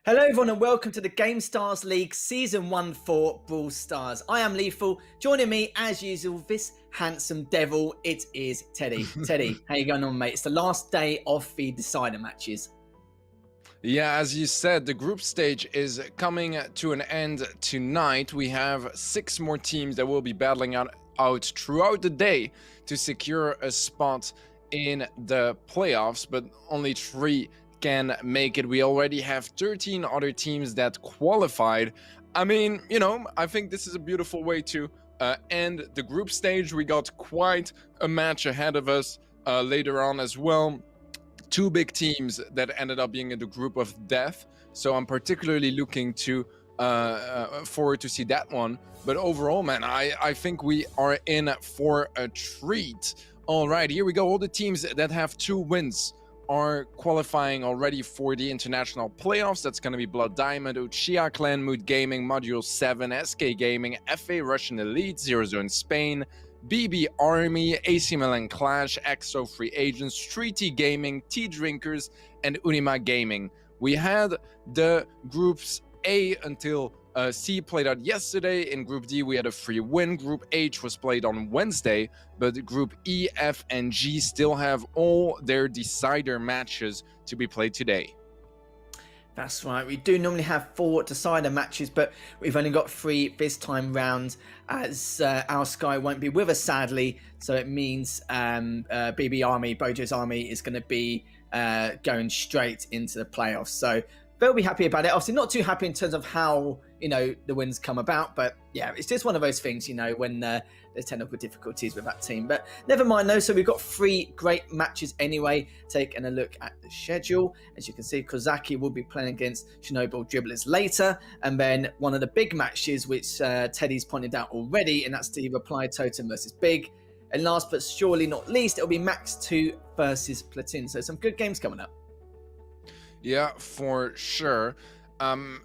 Hello everyone and welcome to the Gamestars League Season 1 for Brawl Stars. I am Lethal. Joining me as usual, this handsome devil, it is Teddy. Teddy, how you going on, mate? It's the last day of the decider matches. Yeah, as you said, the group stage is coming to an end tonight. We have 6 more teams that will be battling out throughout the day to secure a spot in the playoffs, but only 3 can make it. We already have 13 other teams that qualified. I mean, you know, I think this is a beautiful way to end the group stage. We got quite a match ahead of us later on as well. 2 big teams that ended up being in the group of death, so I'm particularly looking to forward to see that one. But overall, man, I think we are in for a treat. All right, here we go. All the teams that have 2 wins are qualifying already for the international playoffs. That's going to be Blood Diamond, Uchiha Clan, Mood Gaming, Module 7, SK Gaming, FA Russian Elite, Zero Zone Spain, BB Army, AC Milan Clash, EXO Free Agents, 3T Gaming, Tea Drinkers, and Unima Gaming. We had the groups A until C played out yesterday. In Group D, we had a free win. Group H was played on Wednesday, but Group E, F, and G still have all their decider matches to be played today. That's right. We do normally have 4 decider matches, but we've only got 3 this time round, as our Sky won't be with us, sadly. So it means BB Army, Bojo's Army, is going to be going straight into the playoffs. So they'll be happy about it. Obviously, not too happy in terms of how, you know, the wins come about. But yeah, it's just one of those things, you know, when there's technical difficulties with that team. But never mind, though. So we've got 3 great matches anyway. Taking a look at the schedule. As you can see, Kozaki will be playing against Chernobyl Dribblers later. And then one of the big matches, which Teddy's pointed out already, and that's the Reply Totem versus Big. And last but surely not least, it'll be Max 2 versus Platoon. So some good games coming up. Yeah, for sure.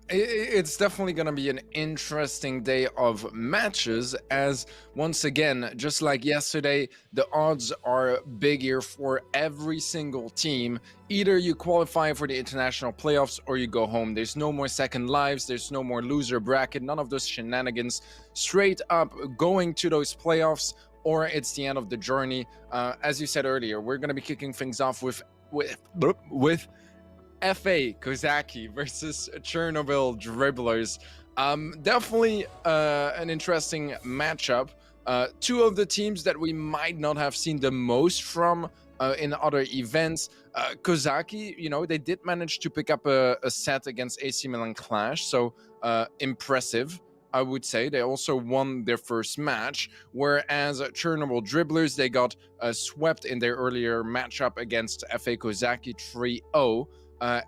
It's definitely going to be an interesting day of matches, as once again, just like yesterday, the odds are big here for every single team. Either you qualify for the international playoffs or you go home. There's no more second lives. There's no more loser bracket. None of those shenanigans. Straight up going to those playoffs, or it's the end of the journey. As you said earlier, we're going to be kicking things off with FA Kozaki versus Chernobyl Dribblers. Definitely an interesting matchup. 2 of the teams that we might not have seen the most from in other events. Kozaki, you know, they did manage to pick up a set against AC Milan Clash, so impressive, I would say. They also won their first match, whereas Chernobyl Dribblers, they got swept in their earlier matchup against FA Kozaki 3-0.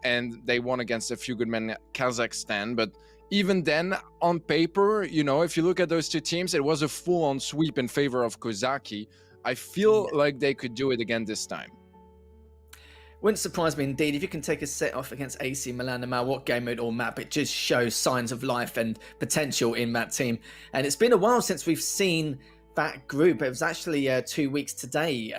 And they won against a few good men Kazakhstan. But even then, on paper, you know, if you look at those two teams, it was a full-on sweep in favor of Kozaki. I feel like they could do it again this time. Wouldn't surprise me indeed. If you can take a set off against AC Milan, no matter what game mode or map, it just shows signs of life and potential in that team. And it's been a while since we've seen that group. It was actually 2 weeks today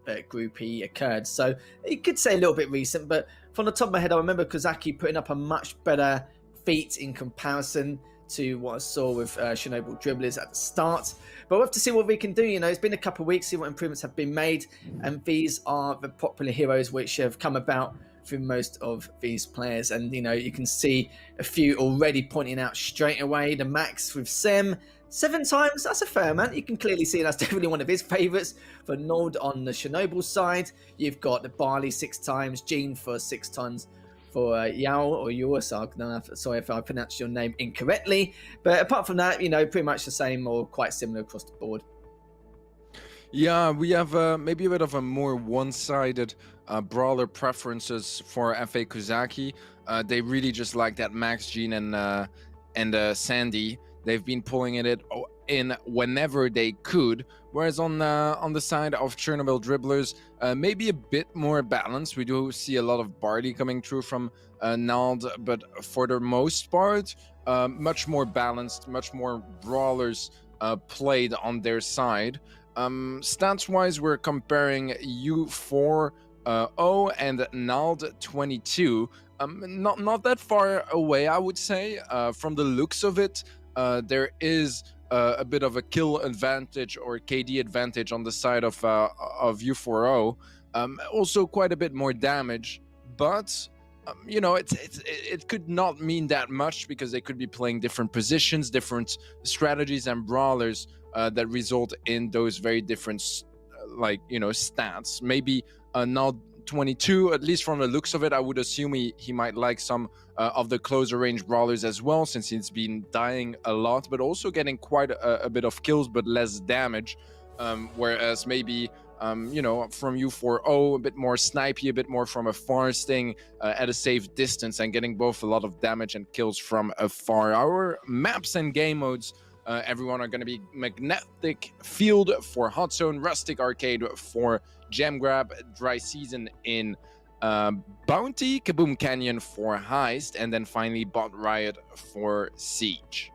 that Group E occurred. So you could say a little bit recent, but from the top of my head, I remember Kozaki putting up a much better feat in comparison to what I saw with Chernobyl Dribblers at the start. But we'll have to see what we can do. You know, it's been a couple of weeks, see what improvements have been made. And these are the popular heroes which have come about through most of these players. And, you know, you can see a few already pointing out straight away. The Max with Sem, 7 times, that's a fair amount. You can clearly see that's definitely one of his favourites. For Nord on the Chernobyl side, you've got the Barley 6 times, Gene for 6 times. For Yao or Yuasag, sorry if I pronounced your name incorrectly. But apart from that, you know, pretty much the same or quite similar across the board. Yeah, we have maybe a bit of a more one-sided brawler preferences for FA Kozaki. They really just like that Max, Gene, and Sandy. They've been pulling it in whenever they could. Whereas on the side of Chernobyl Dribblers, maybe a bit more balanced. We do see a lot of Barley coming through from Nald, but for the most part, much more balanced, much more brawlers played on their side. Stats-wise, we're comparing U4 0 and Nald 22. Not that far away, I would say. From the looks of it, there is a bit of a kill advantage or KD advantage on the side of U4O. Also quite a bit more damage, but you know, it could not mean that much because they could be playing different positions, different strategies and brawlers that result in those very different like, you know, stats. Maybe now 22, at least from the looks of it, I would assume he might like some of the closer range brawlers as well, since he's been dying a lot, but also getting quite a bit of kills but less damage. Whereas maybe, you know, from U4O, a bit more snipey, a bit more from afar, staying at a safe distance and getting both a lot of damage and kills from afar. Our maps and game modes, everyone are going to be Magnetic Field for Hot Zone, Rustic Arcade for Gem Grab, Dry Season in Bounty, Kaboom Canyon for Heist, and then finally Bot Riot for Siege.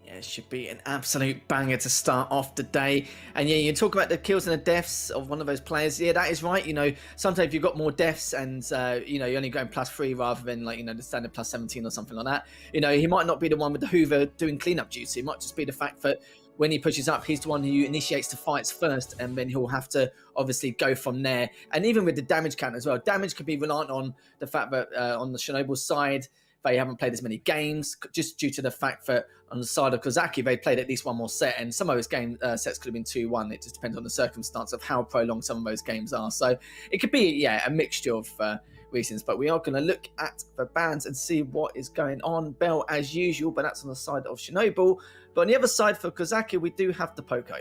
Yeah, it should be an absolute banger to start off the day. And yeah, you talk about the kills and the deaths of one of those players. Yeah, that is right. You know, sometimes you've got more deaths and, you know, you're only going +3 rather than, like, you know, the standard +17 or something like that. You know, he might not be the one with the Hoover doing cleanup duty. It might just be the fact that when he pushes up, he's the one who initiates the fights first, and then he'll have to obviously go from there. And even with the damage count as well, damage could be reliant on the fact that on the Chernobyl side, they haven't played as many games, just due to the fact that on the side of Kozaki, they played at least one more set, and some of those game sets could have been 2-1. It just depends on the circumstance of how prolonged some of those games are. So it could be, yeah, a mixture of reasons. But we are going to look at the bans and see what is going on. Bell as usual, but that's on the side of Chernobyl. But on the other side for Kozaki, we do have the Poco.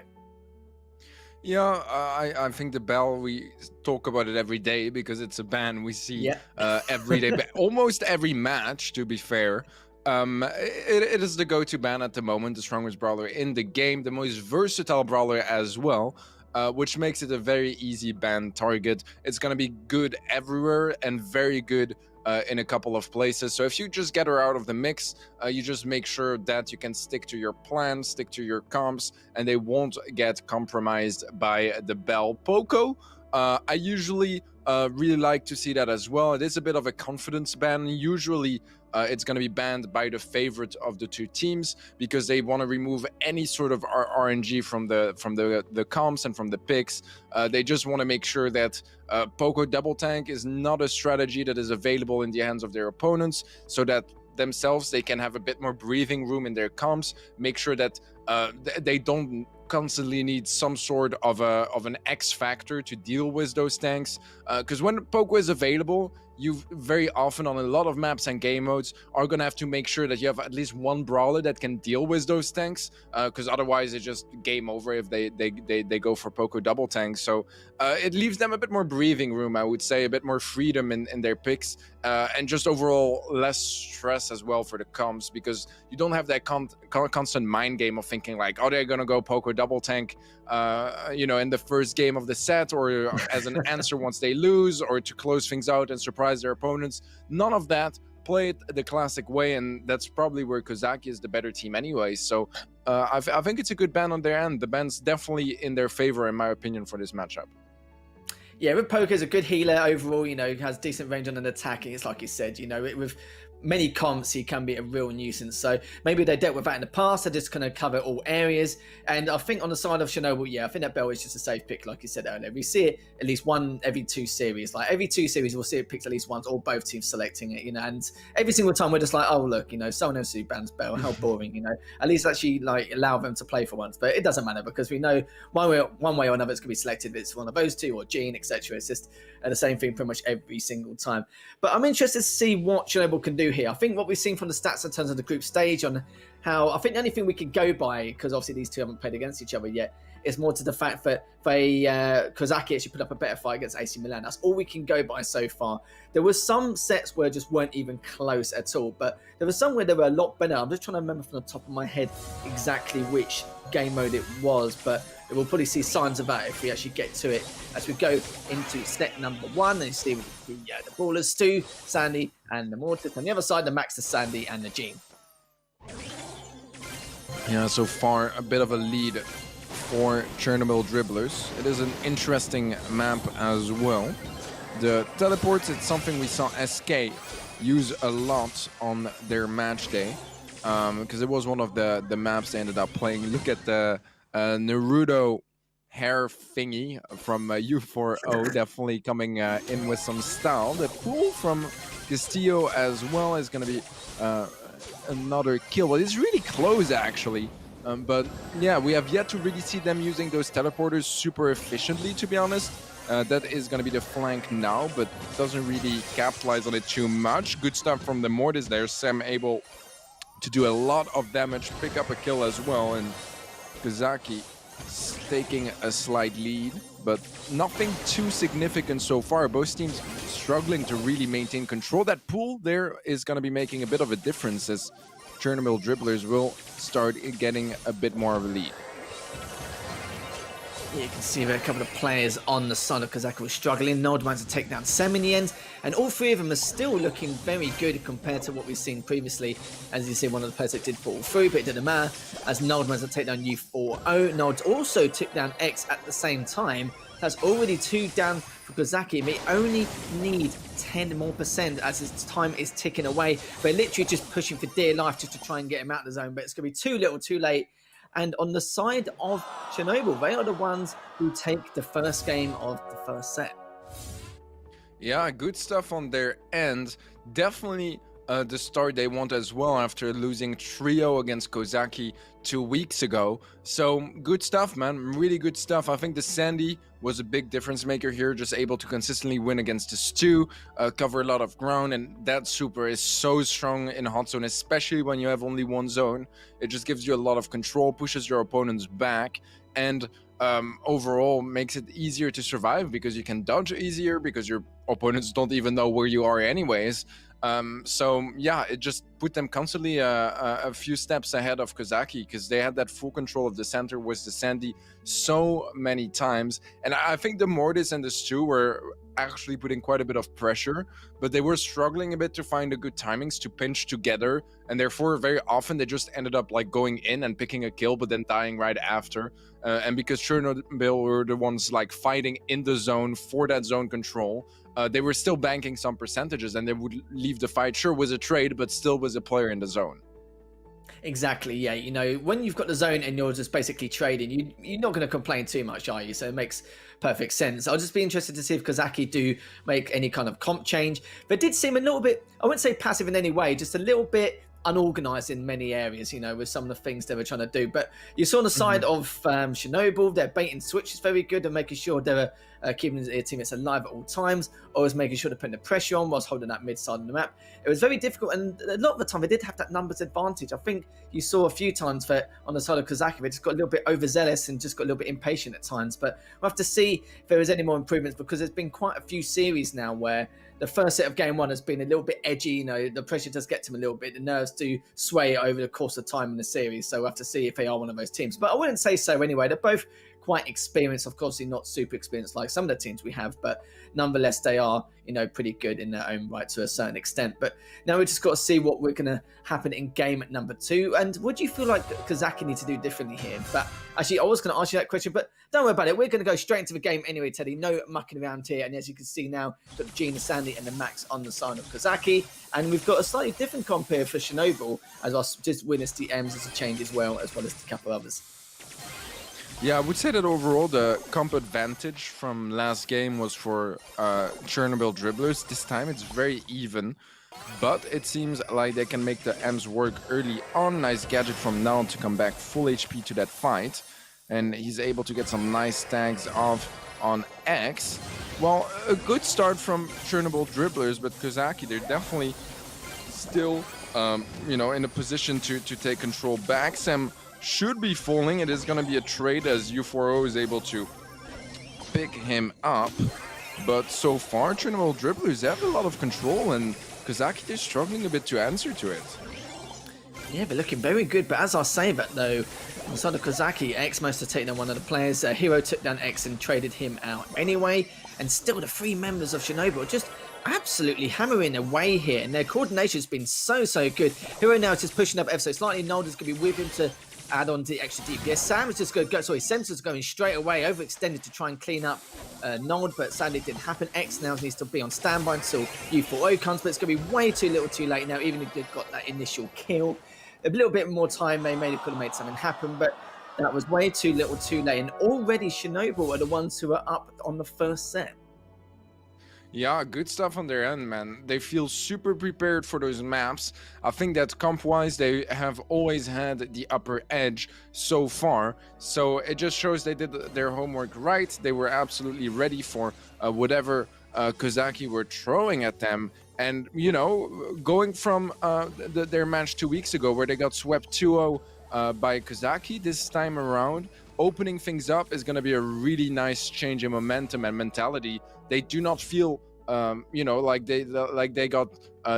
Yeah, I think the Bell, we talk about it every day because it's a ban we see every day, almost every match, to be fair. It is the go-to ban at the moment, the strongest brawler in the game, the most versatile brawler as well, which makes it a very easy ban target. It's going to be good everywhere and very good in a couple of places. So if you just get her out of the mix, you just make sure that you can stick to your plan, stick to your comps, and they won't get compromised by the Bell Poco. I usually really like to see that as well. It is a bit of a confidence ban. Usually it's going to be banned by the favorite of the two teams because they want to remove any sort of RNG from the comps and from the picks. They just want to make sure that Poco double tank is not a strategy that is available in the hands of their opponents, so that themselves they can have a bit more breathing room in their comps, make sure that they don't constantly need some sort of an X factor to deal with those tanks, because when Poco is available, you very often on a lot of maps and game modes are gonna have to make sure that you have at least one brawler that can deal with those tanks, because otherwise it's just game over if they go for Poco double tanks. So it leaves them a bit more breathing room, I would say, a bit more freedom in their picks, and just overall less stress as well for the comps, because you don't have that constant mind game of thinking like, oh, they're gonna go Poco double tank, in the first game of the set, or as an answer once they lose, or to close things out and surprise their opponents. None of that. Play it the classic way, and that's probably where Kozaki is the better team anyway. So I think it's a good ban on their end. The ban's definitely in their favor, in my opinion, for this matchup. Yeah, with Poker's a good healer overall, has decent range on an attacking. It's like you said, with many comps, he can be a real nuisance. So maybe they dealt with that in the past. They're just going to cover all areas. And I think on the side of Chernobyl, I think that Bell is just a safe pick, like you said earlier. We see it at least one every 2 series. Like every 2 series, we'll see it picked at least once, or both teams selecting it, and every single time we're just like, oh, look, someone else who bans Bell, how boring, At least actually allow them to play for once. But it doesn't matter, because we know one way or another it's going to be selected. If it's one of those two or Gene, etc. It's just the same thing pretty much every single time. But I'm interested to see what Chernobyl can do here. I think what we've seen from the stats in terms of the group stage, on how I think the only thing we can go by, because obviously these two haven't played against each other yet, is more to the fact that Kozaki actually put up a better fight against AC Milan. That's all we can go by so far. There were some sets where just weren't even close at all, but there were some where they were a lot better. I'm just trying to remember from the top of my head exactly which game mode it was, but we'll probably see signs of that if we actually get to it as we go into set number 1. And you see the Brawlers, Stu, Sandy, and the Mortis. On the other side, the Max, the Sandy, and the Gene. Yeah, so far a bit of a lead for Chernobyl Dribblers. It is an interesting map as well. The teleports, it's something we saw SK use a lot on their match day, because it was one of the maps they ended up playing. Look at the Naruto hair thingy from U4O, definitely coming in with some style. The pool from Castillo as well is going to be another kill. Well, it's really close actually, but yeah, we have yet to really see them using those teleporters super efficiently, to be honest. That is going to be the flank now, but doesn't really capitalize on it too much. Good stuff from the Mortis there. Sam able to do a lot of damage, pick up a kill as well, and Kozaki taking a slight lead, but nothing too significant so far. Both teams struggling to really maintain control. That pool there is going to be making a bit of a difference, as Chernobyl Dribblers will start getting a bit more of a lead. Yeah, you can see there a couple of players on the side of Kozaki were struggling. Nod managed to take down Sam in the end, and all 3 of them are still looking very good compared to what we've seen previously. As you see, one of the players that did fall through, but it didn't matter, as Nod managed to take down U4O. Nod also took down X at the same time. That's already 2 down for Kozaki. They only need 10% more as his time is ticking away. They're literally just pushing for dear life just to try and get him out of the zone, but it's going to be too little too late. And on the side of Chernobyl, they are the ones who take the first game of the first set. Yeah, good stuff on their end. Definitely the start they want as well after losing trio against Kozaki 2 weeks ago. So good stuff, man. Really good stuff. I think the Sandy was a big difference maker here, just able to consistently win against the Stu, cover a lot of ground, and that super is so strong in hot zone, especially when you have only one zone. It just gives you a lot of control, pushes your opponents back, and overall makes it easier to survive because you can dodge easier, because your opponents don't even know where you are anyways. So yeah, it just put them constantly a few steps ahead of Kozaki, because they had that full control of the center with the Sandy so many times. And I think the Mortis and the Stu were actually putting quite a bit of pressure, but they were struggling a bit to find the good timings to pinch together, and therefore very often they just ended up like going in and picking a kill but then dying right after. And because Chernobyl were the ones like fighting in the zone for that zone control, they were still banking some percentages, and they would leave the fight, sure, was a trade, but still was a player in the zone. Exactly, yeah. When you've got the zone and you're just basically trading, you're not going to complain too much, are you? So it makes perfect sense. I'll just be interested to see if Kozaki do make any kind of comp change. They did seem a little bit, I wouldn't say passive in any way, just a little bit unorganized in many areas, with some of the things they were trying to do. But you saw on the side of Chernobyl, their bait and switch is very good and making sure they're keeping their teammates alive at all times, always making sure they're putting the pressure on whilst holding that mid side of the map. It was very difficult, and a lot of the time they did have that numbers advantage. I think you saw a few times that on the side of Kozaki, they just got a little bit overzealous and just got a little bit impatient at times. But we'll have to see if there is any more improvements, because there's been quite a few series now where the first set of game one has been a little bit edgy. The pressure does get to them a little bit. The nerves do sway over the course of time in the series. So we'll have to see if they are one of those teams. But I wouldn't say so anyway. They're both quite experienced. Of course, they're not super experienced like some of the teams we have, but nonetheless, they are, pretty good in their own right to a certain extent. But now we just got to see what we're going to happen in game at number 2. And what do you feel like Kozaki need to do differently here? But actually, I was going to ask you that question, but don't worry about it. We're going to go straight into the game anyway, Teddy. No mucking around here. And as you can see now, we've got Gina, Sandy, and the Max on the side of Kozaki. And we've got a slightly different comp here for Chernobyl, as I just witnessed the M's as a change as well as a couple others. Yeah, I would say that overall the comp advantage from last game was for Chernobyl dribblers. This time it's very even, but it seems like they can make the M's work early on. Nice gadget from Null to come back full HP to that fight, and he's able to get some nice tags off on X. Well, a good start from Chernobyl dribblers, but Kozaki, they're definitely still in a position to take control back. Sam should be falling. It is going to be a trade as U4O is able to pick him up. But so far, Chernobyl dribblers have a lot of control, and Kozaki is struggling a bit to answer to it. Yeah, they're looking very good. But as I say that, though, on the side of Kozaki, X managed to take down one of the players. Hero took down X and traded him out anyway. And still the 3 members of Chernobyl just absolutely hammering away here. And their coordination has been so good. Hero now is just pushing up ever so slightly. Nolder's going to be with him to add on the extra DPS. Sam is just going to go, Sensor's going straight away, overextended to try and clean up Nold, but sadly it didn't happen. X now needs to be on standby until U4O comes, but it's going to be way too little too late now, even if they've got that initial kill. A little bit more time, they maybe could have made something happen, but that was way too little too late. And already Chernobyl are the ones who are up on the first set. Yeah, good stuff on their end, man. They feel super prepared for those maps. I think that comp-wise, they have always had the upper edge so far. So it just shows they did their homework right. They were absolutely ready for whatever Kozaki were throwing at them. And, going from their match 2 weeks ago where they got swept 2-0 by Kozaki this time around, opening things up is going to be a really nice change in momentum and mentality. They do not feel like they got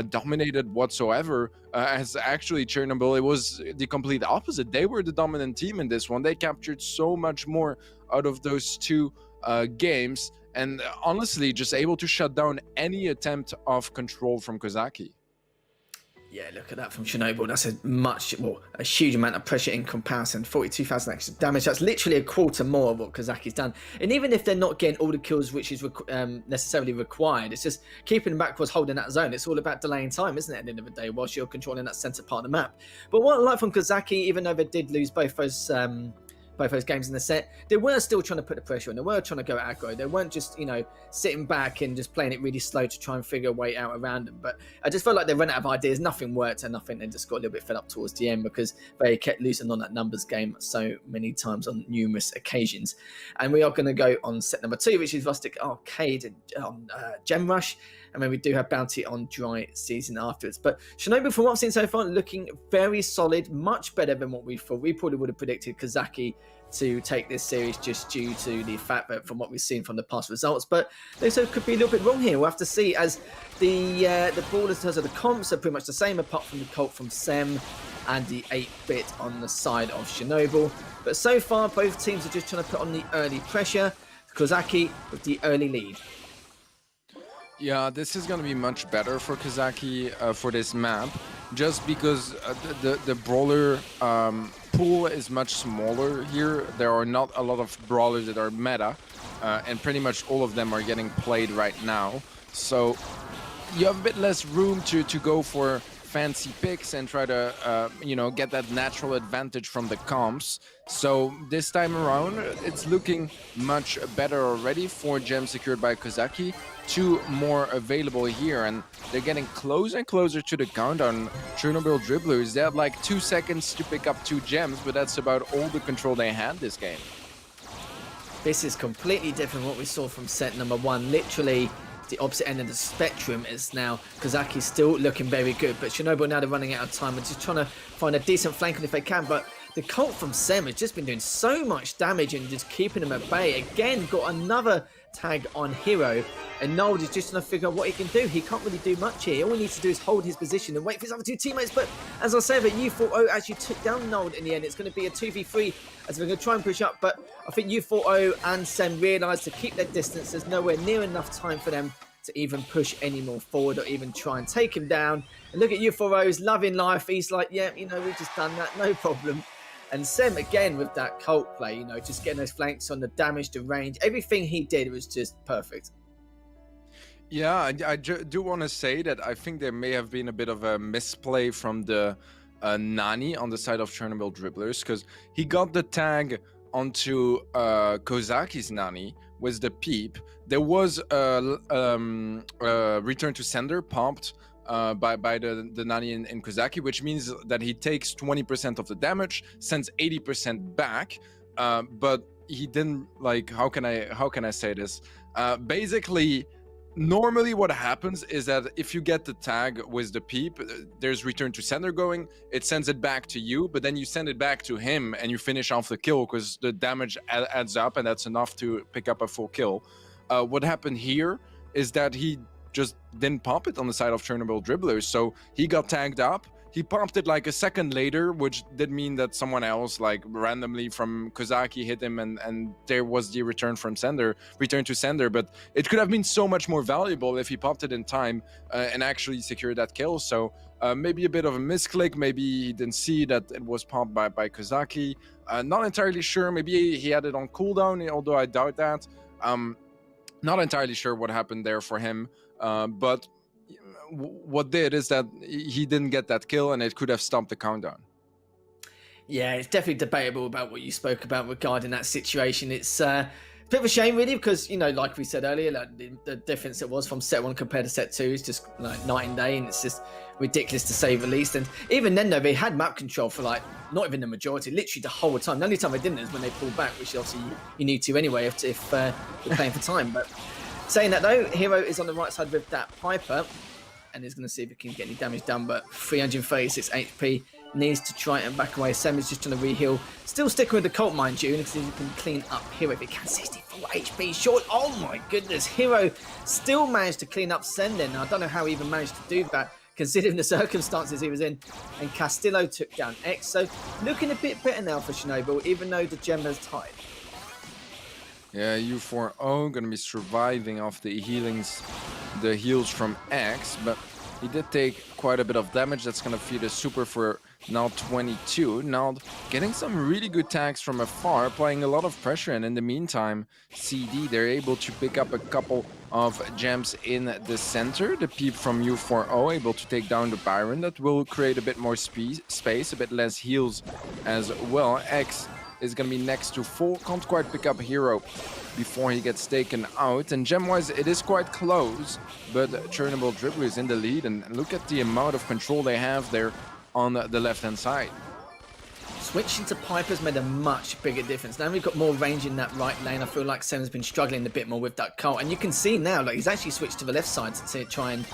dominated whatsoever. As actually Chernobyl, it was the complete opposite. They were the dominant team in this one. They captured so much more out of those 2 games, and honestly just able to shut down any attempt of control from Kozaki. Yeah, look at that from Chernobyl. That's a huge amount of pressure in comparison. 42,000 extra damage. That's literally a quarter more of what Kozaki's done. And even if they're not getting all the kills which is necessarily required, it's just keeping them back was holding that zone. It's all about delaying time, isn't it, at the end of the day, whilst you're controlling that centre part of the map. But what I like from Kozaki, even though they did lose both those games in the set, they were still trying to put the pressure on. They were trying to go aggro. They weren't just, sitting back and just playing it really slow to try and figure a way out around them. But I just felt like they ran out of ideas. Nothing worked, and they just got a little bit fed up towards the end because they kept losing on that numbers game so many times on numerous occasions. And we are going to go on set number 2, which is Rustic Arcade on Gem Rush. And then we do have Bounty on Dry Season afterwards. But Chernobyl, from what I've seen so far, looking very solid, much better than what we thought. We probably would have predicted Kozaki to take this series just due to the fact that from what we've seen from the past results. But they also could be a little bit wrong here. We'll have to see, as the borders in terms of the comps are pretty much the same, apart from the Colt from Sem and the 8-bit on the side of Chernobyl. But so far, both teams are just trying to put on the early pressure. Kozaki with the early lead. Yeah, this is going to be much better for Kozaki for this map, just because the brawler pool is much smaller here. There are not a lot of brawlers that are meta, and pretty much all of them are getting played right now. So you have a bit less room to go for fancy picks and try to, get that natural advantage from the comps. So this time around, it's looking much better already. 4 gems secured by Kozaki, 2 more available here, and they're getting closer and closer to the countdown. Chernobyl Dribblers, they had like 2 seconds to pick up 2 gems, but that's about all the control they had this game. This is completely different from what we saw from set number 1. Literally the opposite end of the spectrum is now Kozaki still looking very good, but Chernobyl now they're running out of time and just trying to find a decent flank if they can. But the cult from Sem has just been doing so much damage and just keeping them at bay. Again, got another tag on Hero, and Nold is just trying to figure out what he can do. He can't really do much here. All he needs to do is hold his position and wait for his other 2 teammates. But as I say, that U40 actually took down Nold in the end. It's going to be a 2v3 as we're going to try and push up. But I think U40 and Sem realise to keep their distance. There's nowhere near enough time for them to even push any more forward or even try and take him down. And look at U40's loving life. He's like, yeah, we've just done that, no problem. And Sem, again, with that cult play, just getting those flanks on the damage, the range, everything he did was just perfect. Yeah, I do want to say that I think there may have been a bit of a misplay from the Nani on the side of Chernobyl Dribblers, because he got the tag onto Kozaki's Nani with the peep. There was a return to sender popped by the Nani in Kozaki, which means that he takes 20% of the damage, sends 80% back, but he didn't, like, how can I say this? Basically, normally what happens is that if you get the tag with the peep, there's return to sender going, it sends it back to you, but then you send it back to him and you finish off the kill because the damage adds up and that's enough to pick up a full kill. What happened here is that he just didn't pop it on the side of Chernobyl Dribblers, so he got tagged up. He popped it like a second later, which did mean that someone else, like randomly from Kozaki, hit him, and there was the return to sender. But it could have been so much more valuable if he popped it in time and actually secured that kill. So maybe a bit of a misclick. Maybe he didn't see that it was popped by Kozaki. Not entirely sure. Maybe he had it on cooldown, although I doubt that. Not entirely sure what happened there for him, but what did is that he didn't get that kill and it could have stopped the countdown. Yeah, it's definitely debatable about what you spoke about regarding that situation. It's a bit of a shame, really, because, like we said earlier, like the difference it was from set 1 compared to set 2 is just like night and day, and it's just ridiculous to say the least. And even then, though, they had map control for like not even the majority, literally the whole time. The only time they didn't is when they pulled back, which obviously you need to anyway if you're playing for time. But saying that, though, Hero is on the right side with that Piper, and is going to see if he can get any damage done, but 336 HP, needs to try and back away. Sam is just trying to re-heal, still sticking with the cult, mind you, because he can clean up Hero if he can. 64 HP short. Oh my goodness, Hero still managed to clean up Senden. I don't know how he even managed to do that, considering the circumstances he was in. And Castillo took down X, so looking a bit better now for Chernobyl, even though the gem has tied. Yeah, U40 gonna be surviving off the heals from X, but he did take quite a bit of damage. That's gonna feed a super for Nald 22. Nald getting some really good tags from afar, applying a lot of pressure, and in the meantime, CD, they're able to pick up a couple of gems in the center. The peep from U40 able to take down the Byron. That will create a bit more space, a bit less heals as well. X is going to be next to full. Can't quite pick up Hero before he gets taken out. And gem-wise, it is quite close, but Chernobyl Dribbler is in the lead. And look at the amount of control they have there on the left-hand side. Switching to Piper's made a much bigger difference. Now we've got more range in that right lane. I feel like Sem's been struggling a bit more with that cult. And you can see now, like, he's actually switched to the left side to try and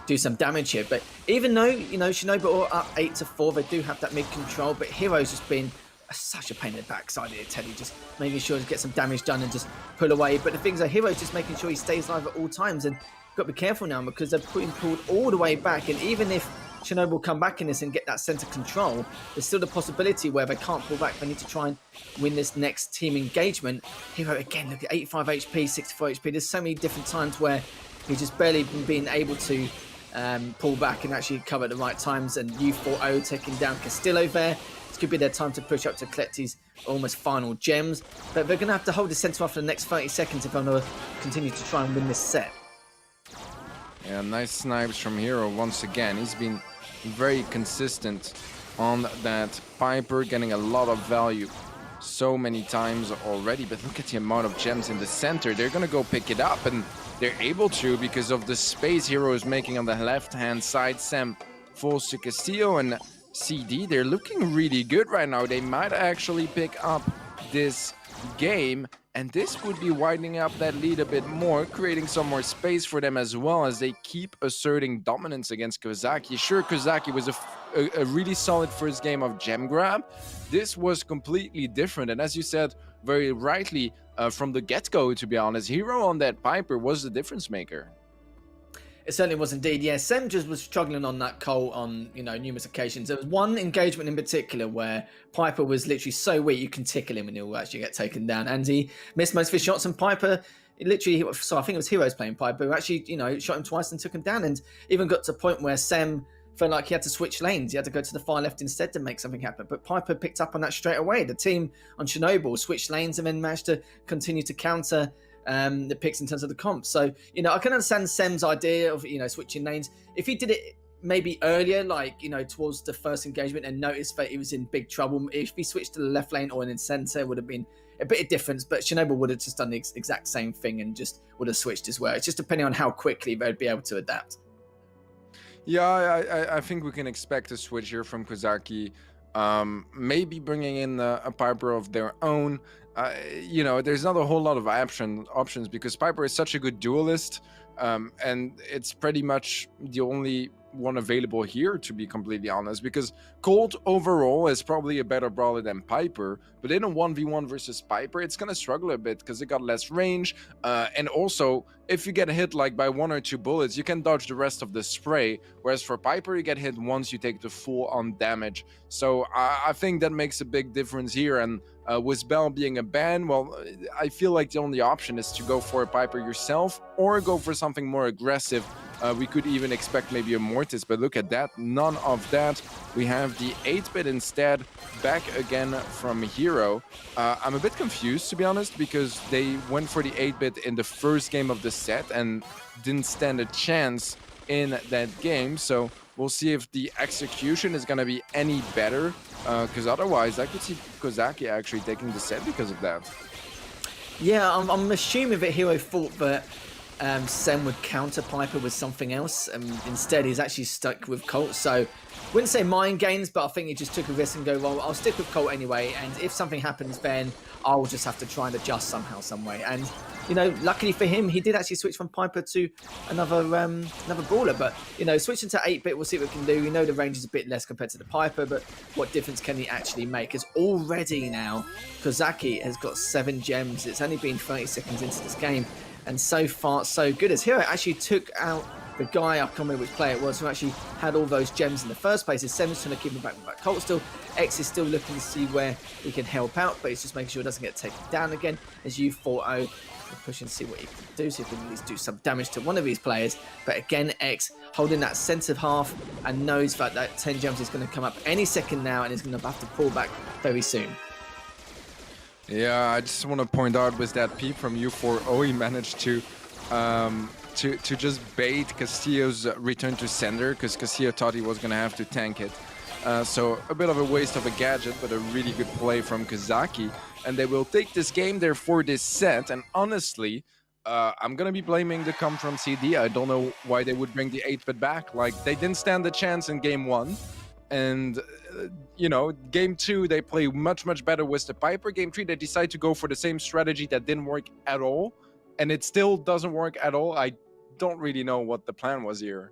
do some damage here. But even though, Chernobyl are up 8-4, they do have that mid-control. But Hero's just been such a pain in the backside here, Teddy, just making sure to get some damage done and just pull away. But the things are, Hero's just making sure he stays alive at all times, and you've got to be careful now because they're being pulled all the way back. And even if Chernobyl come back in this and get that center control, there's still the possibility where they can't pull back. They need to try and win this next team engagement. Hero again, look at 85 HP, 64 HP. There's so many different times where he's just barely been able to pull back and actually cover at the right times. And U40 taking down Castillo there. Could be their time to push up to collect his almost final gems, but they're going to have to hold the center off for the next 30 seconds if they're going to continue to try and win this set. Yeah, nice snipes from Hero once again. He's been very consistent on that Piper, getting a lot of value so many times already. But look at the amount of gems in the center. They're gonna go pick it up, and they're able to because of the space Hero is making on the left-hand side. Sam falls to Castillo, and CD, they're looking really good right now. They might actually pick up this game, and this would be widening up that lead a bit more, creating some more space for them as well as they keep asserting dominance against Kozaki. Sure, Kozaki was a really solid first game of gem grab. This was completely different, and as you said very rightly, from the get-go, to be honest, Hero on that Piper was the difference maker. It certainly was indeed. Yeah, Sem just was struggling on that Colt on, numerous occasions. There was one engagement in particular where Piper was literally so weak you can tickle him and he'll actually get taken down. And he missed most of his shots, and Piper literally, so I think it was Heroes playing Piper, who actually, shot him twice and took him down, and even got to a point where Sem felt like he had to switch lanes. He had to go to the far left instead to make something happen. But Piper picked up on that straight away. The team on Chernobyl switched lanes and then managed to continue to counter the picks in terms of the comp. So, I can understand Sem's idea of, switching lanes. If he did it maybe earlier, like, towards the first engagement and noticed that he was in big trouble, if he switched to the left lane or in center, it would have been a bit of difference. But Chernobyl would have just done the exact same thing and just would have switched as well. It's just depending on how quickly they'd be able to adapt. Yeah, I think we can expect a switch here from Kozaki. Maybe bringing in a Piper of their own. There's not a whole lot of options because Piper is such a good duelist, and it's pretty much the only one available here, to be completely honest, because Colt overall is probably a better brawler than Piper, but in a 1v1 versus Piper, it's gonna struggle a bit because it got less range, and also if you get hit like by 1 or 2 bullets, you can dodge the rest of the spray, whereas for Piper, you get hit once, you take the full on damage. So I think that makes a big difference here. And with Bell being a ban, well, I feel like the only option is to go for a Piper yourself or go for something more aggressive. We could even expect maybe a Mortis, but look at that, none of that. We have the 8-bit instead, back again from Hero. I'm a bit confused, to be honest, because they went for the 8-bit in the first game of the set and didn't stand a chance in that game. So we'll see if the execution is going to be any better, because otherwise I could see Kozaki actually taking the set because of that. Yeah, I'm assuming that Hero thought that Sem would counter Piper with something else, and instead he's actually stuck with Colt. So wouldn't say mind games, but I think he just took a risk and go, well, I'll stick with Colt anyway, and if something happens, then I'll just have to try and adjust somehow, some way. And luckily for him, he did actually switch from Piper to another brawler. But switching to 8-bit, we'll see what we can do. We know the range is a bit less compared to the Piper, but what difference can he actually make? Because already now, Kozaki has got 7 gems. It's only been 30 seconds into this game, and so far so good, as Hero actually took out the guy, I can't remember which player it was, who actually had all those gems in the first place. Is Sem's trying to keep him back with that Colt still. X is still looking to see where he can help out, but he's just making sure it doesn't get taken down again. As U4O pushing to see what he can do, see if he can at least do some damage to one of these players. But again, X holding that centre half and knows that 10 gems is going to come up any second now, and is going to have to pull back very soon. Yeah, I just want to point out with that peep from U4O, he managed to just bait Castillo's return to sender, because Castillo thought he was going to have to tank it. So a bit of a waste of a gadget, but a really good play from Kozaki. And they will take this game there for this set. And honestly, I'm going to be blaming the come from CD. I don't know why they would bring the 8-bit back. Like, they didn't stand a chance in game 1. And, game 2, they play much, much better with the Piper. Game 3, they decide to go for the same strategy that didn't work at all. And it still doesn't work at all. I don't really know what the plan was here.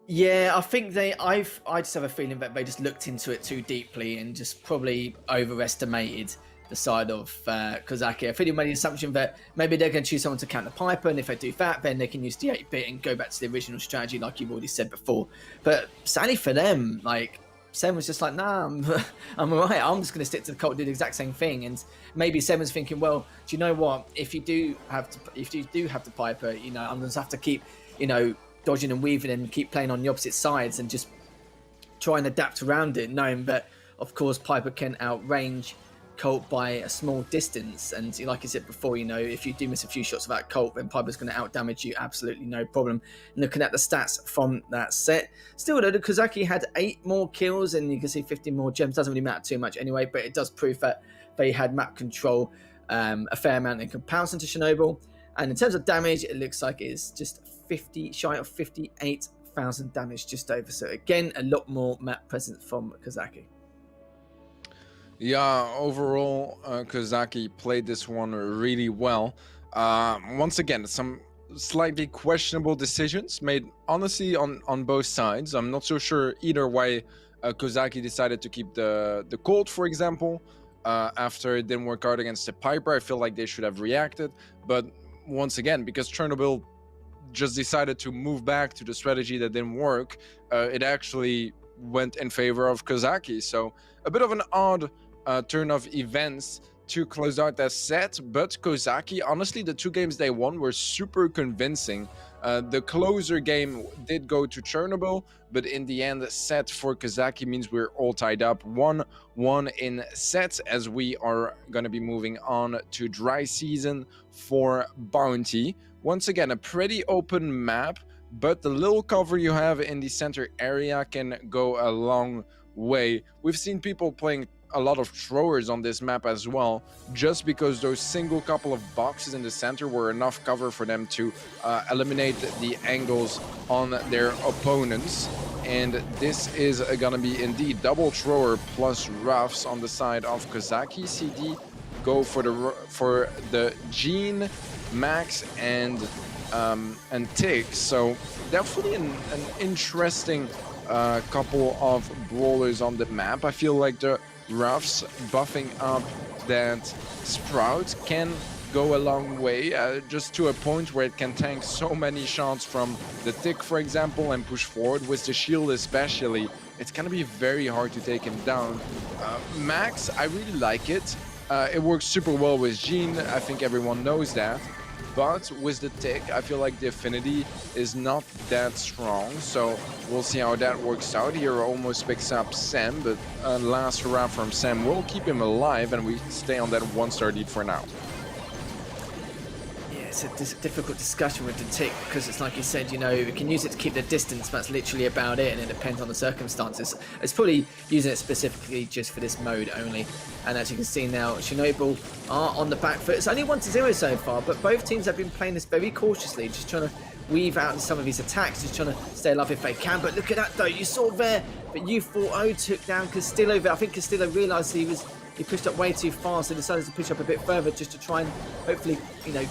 Yeah, I think I just have a feeling that they just looked into it too deeply and just probably overestimated the side of Kozaki. I think they made the assumption that maybe they're going to choose someone to counter Piper, and if they do that, then they can use the 8-bit and go back to the original strategy like you've already said before. But sadly for them, like, Sem was just like, nah, I'm alright, I'm just going to stick to the Colt, do the exact same thing. And maybe Sem was thinking, well, do you know what, if you do have the Piper, I'm going to have to keep, dodging and weaving and keep playing on the opposite sides and just try and adapt around it, knowing that, of course, Piper can outrange Colt by a small distance. And like I said before, if you do miss a few shots of that Colt, then Piper's going to out damage you absolutely no problem. And looking at the stats from that set, still though, Kozaki had 8 more kills, and you can see 15 more gems. Doesn't really matter too much anyway, but it does prove that they had map control a fair amount in comparison to Chernobyl. And in terms of damage, it looks like it's just 50 shy of 58,000 damage, just over. So again, a lot more map presence from Kozaki. Yeah, overall, Kozaki played this one really well. Once again, some slightly questionable decisions made, honestly, on both sides. I'm not so sure either way. Kozaki decided to keep the Colt, for example, after it didn't work out against the Piper. I feel like they should have reacted. But once again, because Chernobyl just decided to move back to the strategy that didn't work, it actually went in favor of Kozaki. So a bit of an odd turn of events to close out that set, but Kozaki, honestly, the 2 games they won were super convincing. The closer game did go to Chernobyl, but in the end, set for Kozaki means we're all tied up 1-1 in sets, as we are going to be moving on to dry season for Bounty. Once again, a pretty open map, but the little cover you have in the center area can go a long way. We've seen people playing a lot of throwers on this map as well, just because those single couple of boxes in the center were enough cover for them to eliminate the angles on their opponents. And this is gonna be indeed double thrower plus roughs on the side of Kozaki. CD go for the Gene, Max, and Tick. So definitely an interesting couple of brawlers on the map. I feel like the roughs buffing up that Sprout can go a long way, just to a point where it can tank so many shots from the Tick, for example, and push forward. With the shield especially, it's gonna be very hard to take him down. Max, I really like it. It works super well with Jean, I think everyone knows that. But with the Tick, I feel like the affinity is not that strong, so we'll see how that works out. Here almost picks up Sam, but last hurrah from Sam will keep him alive, and we stay on that 1-star lead for now. It's a difficult discussion with the Tick, because it's like you said, we can use it to keep the distance, that's literally about it, and it depends on the circumstances. It's probably using it specifically just for this mode only. And as you can see now, Chernobyl are on the back foot. It's only 1-0 so far, but both teams have been playing this very cautiously, just trying to weave out some of his attacks, just trying to stay alive if they can. But look at that though, you saw there, but U40 took down Castillo there. I think Castillo realised he pushed up way too fast, so decided to push up a bit further just to try and hopefully,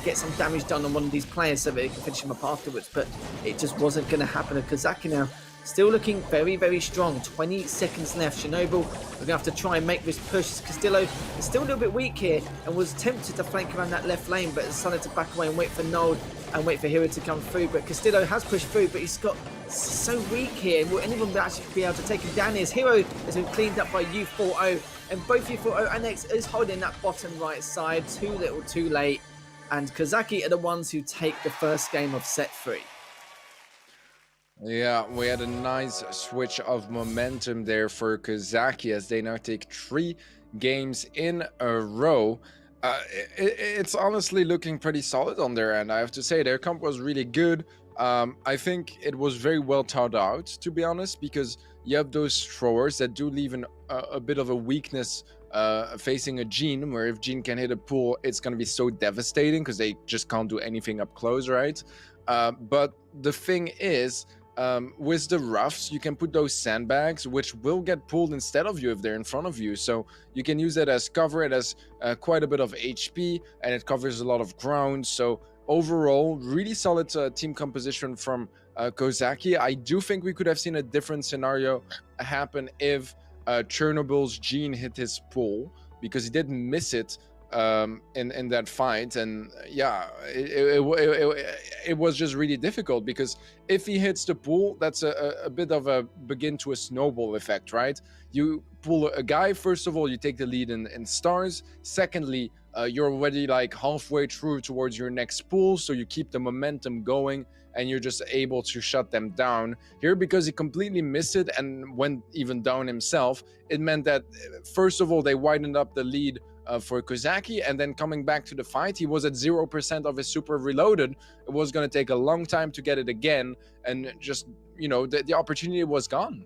get some damage done on one of these players so that he can finish him up afterwards. But it just wasn't going to happen. And Kozaki now still looking very, very strong. 20 seconds left. Chernobyl, we're going to have to try and make this push. Castillo is still a little bit weak here and was tempted to flank around that left lane, but decided to back away and wait for Noel and wait for Hero to come through. But Castillo has pushed through, but he's got so weak here. Will anyone actually be able to take him down? His Hero has been cleaned up by U40, and both U40 and X is holding that bottom right side. Too little, too late. And Kozaki are the ones who take the first game of set 3. Yeah, we had a nice switch of momentum there for Kozaki as they now take 3 games in a row. It's honestly looking pretty solid on their end. I have to say their comp was really good. I think it was very well thought out, to be honest, because you have those throwers that do leave a bit of a weakness facing a Gene, where if Gene can hit a pool, it's going to be so devastating because they just can't do anything up close, right? But the thing is, with the roughs, you can put those sandbags, which will get pulled instead of you if they're in front of you. So you can use it as cover. It has quite a bit of HP, and it covers a lot of ground. So overall, really solid team composition from Kozaki. I do think we could have seen a different scenario happen if Chernobyl's Gene hit his pull, because he did miss it in that fight. And yeah, it was just really difficult, because if he hits the pool, that's a bit of a begin to a snowball effect, right? You pull a guy, first of all, you take the lead in stars. Secondly, you're already like halfway through towards your next pool, so you keep the momentum going and you're just able to shut them down. Here, because he completely missed it and went even down himself, it meant that first of all they widened up the lead for Kozaki, and then coming back to the fight, he was at 0% of his super reloaded. It was going to take a long time to get it again, and just, you know, the opportunity was gone.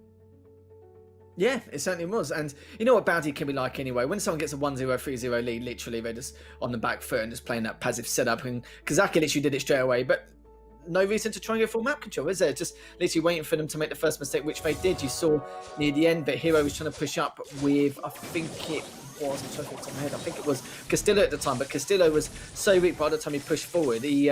Yeah, it certainly was. And you know what Bounty can be like anyway. When someone gets a 1-0, 3-0 lead, literally they're just on the back foot and just playing that passive setup. And Kozaki literally did it straight away. But no reason to try and go full map control, is there? Just literally waiting for them to make the first mistake, which they did. You saw near the end that Hero was trying to push up with, I think it was, I'm trying to think of my head, I think it was Castillo at the time, but Castillo was so weak by the time he pushed forward. He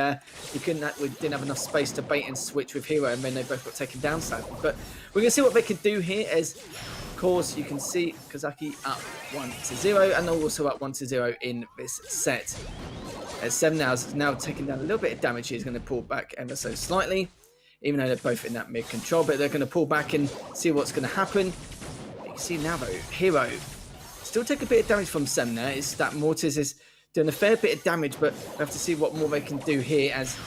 didn't have enough space to bait and switch with Hero, and then they both got taken down sadly. But we're going to see what they could do here as, of course, you can see Kozaki up 1-0, and also up 1-0 in this set. As Seven now taking down a little bit of damage. He's going to pull back ever so slightly, even though they're both in that mid control, but they're going to pull back and see what's going to happen. You can see now though, Hero still take a bit of damage from Semna. It's that Mortis is doing a fair bit of damage, but we have to see what more they can do here. As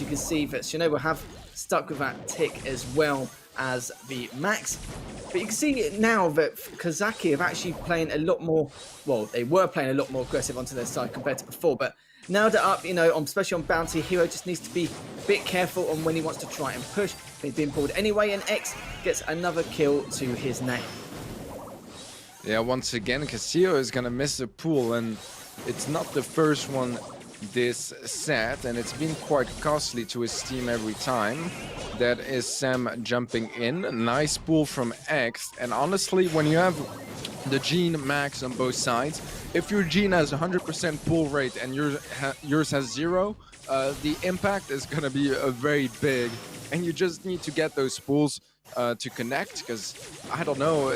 you can see that Shinobu have stuck with that tick as well as the Max. But you can see now that Kozaki have actually playing a lot more, well, they were playing a lot more aggressive onto their side compared to before, but now they're up, you know, especially on Bounty, Hero just needs to be a bit careful on when he wants to try and push. He's being pulled anyway, and X gets another kill to his name. Yeah, once again, Castillo is going to miss a pool, and it's not the first one this set, and it's been quite costly to his team every time. That is Sam jumping in. Nice pull from X, and honestly, when you have the Gene Max on both sides, if your Gene has 100% pull rate and yours has 0, the impact is going to be very big, and you just need to get those pulls to connect, because I don't know,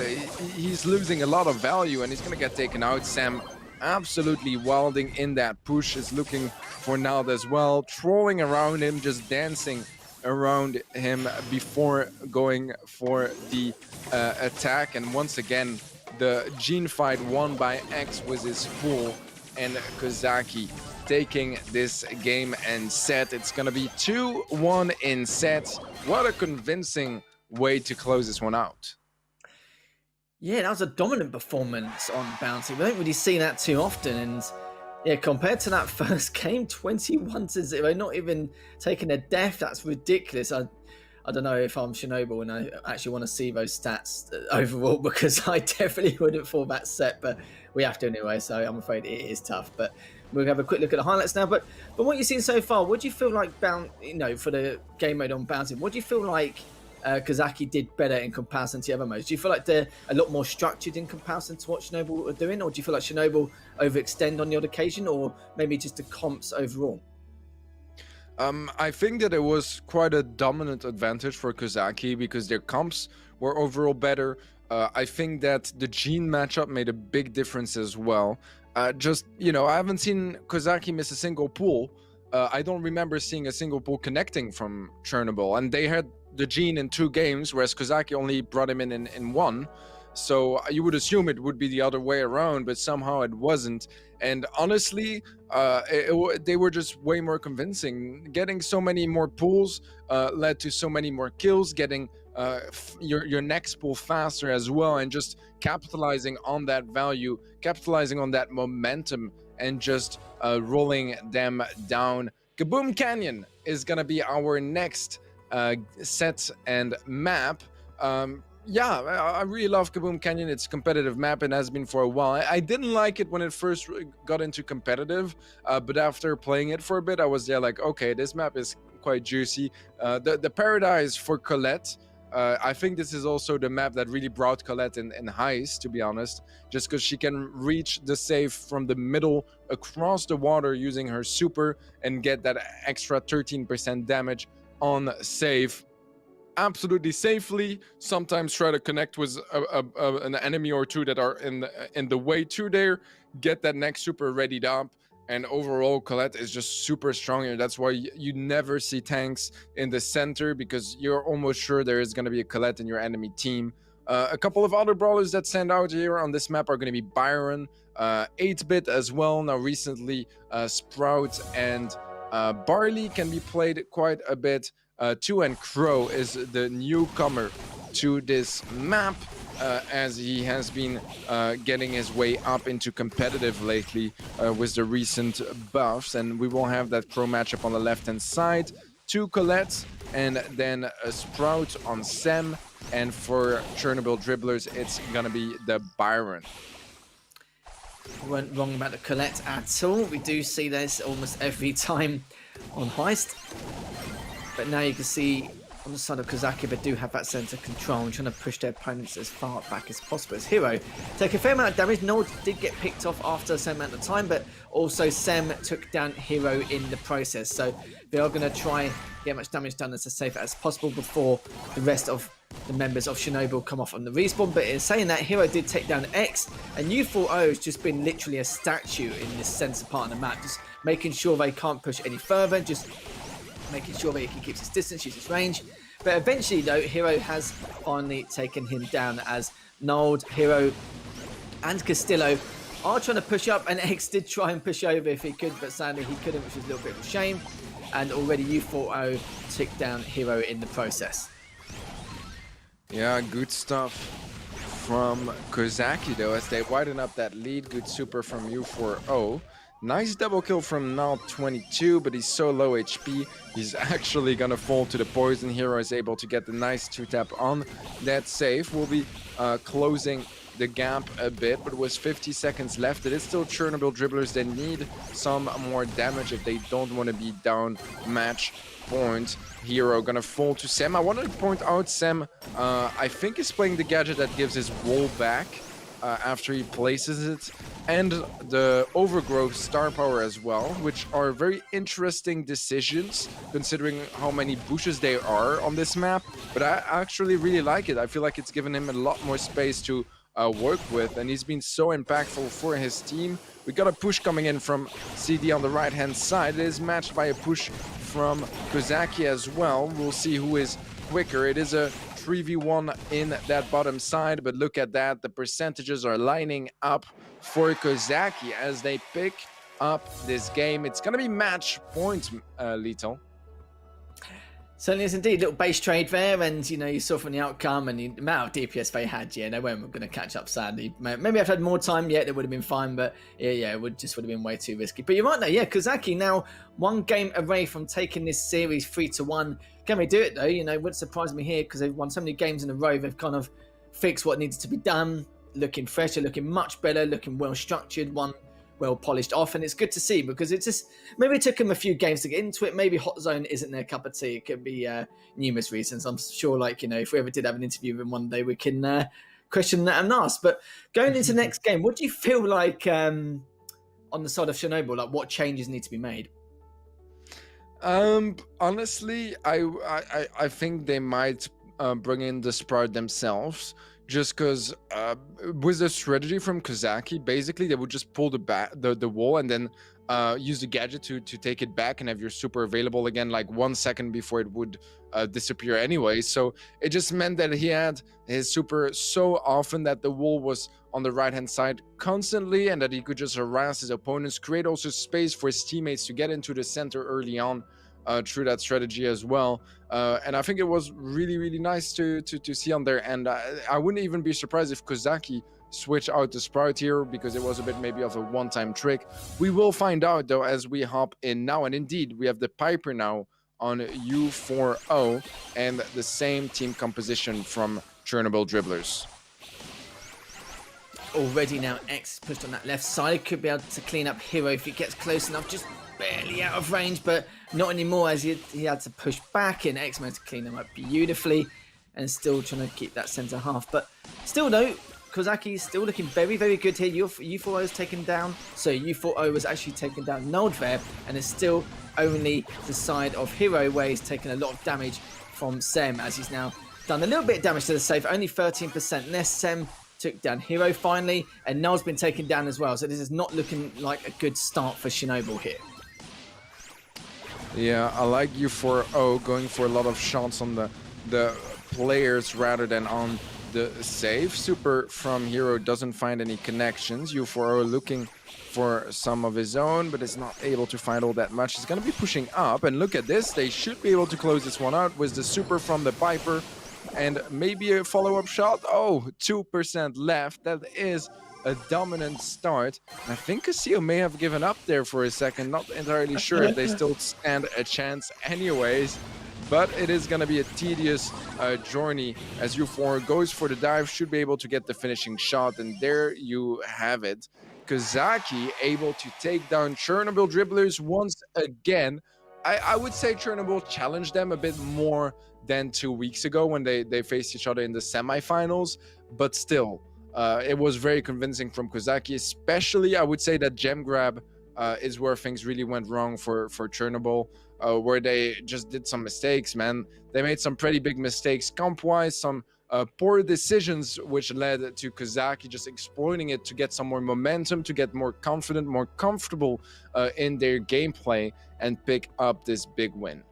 he's losing a lot of value and he's going to get taken out. Sam absolutely wilding in that push, is looking for Nald as well, trolling around him, just dancing around him before going for the attack. And once again, the Gene fight won by X with his full, and Kozaki taking this game and set. It's gonna be 2-1 in sets. What a convincing way to close this one out. Yeah, that was a dominant performance on Bounty. We don't really see that too often, and yeah, compared to that first game, 21-0, not even taking a death, that's ridiculous. I don't know if I'm Shinobu and I actually want to see those stats overall, because I definitely wouldn't fall that set, but we have to anyway, so I'm afraid it is tough. But we'll have a quick look at the highlights now. But what you've seen so far, what do you feel like for the game mode on Bounty, what do you feel like Kozaki did better in comparison to the other modes? Do you feel like they're a lot more structured in comparison to what Shinobu are doing, or do you feel like Shinobu overextend on the odd occasion, or maybe just the comps overall? I think that it was quite a dominant advantage for Kozaki because their comps were overall better. I think that the Gene matchup made a big difference as well. Just, you know, I haven't seen Kozaki miss a single pool. I don't remember seeing a single pool connecting from Chernobyl, and they had the Gene in 2 games, whereas Kozaki only brought him in 1. So you would assume it would be the other way around, but somehow it wasn't. And honestly, they were just way more convincing. Getting so many more pulls led to so many more kills, getting your next pull faster as well, and just capitalizing on that value, capitalizing on that momentum, and just rolling them down. Kaboom Canyon is going to be our next set and map. Yeah, I really love Kaboom Canyon. It's a competitive map and has been for a while. I didn't like it when it first got into competitive, but after playing it for a bit, I was there like, okay, this map is quite juicy. The paradise for Colette. I think this is also the map that really brought Colette in Heist, to be honest, just because she can reach the safe from the middle across the water using her super and get that extra 13% damage on safe. Absolutely safely. Sometimes try to connect with an enemy or two that are in the way too there. Get that next super readied up. And overall, Colette is just super strong here. That's why you never see tanks in the center, because you're almost sure there is going to be a Colette in your enemy team. A couple of other brawlers that stand out here on this map are going to be Byron, 8-bit as well. Now recently, Sprout and Barley can be played quite a bit. 2 and Crow is the newcomer to this map. as he has been getting his way up into competitive lately with the recent buffs. And we will have that pro matchup on the left-hand side. 2 Colettes and then a Sprout on Sem. And for Chernobyl Dribblers, it's going to be the Byron. We weren't wrong about the Colette at all. We do see this almost every time on Heist. But now you can see on the side of Kozaki, they do have that sense of control and trying to push their opponents as far back as possible. As Hero take a fair amount of damage. Nord did get picked off after a certain amount of time, but also Sem took down Hero in the process. So they are going to try get as much damage done as safe as possible before the rest of the members of Chernobyl come off on the respawn. But in saying that, Hero did take down X, and U4O has just been literally a statue in this center part of the map, just making sure they can't push any further, just making sure that he keeps his distance, use his range. But eventually, though, Hero has finally taken him down as Nold, Hero, and Castillo are trying to push up, and X did try and push over if he could, but sadly he couldn't, which was a little bit of a shame. And already U4O took down Hero in the process. Yeah, good stuff from Kozaki, though, as they widen up that lead. Good super from U4O. Nice double kill from Nalt22, but he's so low HP, he's actually gonna fall to the poison. Hero is able to get the nice 2-tap on that save. We'll be closing the gap a bit, but with 50 seconds left, it is still Chernobyl Dribblers. They need some more damage if they don't want to be down match point. Hero gonna fall to Sem. I wanted to point out Sem, I think is playing the gadget that gives his wall back after he places it, and the overgrowth star power as well, which are very interesting decisions considering how many bushes there are on this map. But I actually really like it. I feel like it's given him a lot more space to work with, and he's been so impactful for his team. We got a push coming in from CD on the right hand side. It is matched by a push from Kozaki as well. We'll see who is quicker. It is a 3v1 in that bottom side, but look at that, the percentages are lining up for Kozaki as they pick up this game. It's gonna be match point, Lethal. Certainly is indeed. Little base trade there, and you know, you saw from the outcome and the amount of DPS they had, yeah, they weren't going to catch up, sadly. Maybe if I had more time, yeah, they would have been fine, but yeah, it would have been way too risky. But you're right though, yeah, Kozaki now 1 game away from taking this series 3-1. Can we do it though? You know, it wouldn't surprise me here because they've won so many games in a row, they've kind of fixed what needed to be done, looking fresher, looking much better, looking well structured, one well polished off, and it's good to see because it's just maybe it took him a few games to get into it. Maybe Hot Zone isn't their cup of tea. It could be numerous reasons. I'm sure, like, you know, if we ever did have an interview with him one day, we can question that and ask. But going into the next game, what do you feel like on the side of Chernobyl? Like, what changes need to be made? Honestly, I think they might bring in the Sprout themselves. Just because with the strategy from Kozaki, basically they would just pull the wall and then use the gadget to take it back and have your super available again like 1 second before it would disappear anyway. So it just meant that he had his super so often that the wall was on the right hand side constantly, and that he could just harass his opponents, create also space for his teammates to get into the center early on through that strategy as well. And I think it was really, really nice to see on there. And I wouldn't even be surprised if Kozaki switched out the Sprout here, because it was a bit maybe of a one-time trick. We will find out though as we hop in now. And indeed, we have the Piper now on U4O and the same team composition from Chernobyl Dribblers. Already now X pushed on that left side, could be able to clean up Hero if he gets close enough, just barely out of range, but not anymore as he had to push back, and X managed to clean him up beautifully and still trying to keep that centre half. But still though, Kozaki is still looking very, very good here. U4O is taken down, so U4O was actually taken down Nold there, and it's still only the side of Hero where he's taken a lot of damage from Sem, as he's now done a little bit of damage to the safe, only 13% less. Sem took down Hero finally, and Null's been taken down as well, so this is not looking like a good start for Chernobyl here. Yeah, I like U4O going for a lot of shots on the players rather than on the save. Super from Hero doesn't find any connections. U4O looking for some of his own, but is not able to find all that much. He's going to be pushing up, and look at this. They should be able to close this one out with the super from the Piper. and maybe a follow-up shot. Oh, 2% left. That is a dominant start. I think Casio may have given up there for a second. Not entirely sure if they still stand a chance anyways. But it is going to be a tedious journey as U4 goes for the dive, should be able to get the finishing shot. And there you have it. Kozaki able to take down Chernobyl Dribblers once again. I would say Chernobyl challenged them a bit more than 2 weeks ago when they faced each other in the semifinals. But still, it was very convincing from Kozaki, especially I would say that gem grab is where things really went wrong for Chernobyl. Where they just did some mistakes, man. They made some pretty big mistakes comp-wise, some poor decisions, which led to Kozaki just exploiting it to get some more momentum, to get more confident, more comfortable in their gameplay, and pick up this big win.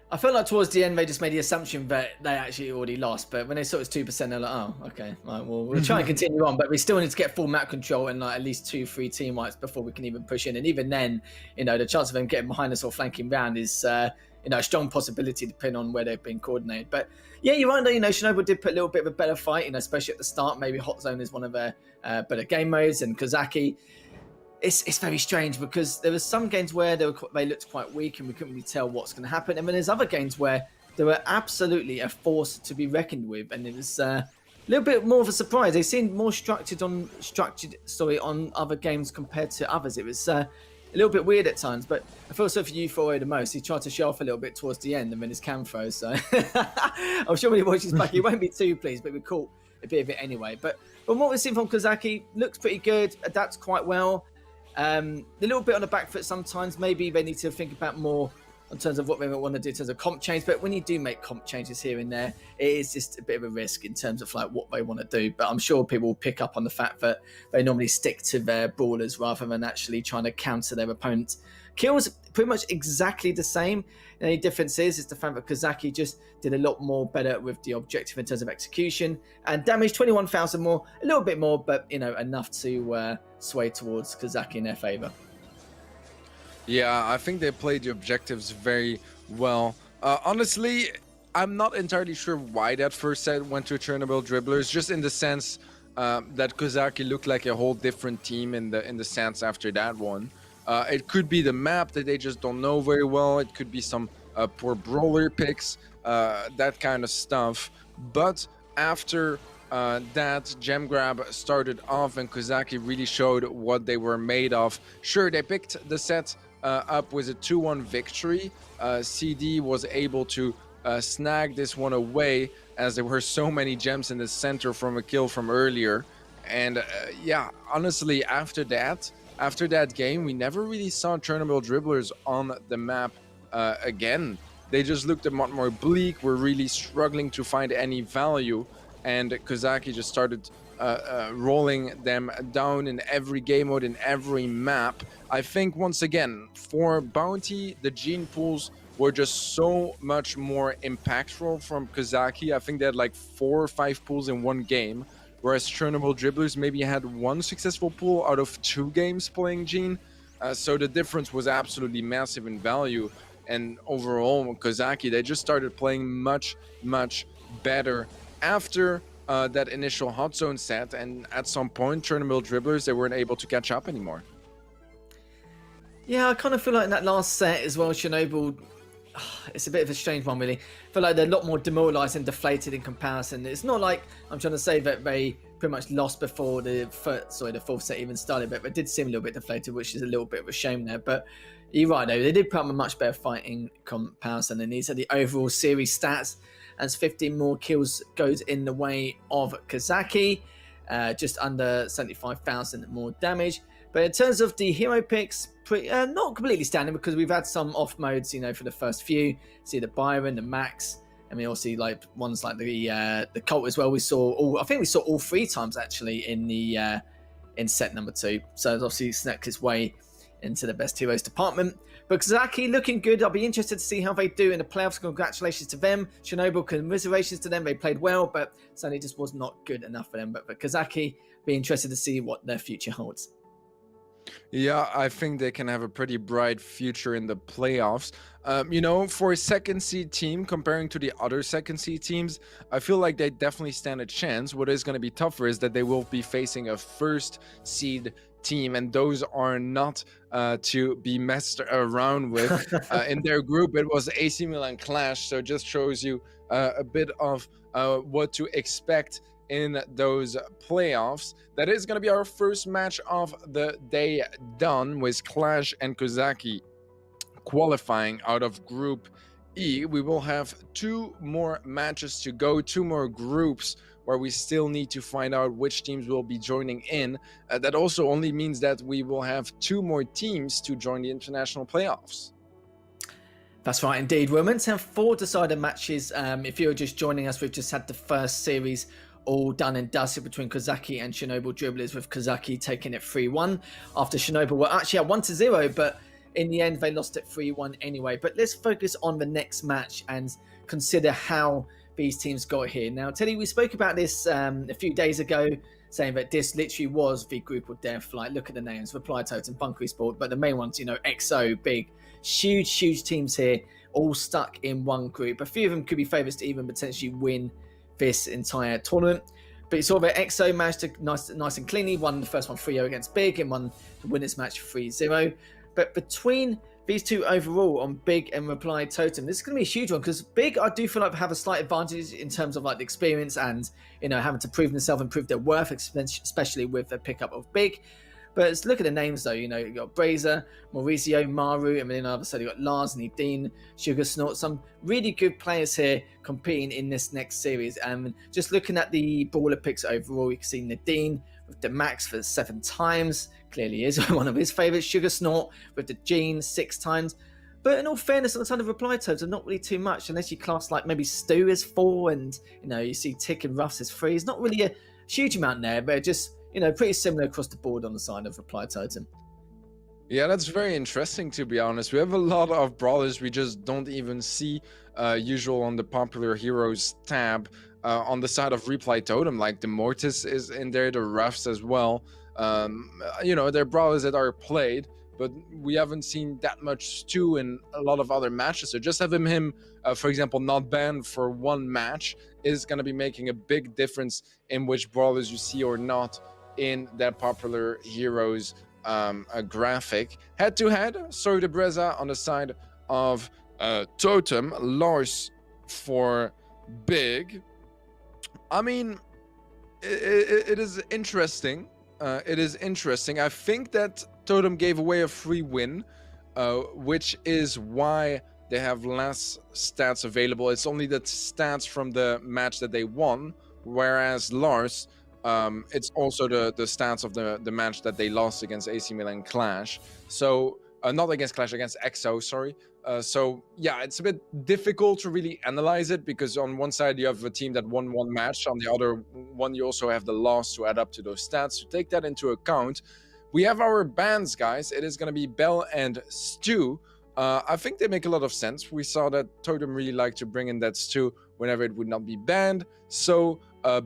I felt like towards the end they just made the assumption that they actually already lost, but when they saw it was 2%, they're like, oh, okay, right, well, we'll try and continue on, but we still need to get full map control and like at least 2-3 team wipes before we can even push in. And even then, you know, the chance of them getting behind us or flanking round is, you know, a strong possibility depending on where they've been coordinated. But yeah, you're right, you know, Chernobyl did put a little bit of a better fight, you know, especially at the start. Maybe Hot Zone is one of their better game modes, and Kozaki, it's very strange because there were some games where they looked quite weak and we couldn't really tell what's going to happen, and then there's other games where they were absolutely a force to be reckoned with, and it was a little bit more of a surprise. They seemed more structured on other games compared to others. It was a little bit weird at times, but I feel so for U4 the most. He tried to show off a little bit towards the end and then his cam froze, so I'm sure when he watches back he won't be too pleased, but we caught a bit of it anyway. But from what we've seen from Kozaki, looks pretty good, adapts quite well. A little bit on the back foot sometimes. Maybe they need to think about more in terms of what they want to do in terms of comp change. But when you do make comp changes here and there, it is just a bit of a risk in terms of like what they want to do. But I'm sure people will pick up on the fact that they normally stick to their brawlers rather than actually trying to counter their opponents. Kills pretty much exactly the same. The only difference is the fact that Kozaki just did a lot more better with the objective in terms of execution, and damage 21,000 more, a little bit more, but you know, enough to sway towards Kozaki in their favor. Yeah, I think they played the objectives very well. Honestly, I'm not entirely sure why that first set went to Chernobyl Dribblers, just in the sense that Kozaki looked like a whole different team in the sense after that one. It could be the map that they just don't know very well. It could be some poor brawler picks, that kind of stuff. But after that gem grab started off and Kozaki really showed what they were made of. Sure, they picked the set up with a 2-1 victory. CD was able to snag this one away as there were so many gems in the center from a kill from earlier. And yeah, honestly, after that game, we never really saw Chernobyl Dribblers on the map again. They just looked a lot more bleak, were really struggling to find any value, and Kozaki just started rolling them down in every game mode, in every map. I think, once again, for Bounty, the gene pools were just so much more impactful from Kozaki. I think they had like 4 or 5 pools in one game, whereas Chernobyl Dribblers maybe had 1 successful pool out of 2 games playing Gene. So the difference was absolutely massive in value. And overall, Kozaki, they just started playing much, much better after that initial hot zone set. And at some point, Chernobyl Dribblers, they weren't able to catch up anymore. Yeah, I kind of feel like in that last set as well, Chernobyl, it's a bit of a strange one, really. I feel like they're a lot more demoralised and deflated in comparison. It's not like I'm trying to say that they pretty much lost before the fourth set even started, but they did seem a little bit deflated, which is a little bit of a shame there. But you're right, though. They did put up a much better fight in comparison, and these are the overall series stats. As 15 more kills goes in the way of Kozaki, just under 75,000 more damage. But in terms of the hero picks, not completely standard, because we've had some off modes, you know, for the first few. See the Byron, the Max, and we also see like ones like the Colt as well. I think we saw all 3 times actually in the in set number 2. So it's obviously snuck his way into the best heroes department. But Kozaki looking good. I'll be interested to see how they do in the playoffs. Congratulations to them. Chernobyl, commiserations to them. They played well, but certainly just was not good enough for them. But Kozaki, be interested to see what their future holds. Yeah, I think they can have a pretty bright future in the playoffs. For a second seed team, comparing to the other second seed teams, I feel like they definitely stand a chance. What is going to be tougher is that they will be facing a first seed team, and those are not to be messed around with. In their group, it was AC Milan Clash, so it just shows you a bit of what to expect in those playoffs. That is going to be our first match of the day done, with Clash and Kozaki qualifying out of Group E. We will have 2 more matches to go, 2 more groups where we still need to find out which teams will be joining in. That also only means that we will have 2 more teams to join the international playoffs. That's right, indeed. We're meant to have 4 decider matches. If you're just joining us, we've just had the first series all done and dusted between Kozaki and Chernobyl Dribblers, with Kozaki taking it 3-1 after Chernobyl were actually at 1-0, but in the end they lost it 3-1 anyway. But let's focus on the next match and consider how these teams got here. Now, Teddy, we spoke about this a few days ago, saying that this literally was the group or death. Like, look at the names: Reply Totem, Bunkery Sport, but the main ones, XO, Big, huge teams here, all stuck in one group. A few of them could be favourites to even potentially win this entire tournament. But you saw that XO managed to nice and cleanly won the first one 3-0 against Big and won the winners match 3-0. But between these two overall on Big and Reply Totem, this is going to be a huge one, because Big, I do feel like, have a slight advantage in terms of like the experience and having to prove themselves and prove their worth, especially with the pickup of Big. But let's look at the names though. You got Brazer, Mauricio, Maru, and then on the other side you got Lars, Nadine, Sugar Snort. Some really good players here competing in this next series. And just looking at the brawler picks overall, you can see Nadine with the max for 7 times. Clearly is one of his favourites. Sugar Snort with the Gene 6 times. But in all fairness, on the side of Reply Toads are not really too much, unless you class like maybe Stu as 4 and you see Tick and Ruffs as 3. It's not really a huge amount there, but just pretty similar across the board on the side of Reply Totem. Yeah, that's very interesting, to be honest. We have a lot of brawlers we just don't even see usual on the popular heroes tab. On the side of Reply Totem, like the Mortis is in there, the Ruffs as well. They're brawlers that are played, but we haven't seen that much Stu in a lot of other matches. So just having him, for example, not banned for 1 match is going to be making a big difference in which brawlers you see or not in that popular heroes graphic. Head-to-head, Soy de Breza on the side of Totem, Lars for Big. I mean, it is interesting. It is interesting. I think that Totem gave away a free win, which is why they have less stats available. It's only the stats from the match that they won, whereas Lars, it's also the stats of the match that they lost against AC Milan Clash. So not against Clash, against XO, sorry. So yeah, it's a bit difficult to really analyze it, because on one side you have a team that won 1 match, on the other one you also have the loss to add up to those stats. To take that into account, we have our bans, guys. It is going to be Bell and Stu. I think they make a lot of sense. We saw that Totem really liked to bring in that Stu whenever it would not be banned. So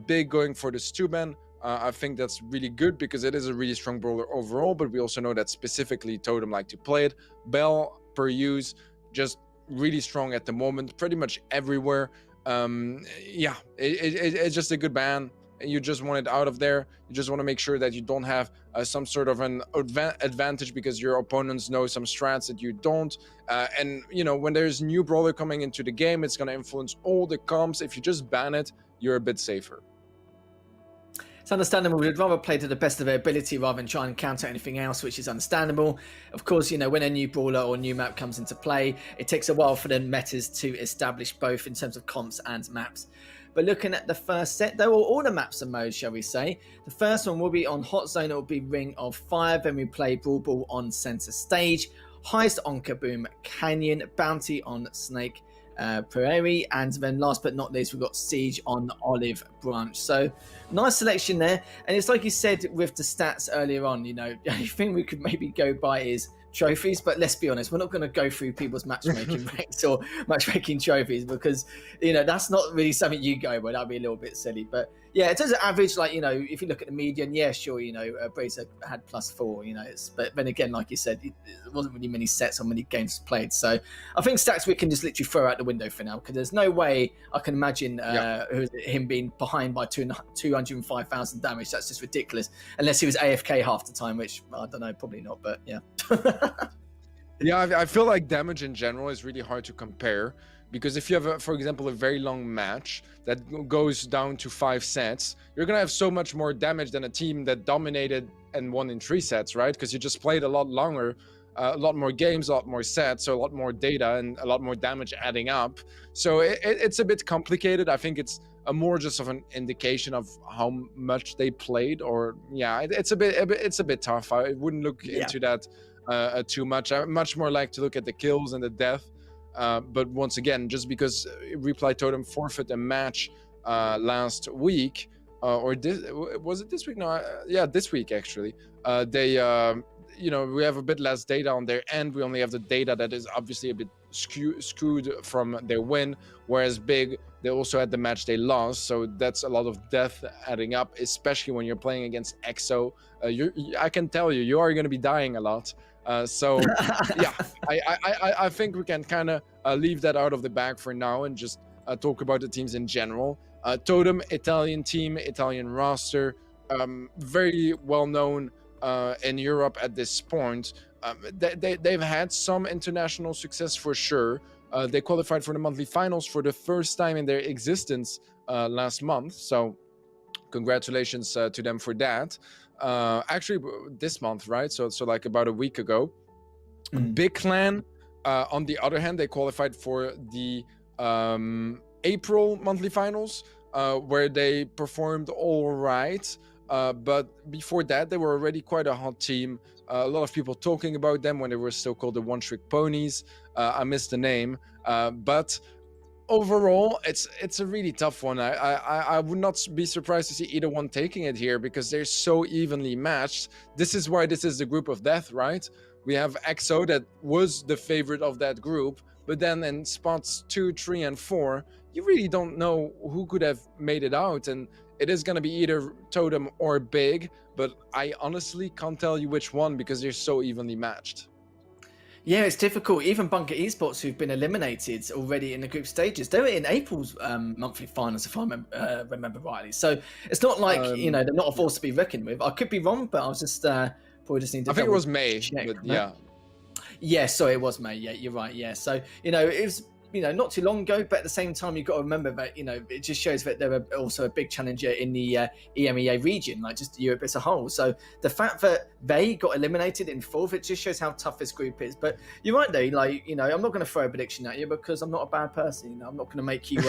Big going for the Stu ban. I think that's really good, because it is a really strong brawler overall, but we also know that specifically Totem like to play it. Bell, per use, just really strong at the moment, pretty much everywhere. It's just a good ban. You just want it out of there. You just want to make sure that you don't have some sort of an advantage because your opponents know some strats that you don't. And when there's new brawler coming into the game, it's going to influence all the comps. If you just ban it, you're a bit safer. It's understandable. We'd rather play to the best of their ability rather than try and counter anything else, which is understandable. Of course, when a new brawler or new map comes into play, it takes a while for the metas to establish, both in terms of comps and maps. But looking at the first set, though, all the maps and modes, shall we say. The first one will be on Hot Zone. It will be Ring of Fire. Then we play Brawl Ball on Center Stage, Heist on Kaboom Canyon, Bounty on Snake Prairie, and then last but not least, we've got Siege on Olive Branch. So nice selection there. And it's like you said with the stats earlier on, the only thing we could maybe go by is trophies, but let's be honest, we're not going to go through people's matchmaking ranks or matchmaking trophies because, you know, that's not really something you go by. That'd be a little bit silly. But yeah, in terms of average, like, you know, if you look at the median, yeah, sure, you know, Bracer had +4, you know, but then again, like you said, it wasn't really many sets or many games played. So I think stats we can just literally throw out the window for now, because there's no way I can imagine him being behind by 205,000 damage. That's just ridiculous, unless he was AFK half the time, which I don't know, probably not, but yeah. Yeah, I feel like damage in general is really hard to compare, because if you have, for example, a very long match that goes down to 5 sets, you're going to have so much more damage than a team that dominated and won in 3 sets, right? Because you just played a lot longer, a lot more games, a lot more sets, so a lot more data and a lot more damage adding up. So it's a bit complicated. I think it's a more just of an indication of how much they played, or it's a bit tough. I wouldn't look into that too much. I much more like to look at the kills and the death. But once again, just because Reply Totem forfeit a match last week, or was it this week? No, this week actually. They, you know, we have a bit less data on their end. We only have the data that is obviously a bit skewed from their win, whereas Big, they also had the match they lost, so that's a lot of death adding up, especially when you're playing against EXO. I can tell you are going to be dying a lot. So yeah, I think we can kind of leave that out of the bag for now and just talk about the teams in general. Totem, Italian team, Italian roster, very well known in Europe at this point. They've had some international success for sure. They qualified for the monthly finals for the first time in their existence last month, so congratulations to them for that. Actually this month, right? So like about a week ago. Big Clan, on the other hand, they qualified for the April monthly finals, where they performed all right. But before that, they were already quite a hot team. A lot of people talking about them when they were still called the One Trick Ponies. I missed the name, but overall, it's a really tough one. I would not be surprised to see either one taking it here, because they're so evenly matched. This is why this is the group of death, right? We have EXO that was the favorite of that group, but then in spots 2, 3, and 4, you really don't know who could have made it out, and it is going to be either Totem or Big, but I honestly can't tell you which one, because they're so evenly matched. Yeah, it's difficult. Even Bunker Esports, who've been eliminated already in the group stages, they were in April's monthly finals, if I remember rightly. So it's not like, you know, they're not a force to be reckoned with. I could be wrong, but I was just probably just need to. I think it was May, check, but yeah. Yeah, sorry, it was May. Yeah, you're right. Yeah, so you know, it was, you know, not too long ago, but at the same time, you've got to remember that, you know, it just shows that they're also a big challenger in the EMEA region, like just Europe as a whole. So the fact that they got eliminated in 4th, it just shows how tough this group is. But you're right, though, like, you know, I'm not going to throw a prediction at you, because I'm not a bad person. You know, I'm not going to make you.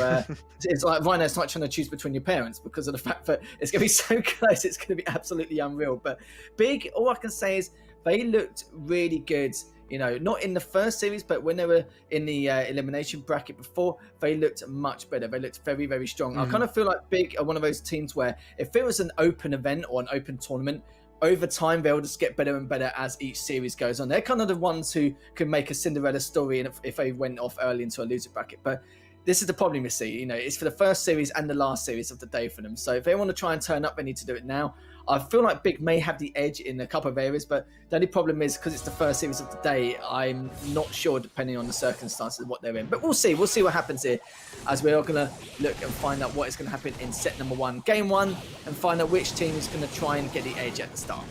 It's like Rhino's not trying to choose between your parents, because of the fact that it's going to be so close. It's going to be absolutely unreal. But Big, all I can say is they looked really good. You know, not in the first series, but when they were in the elimination bracket before, they looked much better. They looked very, very strong. I kind of feel like Big are one of those teams where if it was an open event or an open tournament, over time they'll just get better and better as each series goes on. They're kind of the ones who can make a Cinderella story, and if they went off early into a loser bracket. But this is the problem you see. You know, it's for the first series and the last series of the day for them. So if they want to try and turn up, they need to do it now. I feel like Big may have the edge in a couple of areas, but the only problem is because it's the first series of the day, I'm not sure, depending on the circumstances of what they're in. But we'll see. We'll see what happens here, as we are going to look and find out what is going to happen in set number 1, game 1, and find out which team is going to try and get the edge at the start.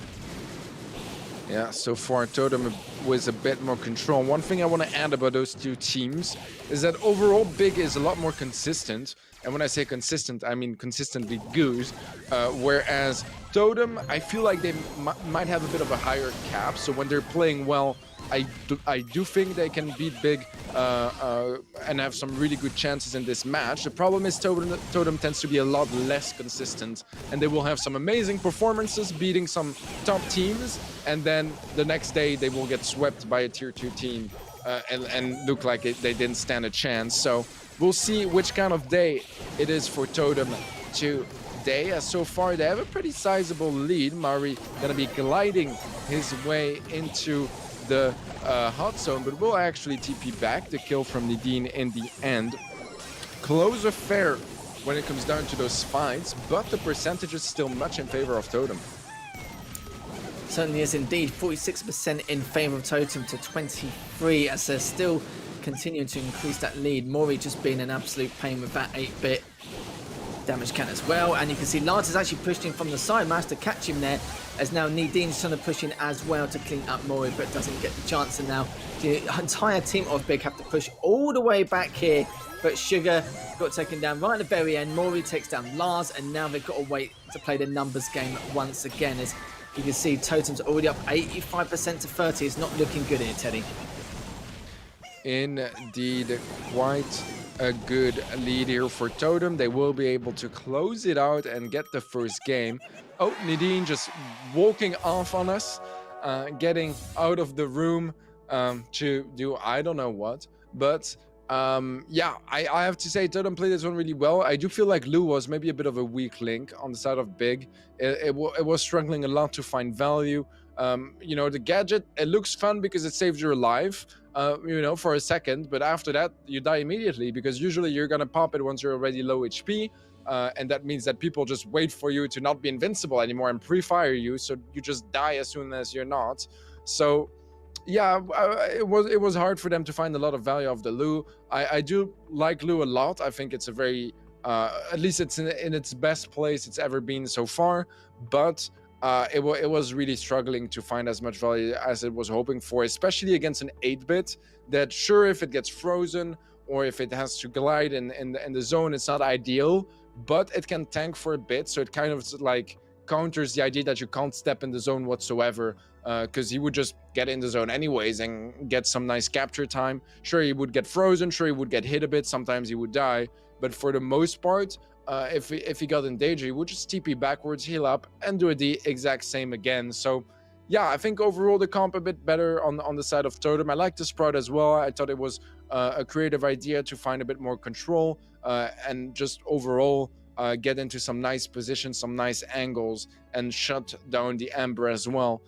Yeah, so far Totem with a bit more control. One thing I want to add about those two teams is that overall Big is a lot more consistent. And when I say consistent, I mean consistently good. Whereas Totem, I feel like they might have a bit of a higher cap. So when they're playing well, I do think they can beat Big and have some really good chances in this match. The problem is Totem tends to be a lot less consistent, and they will have some amazing performances beating some top teams, and then the next day they will get swept by a tier 2 team and look like they didn't stand a chance. So we'll see which kind of day it is for Totem today. As so far they have a pretty sizable lead. Mari gonna be gliding his way into the hot zone, but will actually TP back the kill from Nadine in the end. Close affair when it comes down to those fights, but the percentage is still much in favor of Totem. Certainly is indeed. 46% in favor of Totem to 23, as they're still continuing to increase that lead. Mori just being an absolute pain with that 8-bit damage count as well. And you can see Lars is actually pushed in from the side, managed to catch him there, as now Nadine's trying to push in as well to clean up Mori, but doesn't get the chance. And now the entire team of Big have to push all the way back here. But Sugar got taken down right at the very end. Mori takes down Lars, and now they've got to wait to play the numbers game once again. As you can see, Totem's already up 85% to 30. It's not looking good here, Teddy. Indeed, quite a good lead here for Totem. They will be able to close it out and get the first game. Oh, Nadine just walking off on us, getting out of the room to do I don't know what. But yeah, I have to say Totem played this one really well. I do feel like Lou was maybe a bit of a weak link on the side of Big. It was struggling a lot to find value. You know, the gadget, it looks fun because it saves your life, you know, for a second, but after that you die immediately, because usually you're gonna pop it once you're already low HP, and that means that people just wait for you to not be invincible anymore and pre-fire you, so you just die as soon as you're not. So yeah, it was hard for them to find a lot of value of the Lou. I do like Lou a lot. I think it's a very at least it's in its best place it's ever been so far, but it was really struggling to find as much value as it was hoping for, especially against an 8-bit that, sure, if it gets frozen or if it has to glide in the zone, it's not ideal, but it can tank for a bit, so it kind of like counters the idea that you can't step in the zone whatsoever, because he would just get in the zone anyways and get some nice capture time. Sure, he would get frozen, sure, he would get hit a bit, sometimes he would die, but for the most part, if he got in danger, he would just TP backwards, heal up, and do the exact same again. So yeah, I think overall the comp a bit better on the side of Totem. I like the Sprout as well. I thought it was a creative idea to find a bit more control, and just overall get into some nice positions, some nice angles, and shut down the Ember as well.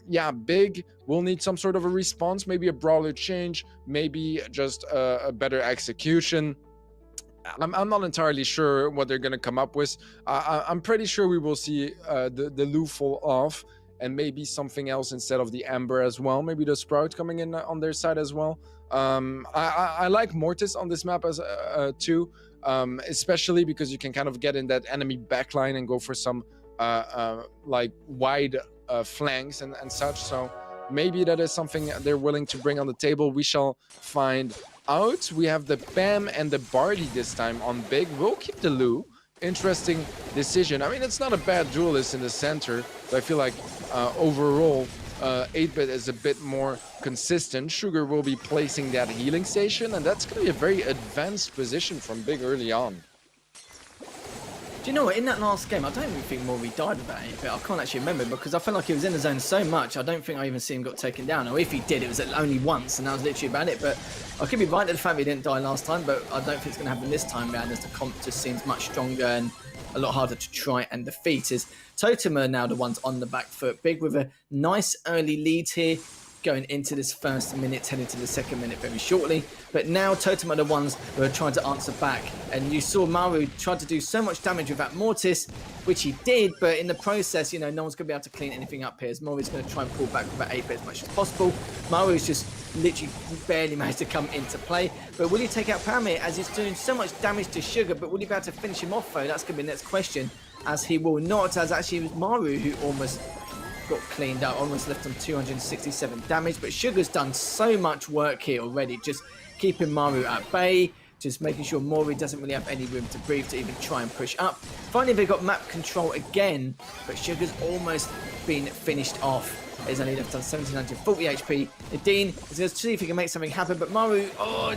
Yeah, Big will need some sort of a response, maybe a brawler change, maybe just a better execution. I'm not entirely sure what they're going to come up with. I'm pretty sure we will see the Lou fall off, and maybe something else instead of the Ember as well. Maybe the Sprout coming in on their side as well. I like Mortis on this map as too, especially because you can kind of get in that enemy backline and go for some like wide flanks and such. So maybe that is something they're willing to bring on the table. We shall find out. We have the Bam and the Bardi this time on Big. We'll keep the Lou. Interesting decision. I mean, it's not a bad duelist in the center, but I feel like overall 8-bit is a bit more consistent. Sugar will be placing that healing station, and that's going to be a very advanced position from Big early on. Do you know what? In that last game, I don't even think Mori died with that 8-bit. I can't actually remember, because I felt like he was in the zone so much, I don't think I even see him got taken down. Or if he did, it was only once, and that was literally about it. But I could be right at the fact he didn't die last time, but I don't think it's going to happen this time round, as the comp just seems much stronger and a lot harder to try and defeat. Is Totem are now the ones on the back foot. Big with a nice early lead here, going into this first minute, heading to the second minute very shortly. But now Totem are the ones who are trying to answer back. And you saw Maru tried to do so much damage with that Mortis, which he did, but in the process, you know, no one's going to be able to clean anything up here, as Maru's going to try and pull back with that 8-bit as much as possible. Maru's just literally barely managed to come into play. But will he take out Paramir, as he's doing so much damage to Sugar? But will he be able to finish him off, though? That's going to be the next question, as he will not, as actually it was Maru who almost got cleaned out, almost left on 267 damage. But Sugar's done so much work here already, just keeping Maru at bay, just making sure Mori doesn't really have any room to breathe to even try and push up. Finally, they got map control again, but Sugar's almost been finished off. He's only left on 1740 HP. Nadine is going to see if he can make something happen, but Maru,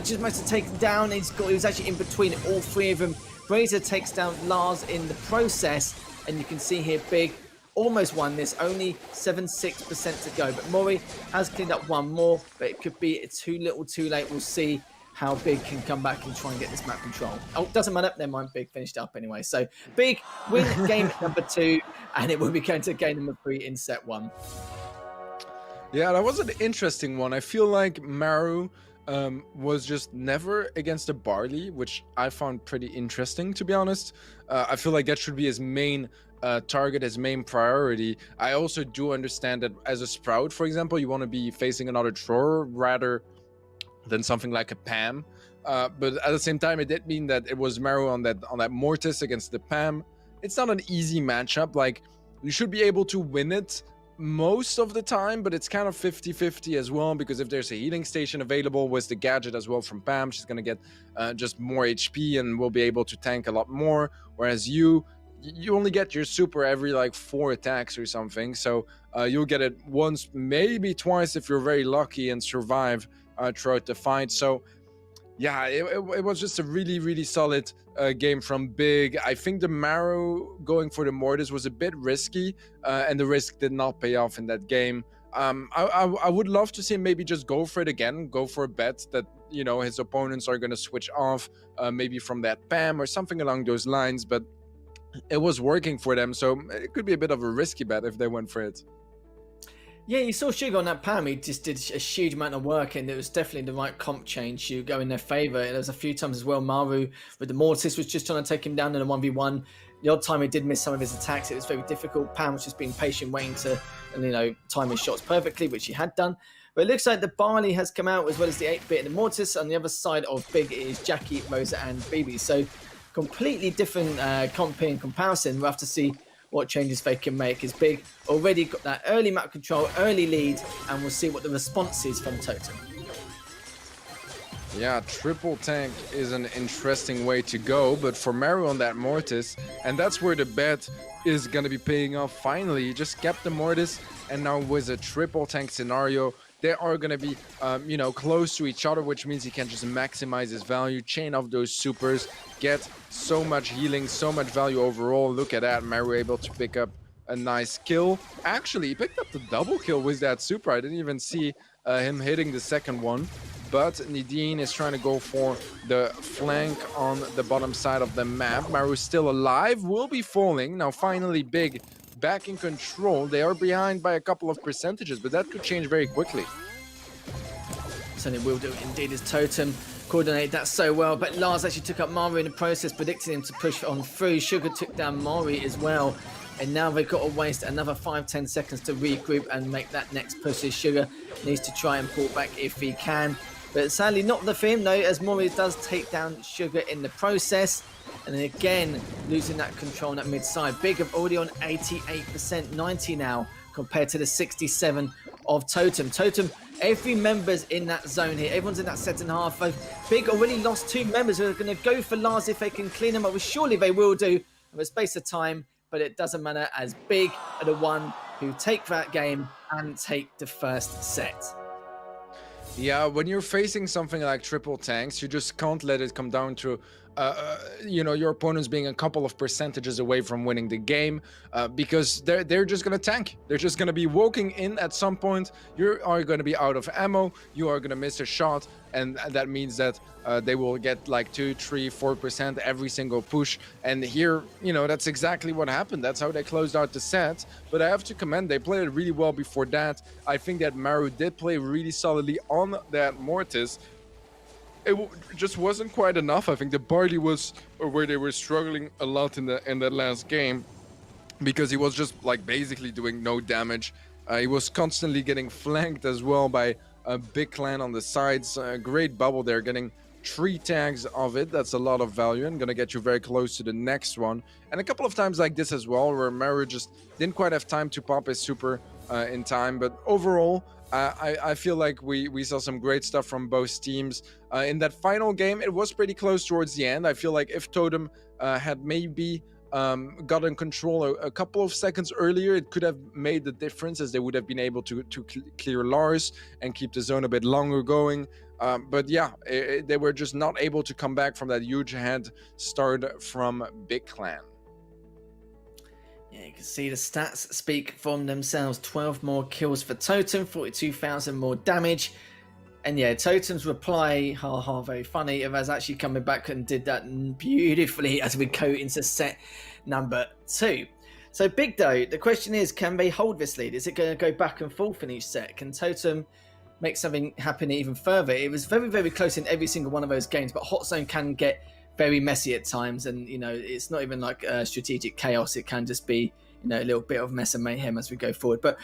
just managed to take him down. He was actually in between all three of them. Brazier takes down Lars in the process, and you can see here Big almost won this, only 76% to go. But Mori has cleaned up one more, but it could be too little too late. We'll see how Big can come back and try and get this map control. Oh, doesn't matter. Never mind. Big finished up anyway. So Big win game number 2, and it will be going to game number 3 in set 1. Yeah, that was an interesting one. I feel like Maru was just never against the Barley, which I found pretty interesting, to be honest. I feel like that should be his main target, his main priority. I also do understand that as a Sprout, for example, you want to be facing another thrower rather than something like a Pam. But at the same time, it did mean that it was Maru on that Mortis against the Pam. It's not an easy matchup. Like, you should be able to win it most of the time, but it's kind of 50-50 as well, because if there's a healing station available with the gadget as well from Pam, she's going to get just more HP and will be able to tank a lot more, whereas you only get your super every like 4 attacks or something, so you'll get it once, maybe twice if you're very lucky and survive throughout the fight. So yeah, it was just a really solid game from Big. I think the Maru going for the Mortis was a bit risky, and the risk did not pay off in that game. I would love to see him maybe just go for it again, go for a bet that, you know, his opponents are going to switch off, maybe from that Pam or something along those lines, but it was working for them, so it could be a bit of a risky bet if they went for it. Yeah, you saw Sugar on that Pam. He just did a huge amount of work, and it was definitely the right comp change to go in their favour. There was a few times as well, Maru with the Mortis was just trying to take him down in a 1v1. The odd time he did miss some of his attacks, it was very difficult. Pam was just being patient, waiting to, you know, time his shots perfectly, which he had done. But it looks like the Barley has come out, as well as the 8-bit and the Mortis. On the other side of Big is Jackie, Rosa and BB. So completely different comp in comparison. We'll have to see what changes they can make. Is Big already got that early map control, early lead, and we'll see what the response is from Totem. Yeah, triple tank is an interesting way to go, but for Maru on that Mortis, and that's where the bet is going to be paying off finally. He just kept the Mortis, and now with a triple tank scenario, they are going to be, you know, close to each other, which means he can just maximize his value, chain off those supers, get so much healing, so much value overall. Look at that, Maru able to pick up a nice kill. Actually, he picked up the double kill with that super. I didn't even see him hitting the second one. But Nadine is trying to go for the flank on the bottom side of the map. Maru's still alive, will be falling. Now finally Big back in control. They are behind by a couple of percentages, but that could change very quickly. Certainly will do indeed, as Totem coordinated that so well. But Lars actually took up Mari in the process, predicting him to push on through. Sugar took down Mari as well. And now they've got to waste another 5-10 seconds to regroup and make that next push. As Sugar needs to try and pull back if he can. But sadly not the film though, as Mori does take down Sugar in the process. And then again, losing that control on that mid side. Big have already on 88%, 90 now, compared to the 67 of Totem. Totem, every member's in that zone here. Everyone's in that second half. Big already lost 2 members who are going to go for Lars if they can clean them up. Well, surely they will do in a space of time, but it doesn't matter, as Big are the one who take that game and take the first set. Yeah, when you're facing something like triple tanks, you just can't let it come down to, you know, your opponents being a couple of percentages away from winning the game, because they're just going to tank. They're just going to be walking in at some point. You are going to be out of ammo. You are going to miss a shot, and that means that they will get like 2, 3, 4% every single push. And here, you know, that's exactly what happened. That's how they closed out the set. But I have to commend, they played it really well before that. I think that Maru did play really solidly on that Mortis. It just wasn't quite enough. I think the Barley was where they were struggling a lot in that last game, because he was just like basically doing no damage. He was constantly getting flanked as well by a Big Clan on the sides. Great bubble there, getting 3 tags of it. That's a lot of value and gonna get you very close to the next one. And a couple of times like this as well, where Maru just didn't quite have time to pop his super in time. But overall, I feel like we saw some great stuff from both teams. In that final game, it was pretty close towards the end. I feel like if Totem had maybe gotten control a couple of seconds earlier, it could have made the difference, as they would have been able to clear Lars and keep the zone a bit longer going. But yeah, they were just not able to come back from that huge head start from Big Clan. Yeah, you can see the stats speak for themselves. 12 more kills for Totem, 42,000 more damage. And yeah, Totem's reply, very funny, of us actually coming back and did that beautifully as we go into set number 2. So Big though, the question is, can they hold this lead? Is it going to go back and forth in each set? Can Totem make something happen even further? It was very, very close in every single one of those games, but Hot Zone can get very messy at times, and it's not even like strategic chaos. It can just be a little bit of mess and mayhem as we go forward. But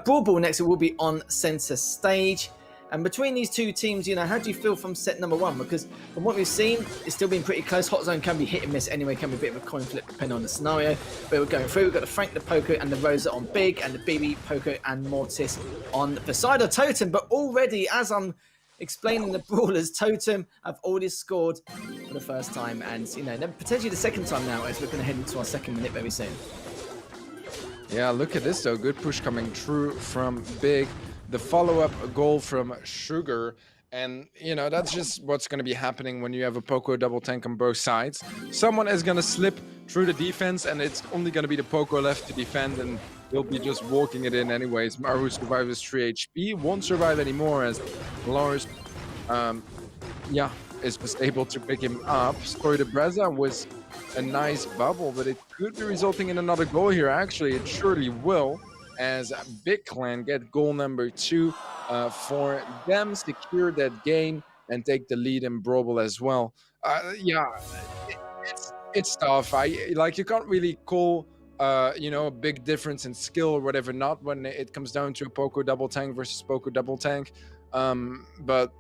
Brawl Ball next, it will be on center stage. And between these two teams, how do you feel from set number one? Because from what we've seen, it's still been pretty close. Hot Zone can be hit and miss anyway, can be a bit of a coin flip depending on the scenario. But we're going through. We've got the Frank, the Poco, and the Rosa on Big, and the BB, Poco, and Mortis on the side of Totem. But already, as I'm explaining the Brawlers, Totem have already scored for the first time, and then potentially the second time now, as we're going to head into our second minute very soon. Yeah, look at this though. Good push coming through from Big. The follow-up goal from Sugar, and that's just what's going to be happening when you have a Poco double tank on both sides. Someone is going to slip through the defense, and it's only going to be the Poco left to defend, and he'll be just walking it in anyways. Maru survives with 3 HP, won't survive anymore as Lars, is just able to pick him up. Story de Breza was a nice bubble, but it could be resulting in another goal here. Actually, it surely will, as Big Clan get goal number 2 for them, secure that game and take the lead in Brawl Ball as well. It's tough. You can't really call a big difference in skill or whatever, not when it comes down to a Poco double tank versus Poco double tank. But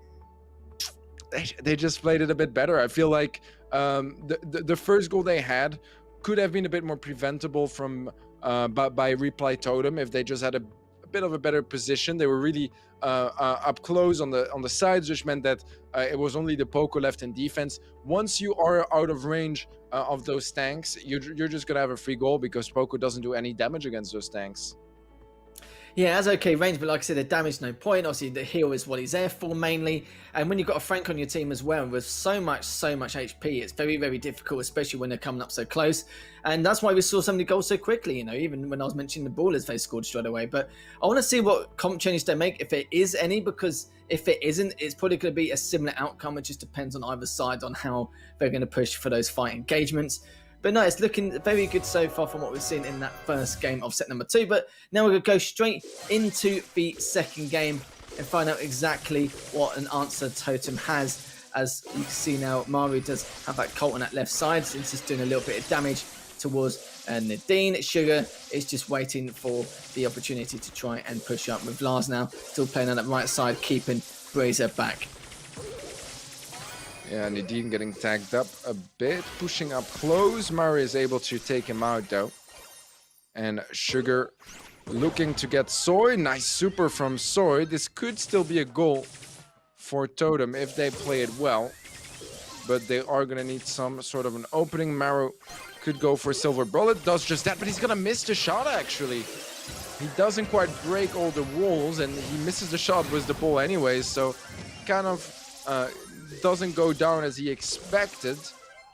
they just played it a bit better. I feel like the first goal they had could have been a bit more preventable from by Reply Totem if they just had a bit of a better position. They were really up close on the sides, which meant that it was only the Poco left in defense. Once you are out of range of those tanks, you're just gonna have a free goal because Poco doesn't do any damage against those tanks. Yeah, has okay range, but like I said, the damage no point. Obviously, the heal is what he's there for mainly. And when you've got a Frank on your team as well, with so much HP, it's very, very difficult, especially when they're coming up so close. And that's why we saw so many goals so quickly, even when I was mentioning the Brawlers, they scored straight away. But I want to see what comp changes they make, if it is any, because if it isn't, it's probably going to be a similar outcome. It just depends on either side on how they're going to push for those fight engagements. But no, it's looking very good so far from what we've seen in that first game of set number 2. But now we're going to go straight into the second game and find out exactly what an answer Totem has. As you can see now, Maru does have that Colt on that left side, since it's doing a little bit of damage towards Nadine. Sugar is just waiting for the opportunity to try and push up, with Lars now still playing on that right side, keeping Brazier back. Yeah, Nadine getting tagged up a bit, pushing up close. Mari is able to take him out though. And Sugar looking to get Soy. Nice super from Soy. This could still be a goal for Totem if they play it well. But they are going to need some sort of an opening. Maru could go for Silver Bullet. Does just that, but he's going to miss the shot actually. He doesn't quite break all the walls, and he misses the shot with the ball anyways. So kind of... doesn't go down as he expected.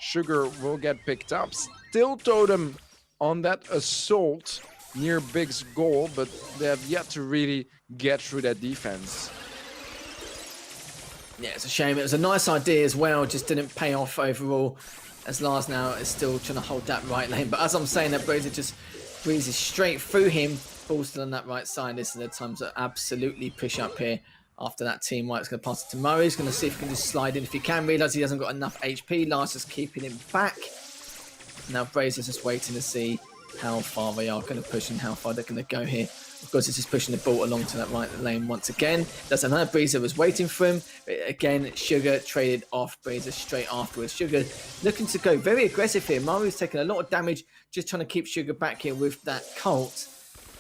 Sugar will get picked up. Still Totem on that assault near Big's goal, but they have yet to really get through that defense. Yeah, it's a shame. It was a nice idea as well, just didn't pay off overall, as Lars now is still trying to hold that right lane. But as I'm saying, that Brazier just breezes straight through him. Ball's still on that right side. This is the times that absolutely push up here. After that team white, it's going to pass it to Murray. He's going to see if he can just slide in. If he can, realise he hasn't got enough HP. Lars is keeping him back. Now Brazier's just waiting to see how far they are going to push and how far they're going to go here. Of course, it's just pushing the ball along to that right lane once again. That's another Brazier was waiting for him. But again, Sugar traded off Brazier straight afterwards. Sugar looking to go very aggressive here. Murray's taking a lot of damage, just trying to keep Sugar back here with that Colt.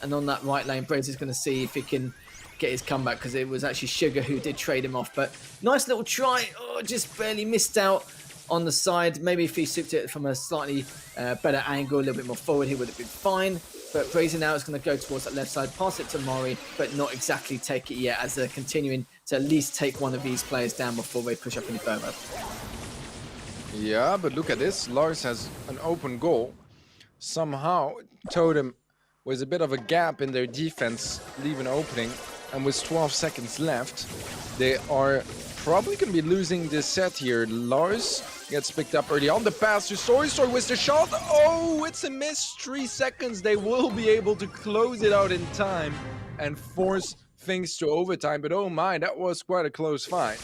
And on that right lane, Brazier's going to see if he can get his comeback, because it was actually Sugar who did trade him off. But nice little try. Oh, just barely missed out on the side. Maybe if he souped it from a slightly better angle, a little bit more forward, he would have been fine. But Brazier now is going to go towards that left side, pass it to Mori, but not exactly take it yet, as they're continuing to at least take one of these players down before they push up any further. Yeah, but look at this. Lars has an open goal. Somehow, Totem, with a bit of a gap in their defense, leave an opening. And with 12 seconds left, they are probably going to be losing this set here. Lars gets picked up early on. The pass to Soy. Soy with the shot. Oh, it's a miss. 3 seconds. They will be able to close it out in time and force things to overtime. But oh my, that was quite a close fight.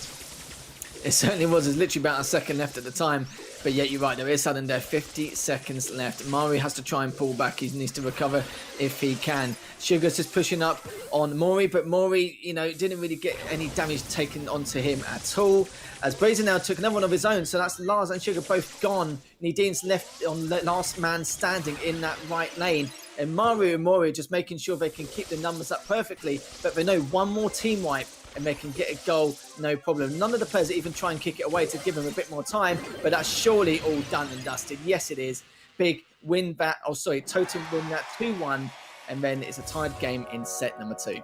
It certainly was. There's literally about a second left at the time. But yet you're right, there is sudden death. 50 seconds left. Mari has to try and pull back. He needs to recover if he can. Sugar's just pushing up on Mori, but Mori, you know, didn't really get any damage taken onto him at all. As Brazen now took another one of his own, so that's Lars and Sugar both gone. Nadine's left on last man standing in that right lane. And Mario and Mori just making sure they can keep the numbers up perfectly, but they know one more team wipe and they can get a goal, no problem. None of the players even try and kick it away to give them a bit more time, but that's surely all done and dusted. Yes, it is. Big win that, oh sorry, Totem win that 2-1, and then it's a tied game in set number 2.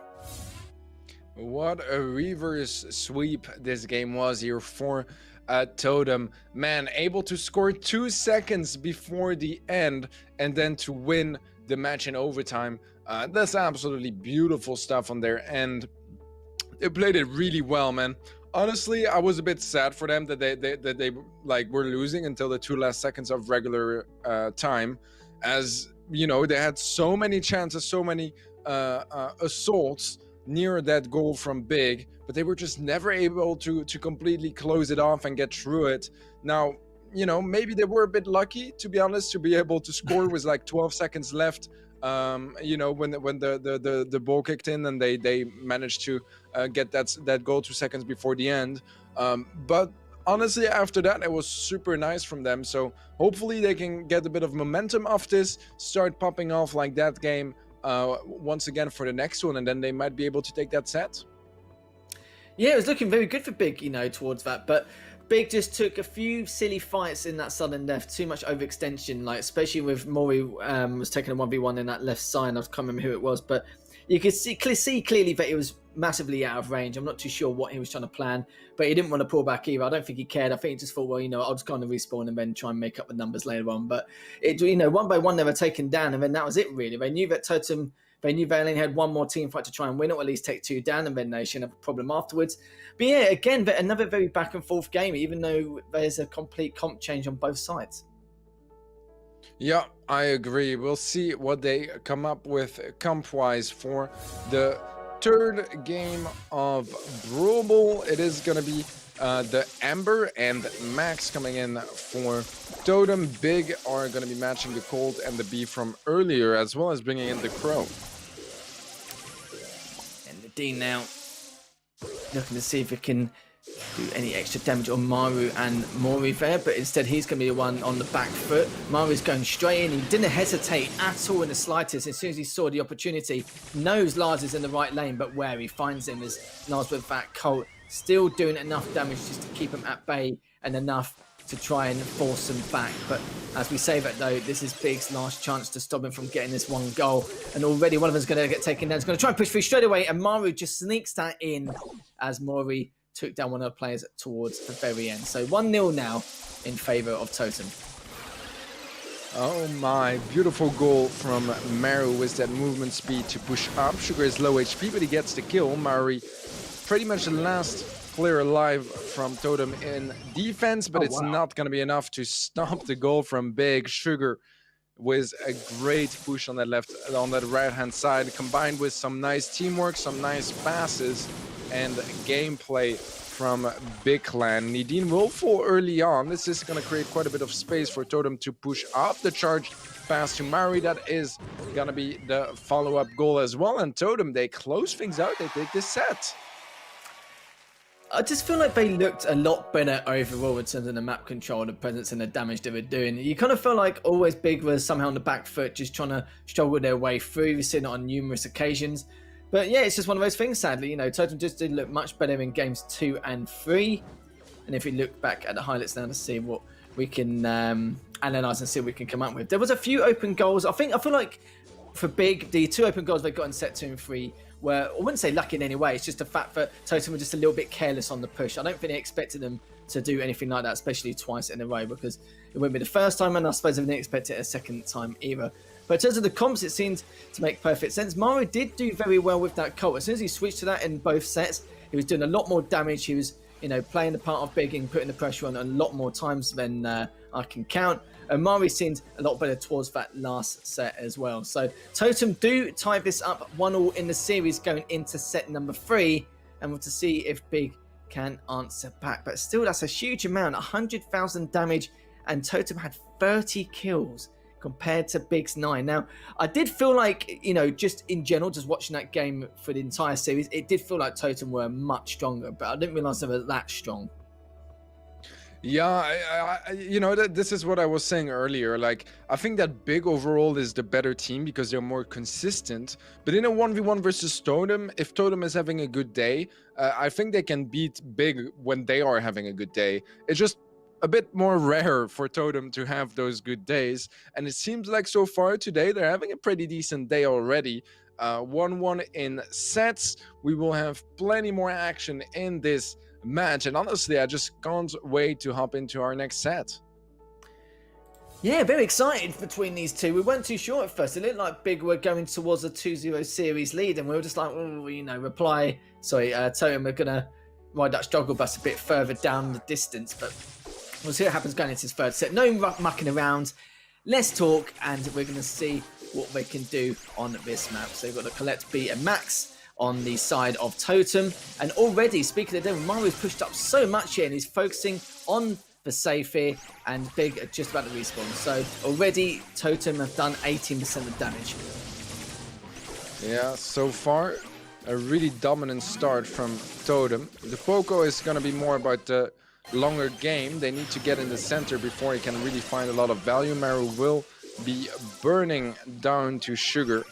What a reverse sweep this game was here for Totem. Man, able to score 2 seconds before the end and then to win the match in overtime. That's absolutely beautiful stuff on their end. They played it really well, man. Honestly, I was a bit sad for them that they like were losing until the 2 last seconds of regular time, as you know they had so many chances, so many assaults near that goal from Big, but they were just never able to completely close it off and get through it. Now, you know, maybe they were a bit lucky, to be honest, to be able to score with like 12 seconds left. You know, when the ball kicked in and they managed to get that goal 2 seconds before the end. But honestly, after that, it was super nice from them. So hopefully they can get a bit of momentum off this, start popping off like that game once again for the next one, and then they might be able to take that set. Yeah, it was looking very good for Big, you know, towards that, but Big just took a few silly fights in that sudden death, too much overextension, like especially with Mori was taking a 1v1 in that left side. I can't remember who it was, but you could see clearly that he was massively out of range. I'm not too sure what he was trying to plan, but he didn't want to pull back either. I don't think he cared. I think he just thought, well, you know, I'll just kind of respawn and then try and make up the numbers later on. But it, you know, one by one they were taken down, and then that was it really. They knew that Totem, they knew they only had one more team fight to try and win, or at least take 2 down, and then they shouldn't have a problem afterwards. But yeah, again, another very back and forth game, even though there's a complete comp change on both sides. Yeah, I agree. We'll see what they come up with comp-wise for the third game of Brawl. It is going to be the Amber and Max coming in for Totem. Big are going to be matching the Colt and the Bee from earlier, as well as bringing in the Crow. And the Dean now looking to see if he can do any extra damage on Maru and Mori there, but instead he's going to be the one on the back foot. Maru's going straight in. He didn't hesitate at all in the slightest. As soon as he saw the opportunity, knows Lars is in the right lane, but where he finds him is Lars with that Colt, still doing enough damage just to keep him at bay and enough to try and force him back. But as we say that though, this is Big's last chance to stop him from getting this one goal, and already one of them is going to get taken down. He's going to try and push through straight away, and Maru just sneaks that in as Mori took down one of the players towards the very end. So 1-0 now in favour of Totem. Oh my, beautiful goal from Maru with that movement speed to push up. Sugar is low HP, but he gets the kill. Mari pretty much the last player alive from Totem in defense, but it's not going to be enough to stop the goal from Big. Sugar with a great push on that right hand side, combined with some nice teamwork, some nice passes and gameplay from Big Clan. Nadine will fall early on. This is going to create quite a bit of space for Totem to push up the charge pass to Mari. That is going to be the follow-up goal as well. And Totem, they close things out. They take this set. I just feel like they looked a lot better overall in terms of the map control, the presence and the damage they were doing. You kind of felt like always Big was somehow on the back foot, just trying to struggle their way through. We've seen it on numerous occasions. But yeah, it's just one of those things, sadly. You know, Totem just did look much better in games 2 and 3. And if we look back at the highlights now to see what we can analyse and see what we can come up with. There was a few open goals. I feel like for Big, the 2 open goals they got in set 2 and 3 were, I wouldn't say lucky in any way. It's just the fact that Totem were just a little bit careless on the push. I don't think they expected them to do anything like that, especially twice in a row, because it wouldn't be the first time, and I suppose they didn't expect it a second time either. But in terms of the comps, it seemed to make perfect sense. Maru did do very well with that Colt. As soon as he switched to that in both sets, he was doing a lot more damage. He was, playing the part of Big and putting the pressure on a lot more times than I can count. And Mari seemed a lot better towards that last set as well. So Totem do tie this up 1-1 in the series going into set number 3. And we'll to see if Big can answer back. But still, that's a huge amount, 100,000 damage. And Totem had 30 kills compared to Big's 9. Now, I did feel like, just in general, just watching that game for the entire series, it did feel like Totem were much stronger. But I didn't realize they were that strong. Yeah, this is what I was saying earlier. Like, I think that Big overall is the better team because they're more consistent. But in a 1v1 versus Totem, if Totem is having a good day, I think they can beat Big when they are having a good day. It's just a bit more rare for Totem to have those good days. And it seems like so far today, they're having a pretty decent day already. 1-1 in sets. We will have plenty more action in this match, and honestly, I just can't wait to hop into our next set. Yeah, very excited between these two. We weren't too sure at first. It looked like Big were going towards a 2-0 series lead, and we were just like, Totem, we're going to ride that struggle bus a bit further down the distance, but we'll see what happens going into this third set. No mucking around. Let's talk, and we're going to see what they can do on this map. So we've got the Colette, B, and Max on the side of Totem. And already, speaking of the devil, Mario's pushed up so much here and he's focusing on the safe here, and Big are just about to respawn. So already Totem have done 18% of damage. Yeah, so far a really dominant start from Totem. The Poco is going to be more about the longer game. They need to get in the center before he can really find a lot of value. Maru will be burning down to Sugar.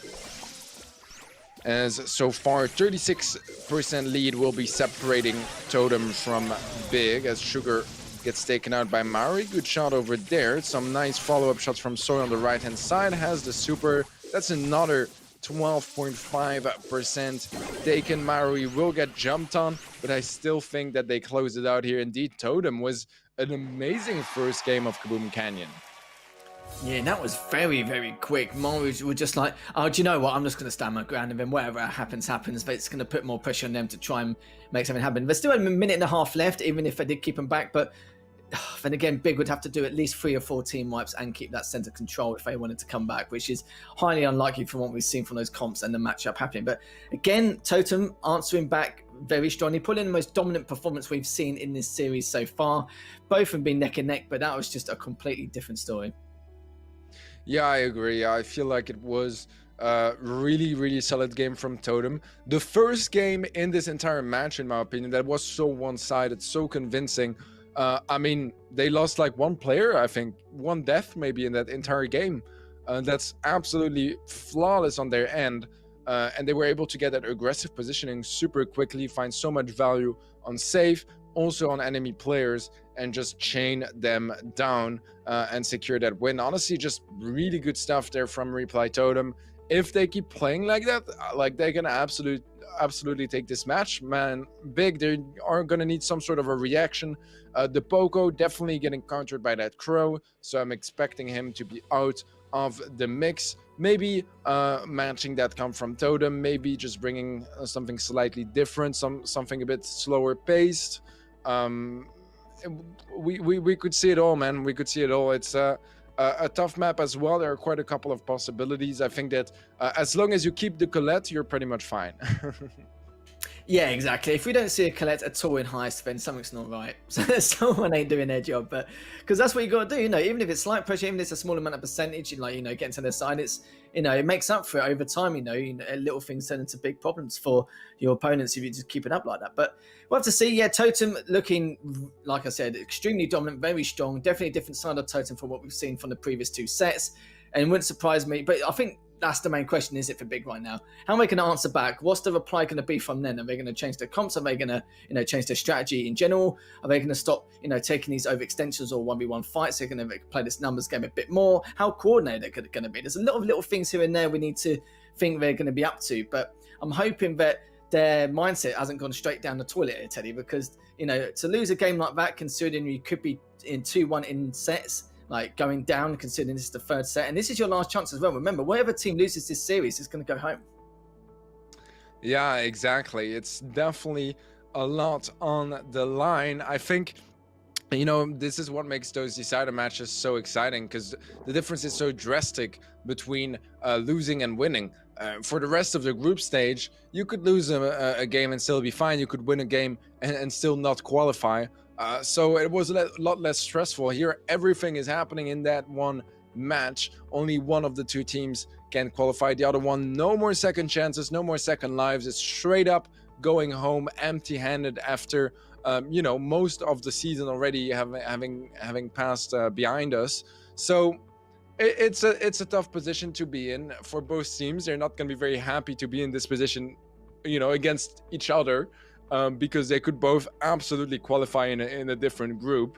As so far 36% lead will be separating Totem from Big as Sugar gets taken out by Maori. Good shot over there. Some nice follow-up shots from Soy on the right-hand side. Has the super. That's another 12.5% taken. Maori will get jumped on, but I still think that they close it out here. Indeed, Totem was an amazing first game of Kaboom Canyon. Yeah, and that was very, very quick. Morus were just like, oh, do you know what? I'm just going to stand my ground, and then whatever happens, happens. But it's going to put more pressure on them to try and make something happen. There's still a minute and a half left, even if they did keep them back. But then again, Big would have to do at least 3 or 4 team wipes and keep that center control if they wanted to come back, which is highly unlikely from what we've seen from those comps and the matchup happening. But again, Totem answering back very strongly, putting in the most dominant performance we've seen in this series so far. Both have been neck and neck, but that was just a completely different story. Yeah, I agree. I feel like it was a really, really solid game from Totem. The first game in this entire match, in my opinion, that was so one-sided, so convincing. I mean, they lost like one player, I think, one death maybe in that entire game. That's absolutely flawless on their end. And they were able to get that aggressive positioning super quickly, find so much value on safe, also on enemy players, and just chain them down and secure that win. Honestly, just really good stuff there from Reply Totem. If they keep playing like that, like they're gonna absolutely take this match, man. Big, they are gonna need some sort of a reaction. The Poco definitely getting countered by that Crow, so I'm expecting him to be out of the mix. Maybe matching that come from Totem, maybe just bringing something slightly different, something a bit slower paced. We could see it all, man. We could see it all. It's a tough map as well. There are quite a couple of possibilities. I think that as long as you keep the Colette, you're pretty much fine. Yeah, exactly. If we don't see a Colette at all in Heist, then something's not right. So someone ain't doing their job. But because that's what you got to do, even if it's slight pressure, even if it's a small amount of percentage, getting to their side, it's, it makes up for it over time. Little things turn into big problems for your opponents if you just keep it up like that. But we'll have to see. Yeah, Totem looking, like I said, extremely dominant, very strong. Definitely a different side of Totem from what we've seen from the previous 2 sets. And it wouldn't surprise me. But I think that's the main question, is it for Big right now? How am I going to answer back? What's the reply going to be from them? Are they going to change their comps? Are they going to, change their strategy in general? Are they going to stop, taking these overextensions or 1v1 fights? They're going to play this numbers game a bit more. How coordinated they're going to be? There's a lot of little things here and there we need to think they're going to be up to. But I'm hoping that their mindset hasn't gone straight down the toilet here, Teddy, because, to lose a game like that, considering you could be in 2-1 in sets, like going down, considering this is the 3rd set, and this is your last chance as well. Remember, whatever team loses this series is going to go home. Yeah, exactly. It's definitely a lot on the line. I think, this is what makes those decider matches so exciting, because the difference is so drastic between losing and winning. For the rest of the group stage, you could lose a game and still be fine. You could win a game and still not qualify. So it was a lot less stressful. Here, everything is happening in that one match. Only one of the two teams can qualify. The other one, no more second chances, no more second lives. It's straight up going home empty-handed after most of the season already having passed behind us. So it's a tough position to be in for both teams. They're not going to be very happy to be in this position, against each other, because they could both absolutely qualify in a different group.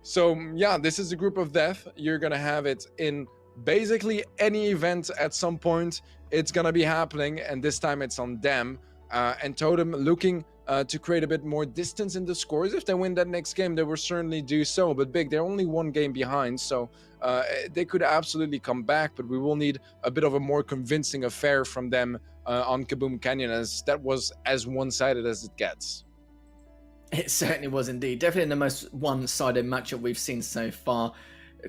So yeah, this is a group of death. You're going to have it in basically any event at some point. It's going to be happening, and this time it's on them. And Totem looking to create a bit more distance in the scores. If they win that next game, they will certainly do so. But Big, they're only one game behind, so they could absolutely come back. But we will need a bit of a more convincing affair from them on Kaboom Canyon, as that was as one-sided as it gets. It certainly was indeed. Definitely the most one-sided matchup we've seen so far,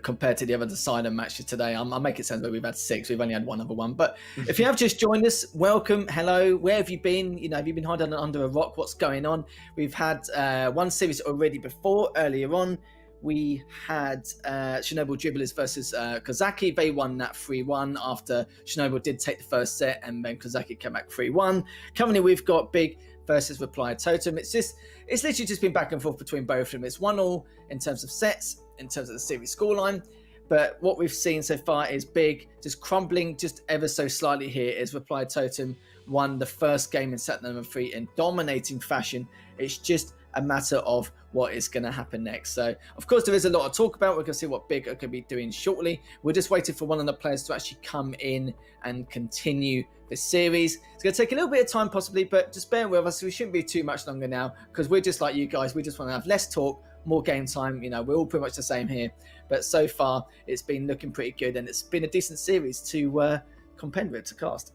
compared to the other decider matches today. I'll make it sound like we've had 6. We've only had one other one. But if you have just joined us, welcome, hello. Where have you been? Have you been hiding under a rock? What's going on? We've had one series already before. Earlier on, we had Chernobyl Dribblers versus Kozaki. They won that 3-1 after Chernobyl did take the first set, and then Kozaki came back 3-1. Currently, we've got Big versus Reply Totem. It's literally just been back and forth between both of them. It's 1-1 in terms of sets, in terms of the series scoreline, but what we've seen so far is Big just crumbling just ever so slightly here as Reply Totem won the first game in set number 3 in dominating fashion. It's just a matter of what is going to happen next. So of course there is a lot to talk about. We're going to see what Big are going to be doing shortly. We're just waiting for one of the players to actually come in and continue the series. It's going to take a little bit of time possibly, but just bear with us. We shouldn't be too much longer now, because we're just like you guys. We just want to have less talk, more game time. We're all pretty much the same here, but so far it's been looking pretty good, and it's been a decent series to contend with, to cast.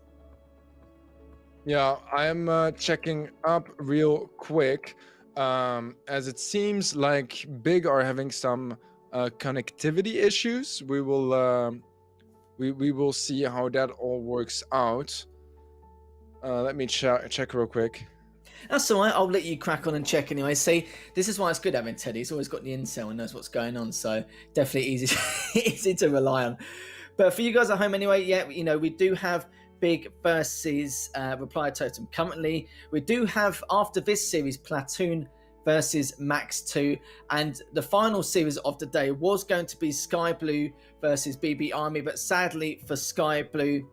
Yeah, I am checking up real quick, as it seems like Big are having some connectivity issues. We will we will see how that all works out. Let me check real quick. That's all right. I'll let you crack on and check anyway. See, this is why it's good having Teddy. He's always got the intel and knows what's going on. So definitely easy to rely on. But for you guys at home anyway, yeah, we do have Big versus Reply Totem currently. We do have, after this series, Platoon versus Max 2. And the final series of the day was going to be Sky Blue versus BB Army. But sadly for Sky Blue,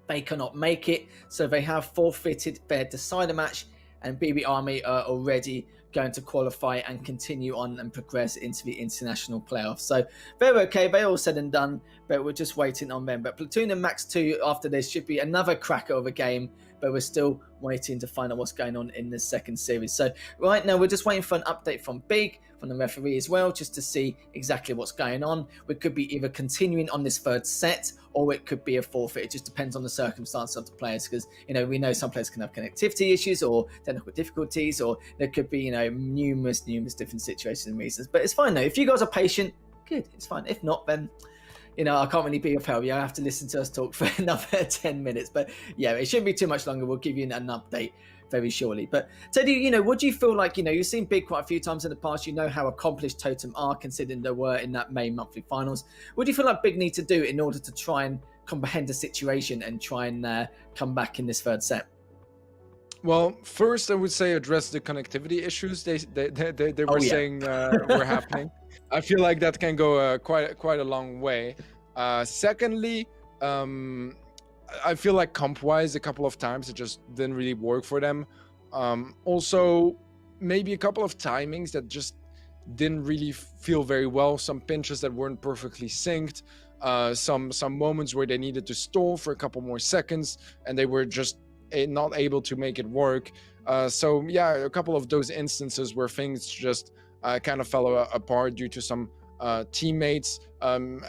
they cannot make it. So they have forfeited their decider match, and BB Army are already going to qualify and continue on and progress into the international playoffs. So they're okay, they're all said and done, but we're just waiting on them. But Platoon and Max 2 after this should be another cracker of a game, but we're still waiting to find out what's going on in the second series. So right now we're just waiting for an update from Big, from the referee as well, just to see exactly what's going on. We could be either continuing on this third set, or it could be a forfeit. It just depends on the circumstance of the players, because we know some players can have connectivity issues or technical difficulties, or there could be numerous different situations and reasons. But it's fine though. If you guys are patient, good, it's fine. If not, then I can't really be of help. I have to listen to us talk for another 10 minutes. But yeah, it shouldn't be too much longer. We'll give you an update very shortly. But Teddy, what do you feel like? You've seen Big quite a few times in the past. You know how accomplished Totem are, considering they were in that May monthly finals. What do you feel like Big need to do in order to try and comprehend the situation and try and come back in this third set? Well, first I would say address the connectivity issues they were saying were happening. I feel like that can go quite a long way. Secondly, I feel like comp-wise, a couple of times it just didn't really work for them. Also, maybe a couple of timings that just didn't really feel very well. Some pinches that weren't perfectly synced. Some moments where they needed to stall for a couple more seconds, and they were just not able to make it work. So yeah, a couple of those instances where things just kind of fell apart due to some teammates, and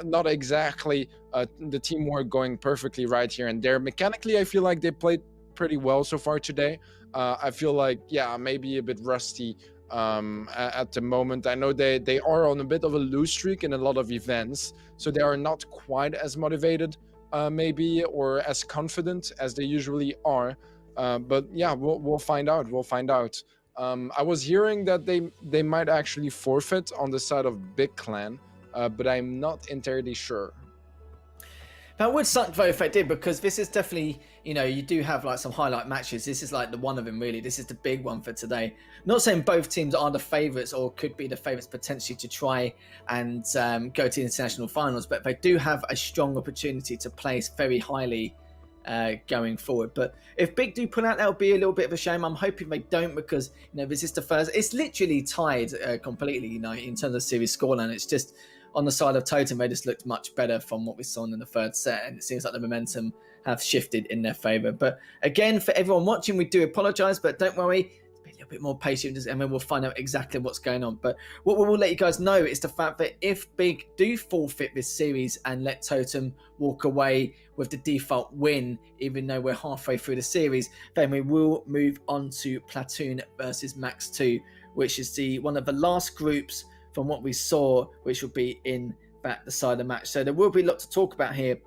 not exactly the teamwork going perfectly right here and there. Mechanically, I feel like they played pretty well so far today. I feel like, yeah, maybe a bit rusty at the moment. I know they are on a bit of a lose streak in a lot of events, so they are not quite as motivated, maybe, or as confident as they usually are. But yeah, we'll find out. We'll find out. I was hearing that they might actually forfeit on the side of Big Clan, but I'm not entirely sure. That would suck though if they did, because this is definitely, you do have like some highlight matches. This is like the one of them, really. This is the big one for today. Not saying both teams are the favourites or could be the favourites potentially to try and go to the international finals, but they do have a strong opportunity to place very highly going forward. But if Big do pull out, that'll be a little bit of a shame. I'm hoping they don't, because this is the first. It's literally tied completely, in terms of series scoreline. It's just on the side of Totem, they just looked much better from what we saw in the third set, and it seems like the momentum have shifted in their favour. But again, for everyone watching, we do apologise, but don't worry, be a little bit more patient, and then we'll find out exactly what's going on. But what we will let you guys know is the fact that if Big do forfeit this series and let Totem walk away with the default win, even though we're halfway through the series, then we will move on to Platoon versus Max 2, which is one of the last groups from what we saw, which will be in that deciding match. So there will be a lot to talk about here,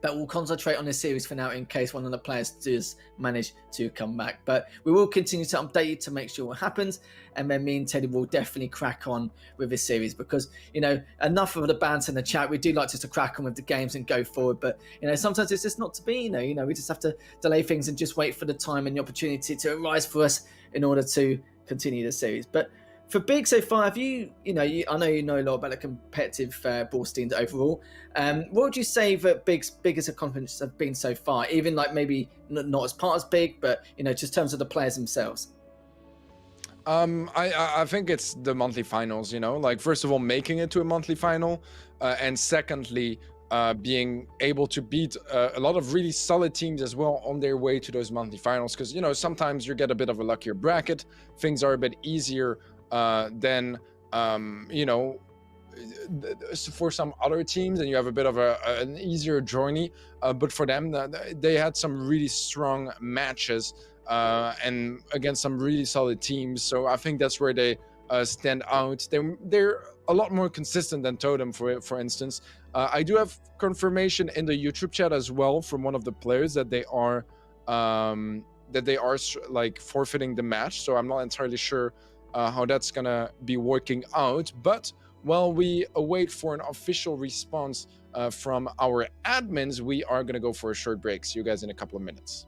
but we'll concentrate on this series for now in case one of the players does manage to come back. But we will continue to update you to make sure what happens, and then me and Teddy will definitely crack on with this series, because enough of the banter in the chat. We do like just to crack on with the games and go forward, but sometimes it's just not to be. We just have to delay things and just wait for the time and the opportunity to arise for us in order to continue the series. But for Big so far, have I know you know a lot about the competitive Brawl Stars overall. What would you say that Big's biggest accomplishments have been so far? Even like maybe not as part as Big, but just in terms of the players themselves. I think it's the monthly finals. Like, first of all, making it to a monthly final, and secondly, being able to beat a lot of really solid teams as well on their way to those monthly finals. Because sometimes you get a bit of a luckier bracket, things are a bit easier than for some other teams, and you have a bit of an easier journey, but for them, they had some really strong matches and against some really solid teams. So I think that's where they stand out. They're a lot more consistent than Totem, for instance. I do have confirmation in the YouTube chat as well from one of the players that they are like forfeiting the match, so I'm not entirely sure how that's gonna be working out. But while we await for an official response from our admins, we are gonna go for a short break. See you guys in a couple of minutes.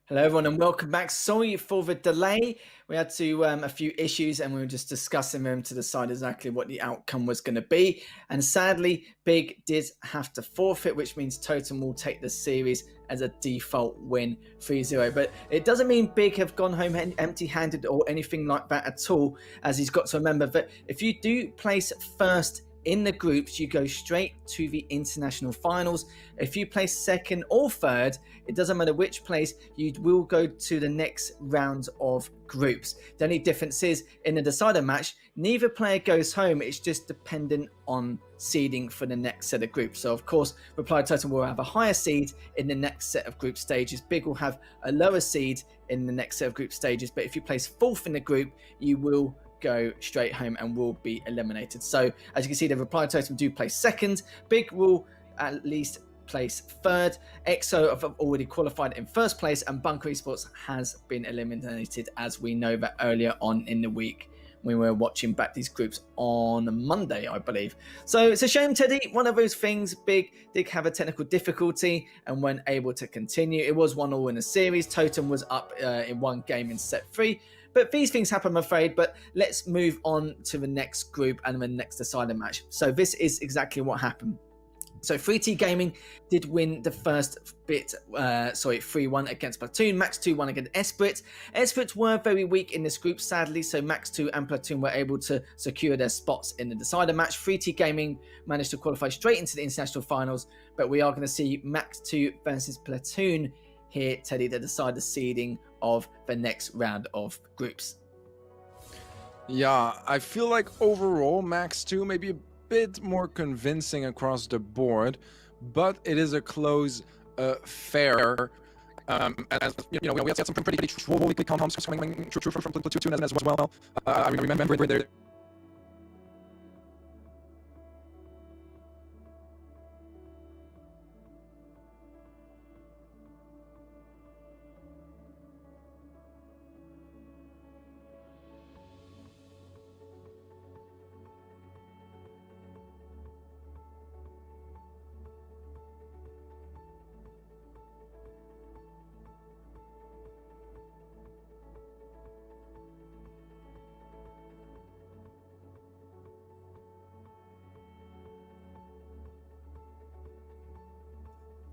Hello, everyone, and welcome back. Sorry for the delay. We had to a few issues, and we were just discussing them to decide exactly what the outcome was going to be. And sadly, Big did have to forfeit, which means Totem will take the series as a default win 3-0. But it doesn't mean Big have gone home empty-handed or anything like that at all, as he's got to remember that if you do place first in the groups, you go straight to the international finals. If you place second or third, it doesn't matter which place, you will go to the next round of groups. The only difference is in the decider match, neither player goes home. It's just dependent on seeding for the next set of groups. So of course, Reply Totem will have a higher seed in the next set of group stages. Big will have a lower seed in the next set of group stages. But if you place fourth in the group, you will go straight home and will be eliminated. So as you can see, the Reply Totem do place second. Big will at least place third. EXO have already qualified in first place, and Bunker Esports has been eliminated, as we know that earlier on in the week. We were watching back these groups on Monday, I believe. So it's a shame, Teddy. One of those things. Big did have a technical difficulty and weren't able to continue. It was 1-1 in a series. Totem was up in one game in set 3. But these things happen, I'm afraid. But let's move on to the next group and the next decider match. So this is exactly what happened. So 3T Gaming did win the first bit, 3-1 against Platoon. Max 2 won against Esprit. Esprit were very weak in this group, sadly, so Max 2 and Platoon were able to secure their spots in the decider match. 3T Gaming managed to qualify straight into the international finals, but we are going to see Max 2 versus Platoon here, Teddy, to decide the seeding of the next round of groups. Yeah, I feel like overall Max 2 maybe a bit more convincing across the board, but it is a close fair. As you know, we had some pretty trouble compounds coming from Platoon as well. I remember there.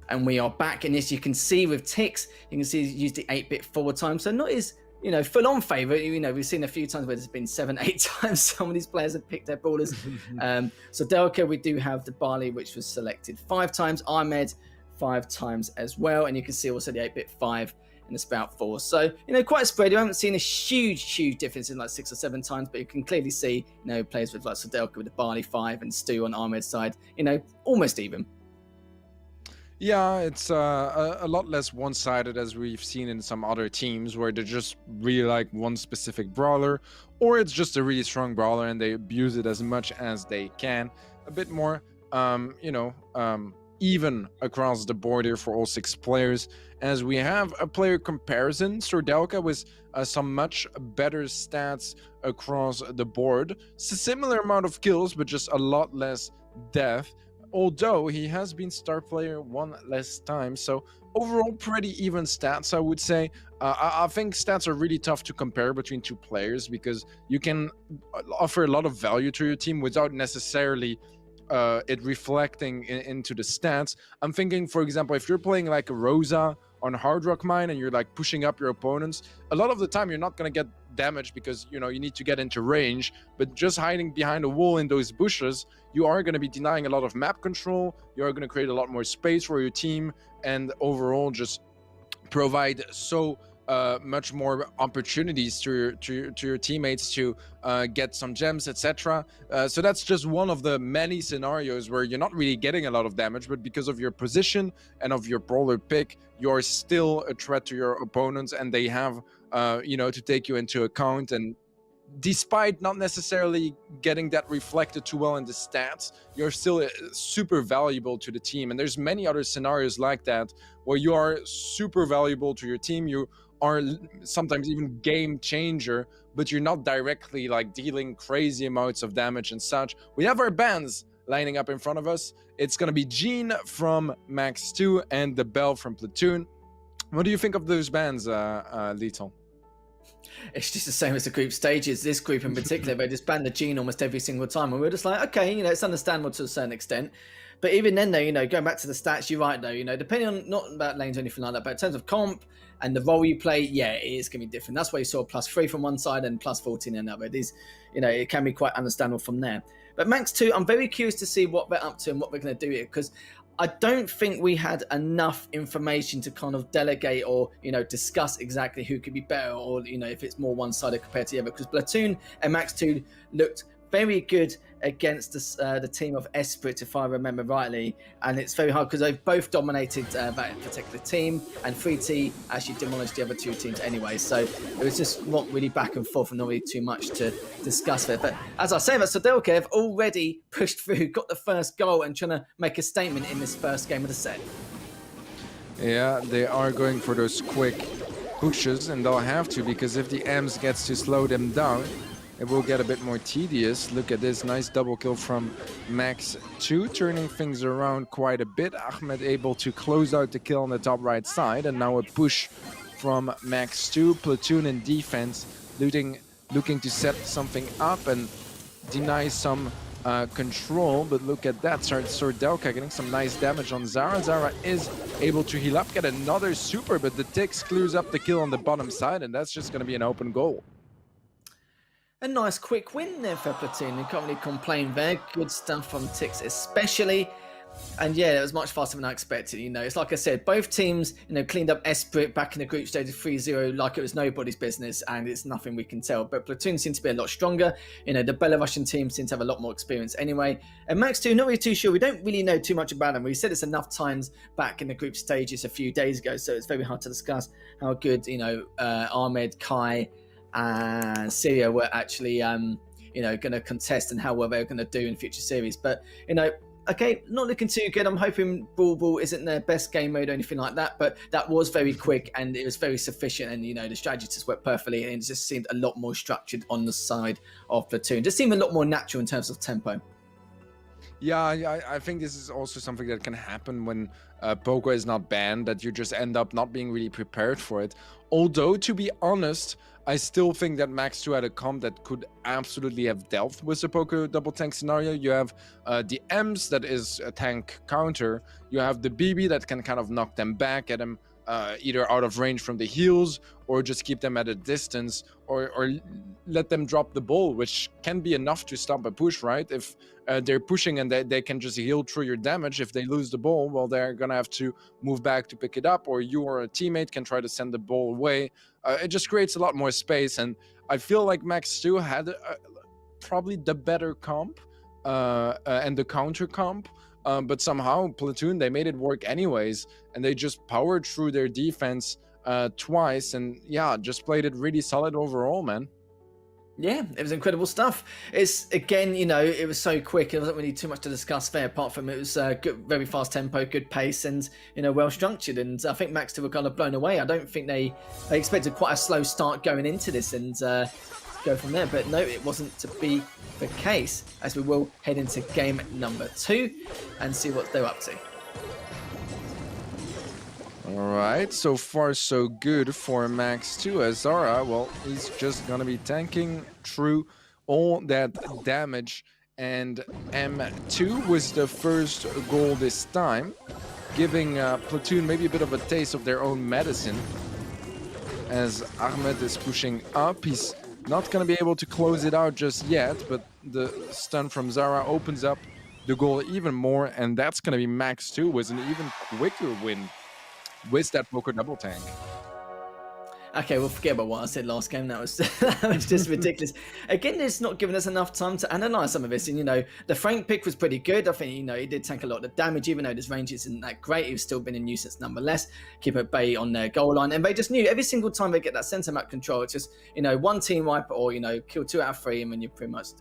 And we are back, and as you can see with Tix, you can see he's used the 8-bit 4 times, so not his, full-on favourite. We've seen a few times where there's been 7-8 times some of these players have picked their brawlers. So Delca, we do have the Barley, which was selected 5 times, Ahmed 5 times as well, and you can see also the 8-bit 5 and the Spout 4. So, quite a spread. You haven't seen a huge difference in like 6 or 7 times, but you can clearly see, players with like Delca with the Barley 5 and Stu on Ahmed's side, almost even. Yeah, it's a lot less one-sided as we've seen in some other teams where they just really like one specific brawler, or it's just a really strong brawler and they abuse it as much as they can. A bit more, even across the board here for all 6 players, as we have a player comparison. Sordelka with some much better stats across the board. It's a similar amount of kills, but just a lot less death. Although he has been star player 1 less time, so overall pretty even stats, I would say. I think stats are really tough to compare between 2 players because you can offer a lot of value to your team without necessarily it reflecting into the stats. I'm thinking, for example, if you're playing like a Rosa on Hard Rock Mine and you're like pushing up your opponents, a lot of the time you're not going to get damage because you need to get into range, but just hiding behind a wall in those bushes, you are going to be denying a lot of map control, you are going to create a lot more space for your team, and overall just provide so much more opportunities to your teammates to get some gems, etc. So that's just one of the many scenarios where you're not really getting a lot of damage, but because of your position and of your brawler pick, you're still a threat to your opponents, and they have to take you into account. And despite not necessarily getting that reflected too well in the stats, you're still super valuable to the team. And there's many other scenarios like that where you are super valuable to your team. You are sometimes even game changer, but you're not directly like dealing crazy amounts of damage and such. We have our bans lining up in front of us. It's going to be Jean from Max 2 and the Bell from Platoon. What do you think of those bans, Lethal? It's just the same as the group stages. This group in particular, they just ban the Gene almost every single time. And we're just like, okay, it's understandable to a certain extent. But even then, though, going back to the stats, you're right, though, depending on, not about lanes or anything like that, but in terms of comp and the role you play, yeah, it is going to be different. That's why you saw +3 from one side and +14 in another. These, it can be quite understandable from there. But Max 2, I'm very curious to see what they're up to and what they're going to do here, because I don't think we had enough information to kind of delegate or, discuss exactly who could be better or, if it's more one-sided compared to the other. Because Platoon and Max 2 looked very good against the team of Esprit, if I remember rightly. And it's very hard because they've both dominated that particular team, and 3T actually demolished the other two teams anyway. So it was just not really back and forth and not really too much to discuss there. But as I say, that Sodelka have already pushed through, got the first goal, and trying to make a statement in this first game of the set. Yeah, they are going for those quick pushes, and they'll have to, because if the Ems gets to slow them down, it will get a bit more tedious. Look at this nice double kill from Max 2, turning things around quite a bit. Ahmed able to close out the kill on the top right side, and now a push from Max 2. Platoon in defense, looking to set something up and deny some control, but look at that. Sodelka getting some nice damage on Zara. Zara is able to heal up, get another super, but the Tix clears up the kill on the bottom side, and that's just going to be an open goal. A nice quick win there for Platoon. You can't really complain there. Good stuff from Tix especially. And yeah, it was much faster than I expected. It's like I said, both teams, cleaned up Esprit back in the group stage of 3-0 like it was nobody's business, and it's nothing we can tell. But Platoon seems to be a lot stronger. The Belarusian team seems to have a lot more experience anyway. And Max 2, not really too sure. We don't really know too much about them. We said this enough times back in the group stages a few days ago, so it's very hard to discuss how good, Ahmed, Kai, and Syria were actually, going to contest and how well they're going to do in future series. But, okay, not looking too good. I'm hoping Ball isn't their best game mode or anything like that, but that was very quick and it was very sufficient, and the strategy just worked perfectly, and it just seemed a lot more structured on the side of Platoon. Just seemed a lot more natural in terms of tempo. Yeah, I think this is also something that can happen when Poco is not banned, that you just end up not being really prepared for it. Although, to be honest, I still think that Max 2 had a comp that could absolutely have dealt with the Poco double tank scenario. You have the Ems, that is a tank counter. You have the BB that can kind of knock them back, get them either out of range from the heals, or just keep them at a distance, or let them drop the ball, which can be enough to stop a push, right? If they're pushing and they can just heal through your damage, if they lose the ball, well, they're gonna have to move back to pick it up, or you or a teammate can try to send the ball away. It just creates a lot more space, and I feel like Max 2 had probably the better comp and the counter comp, but somehow Platoon, they made it work anyways, and they just powered through their defense twice, and yeah, just played it really solid overall, man. Yeah, it was incredible stuff. It's, again, it was so quick. There wasn't really too much to discuss there, apart from it was good, very fast tempo, good pace, and, well structured. And I think Max 2 were kind of blown away. I don't think they expected quite a slow start going into this and go from there. But no, it wasn't to be the case, as we will head into game number 2 and see what they're up to. Alright, so far so good for Max 2. As Zara, well, he's just gonna be tanking through all that damage, and M2 was the first goal this time, giving Platoon maybe a bit of a taste of their own medicine. As Ahmed is pushing up, he's not gonna be able to close it out just yet, but the stun from Zara opens up the goal even more, and that's gonna be Max 2 with an even quicker win with that Poco double tank. Okay, well, forget about what I said last game. That was that was just ridiculous. Again, it's not giving us enough time to analyze some of this. And the Frank pick was pretty good. I think he did tank a lot of damage, even though his range isn't that great. He's still been a nuisance nonetheless. Keep at bay on their goal line, and they just knew every single time they get that centre map control, it's just one team wipe or kill 2 out of 3, and then you're pretty much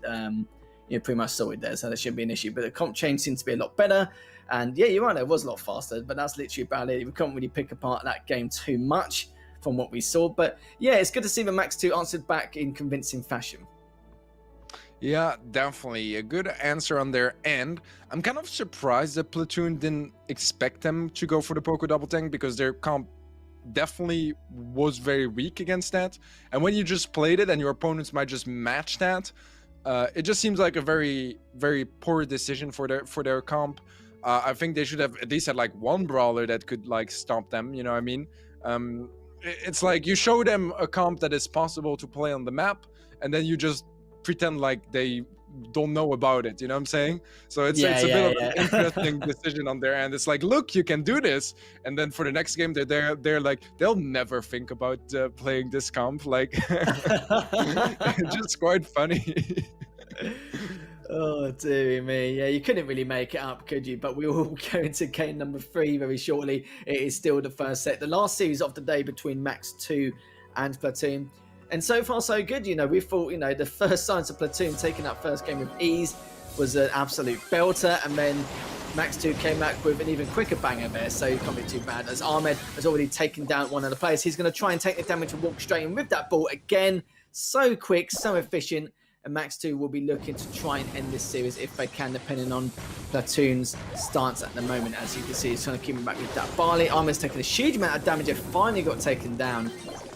sorted there. So that shouldn't be an issue. But the comp change seems to be a lot better. And yeah, you're right, it was a lot faster, but that's literally about it. We can't really pick apart that game too much from what we saw. But yeah, it's good to see the Max 2 answered back in convincing fashion. Yeah, definitely. A good answer on their end. I'm kind of surprised that Platoon didn't expect them to go for the Poco double tank, because their comp definitely was very weak against that. And when you just played it and your opponents might just match that, it just seems like a very, very poor decision for their comp. I think they should have at least had like one brawler that could like stop them, you know what I mean? It's like you show them a comp that is possible to play on the map, and then you just pretend like they don't know about it, you know what I'm saying? So it's a bit of an interesting decision on their end. It's like, look, you can do this, and then for the next game they're like, they'll never think about playing this comp. Like, it's just quite funny. Oh, dear me. Yeah, you couldn't really make it up, could you? But we will go into game number 3 very shortly. It is still the first set. The last series of the day between Max 2 and Platoon. And so far, so good. You know, we thought, you know, the first signs of Platoon taking that first game with ease was an absolute belter. And then Max 2 came back with an even quicker banger there, so it can't be too bad. As Ahmed has already taken down one of the players, he's going to try and take the damage and walk straight in with that ball again. So quick, so efficient. And Max 2 will be looking to try and end this series if they can, depending on Platoon's stance at the moment. As you can see, he's trying to keep him back with that Barley. Ahmed's taken a huge amount of damage. It finally got taken down.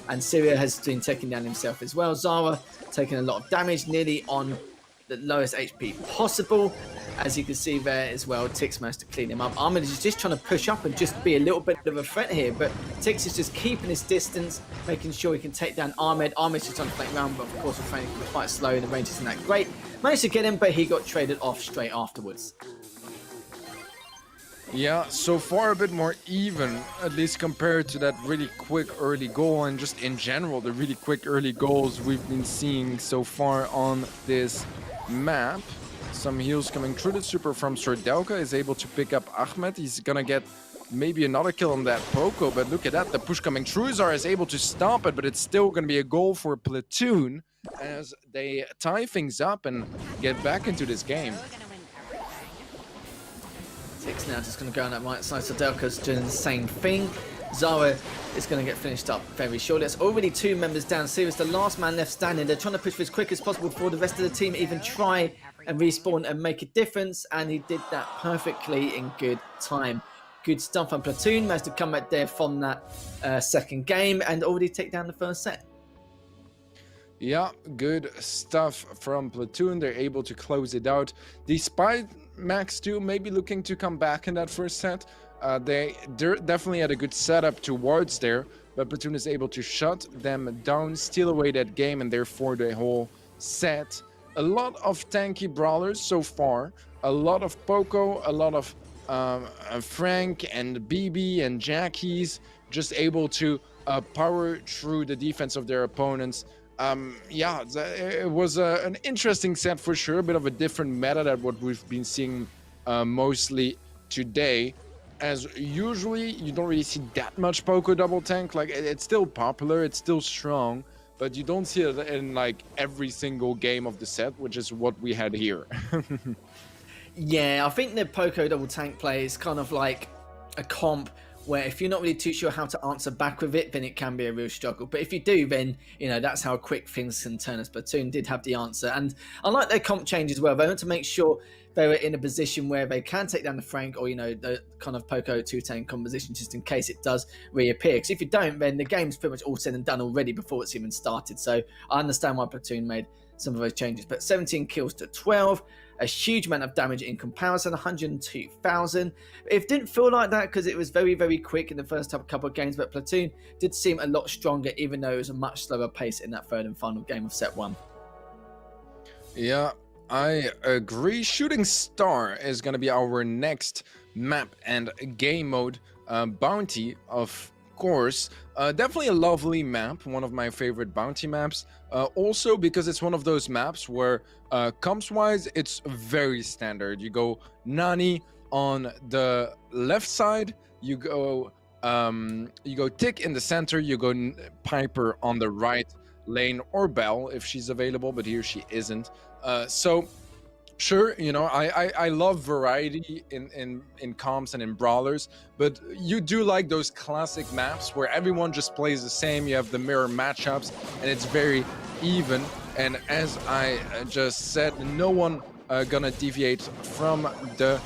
And Syria has been taken down himself as well. Zara taking a lot of damage, nearly on the lowest HP possible. As you can see there as well, Tix managed to clean him up. Ahmed is just trying to push up and just be a little bit of a threat here, but Tix is just keeping his distance, making sure he can take down Ahmed. Ahmed's just trying to flank around, but of course the flank was quite slow and the range isn't that great. Managed to get him, but he got traded off straight afterwards. Yeah, so far a bit more even, at least compared to that really quick early goal, and just in general, the really quick early goals we've been seeing so far on this map. Some heals coming through. The super from Sordelka is able to pick up Ahmed. He's gonna get maybe another kill on that Poco, but look at that, the push coming through. Zara is able to stop it, but it's still gonna be a goal for Platoon as they tie things up and get back into this game. Tix now just going to go on that right side. Sordelka's doing the same thing. Zara is going to get finished up very shortly. It's already 2 members down. Sirius, the last man left standing. They're trying to push for as quick as possible before the rest of the team even try and respawn and make a difference. And he did that perfectly in good time. Good stuff on Platoon. Managed to come back there from that second game and already take down the first set. Yeah, good stuff from Platoon. They're able to close it out. Despite Max 2 maybe looking to come back in that first set, they're definitely had a good setup towards there, but Platoon is able to shut them down, steal away that game, and therefore the whole set. A lot of tanky brawlers so far, a lot of Poco, a lot of Frank and BB and Jackies, just able to power through the defense of their opponents. Yeah, it was an interesting set for sure, a bit of a different meta than what we've been seeing mostly today. As usually, you don't really see that much Poco double tank. Like, it's still popular, it's still strong, but you don't see it in like every single game of the set, which is what we had here. Yeah, I think the Poco double tank play is kind of like a comp where if you're not really too sure how to answer back with it, then it can be a real struggle. But if you do, then, you know, that's how quick things can turn. As Platoon did have the answer. And I like their comp change as well. They want to make sure they were in a position where they can take down the Frank or, you know, the kind of Poco 2-tank composition just in case it does reappear. Because if you don't, then the game's pretty much all said and done already before it's even started. So I understand why Platoon made some of those changes. But 17 kills to 12. A huge amount of damage in comparison, 102,000. It didn't feel like that because it was very, very quick in the first couple of games, but Platoon did seem a lot stronger, even though it was a much slower pace in that third and final game of set 1. Yeah, I agree. Shooting Star is going to be our next map and game mode. Bounty, of course. Definitely a lovely map, one of my favorite bounty maps. Also because it's one of those maps where comps wise it's very standard. You go Nani on the left side, you go Tick in the center, you go Piper on the right lane, or Belle if she's available, but here she isn't. So sure, you know, I love variety in comps and in brawlers, but you do like those classic maps where everyone just plays the same, you have the mirror matchups, and it's very even. And as I just said, no one gonna deviate from the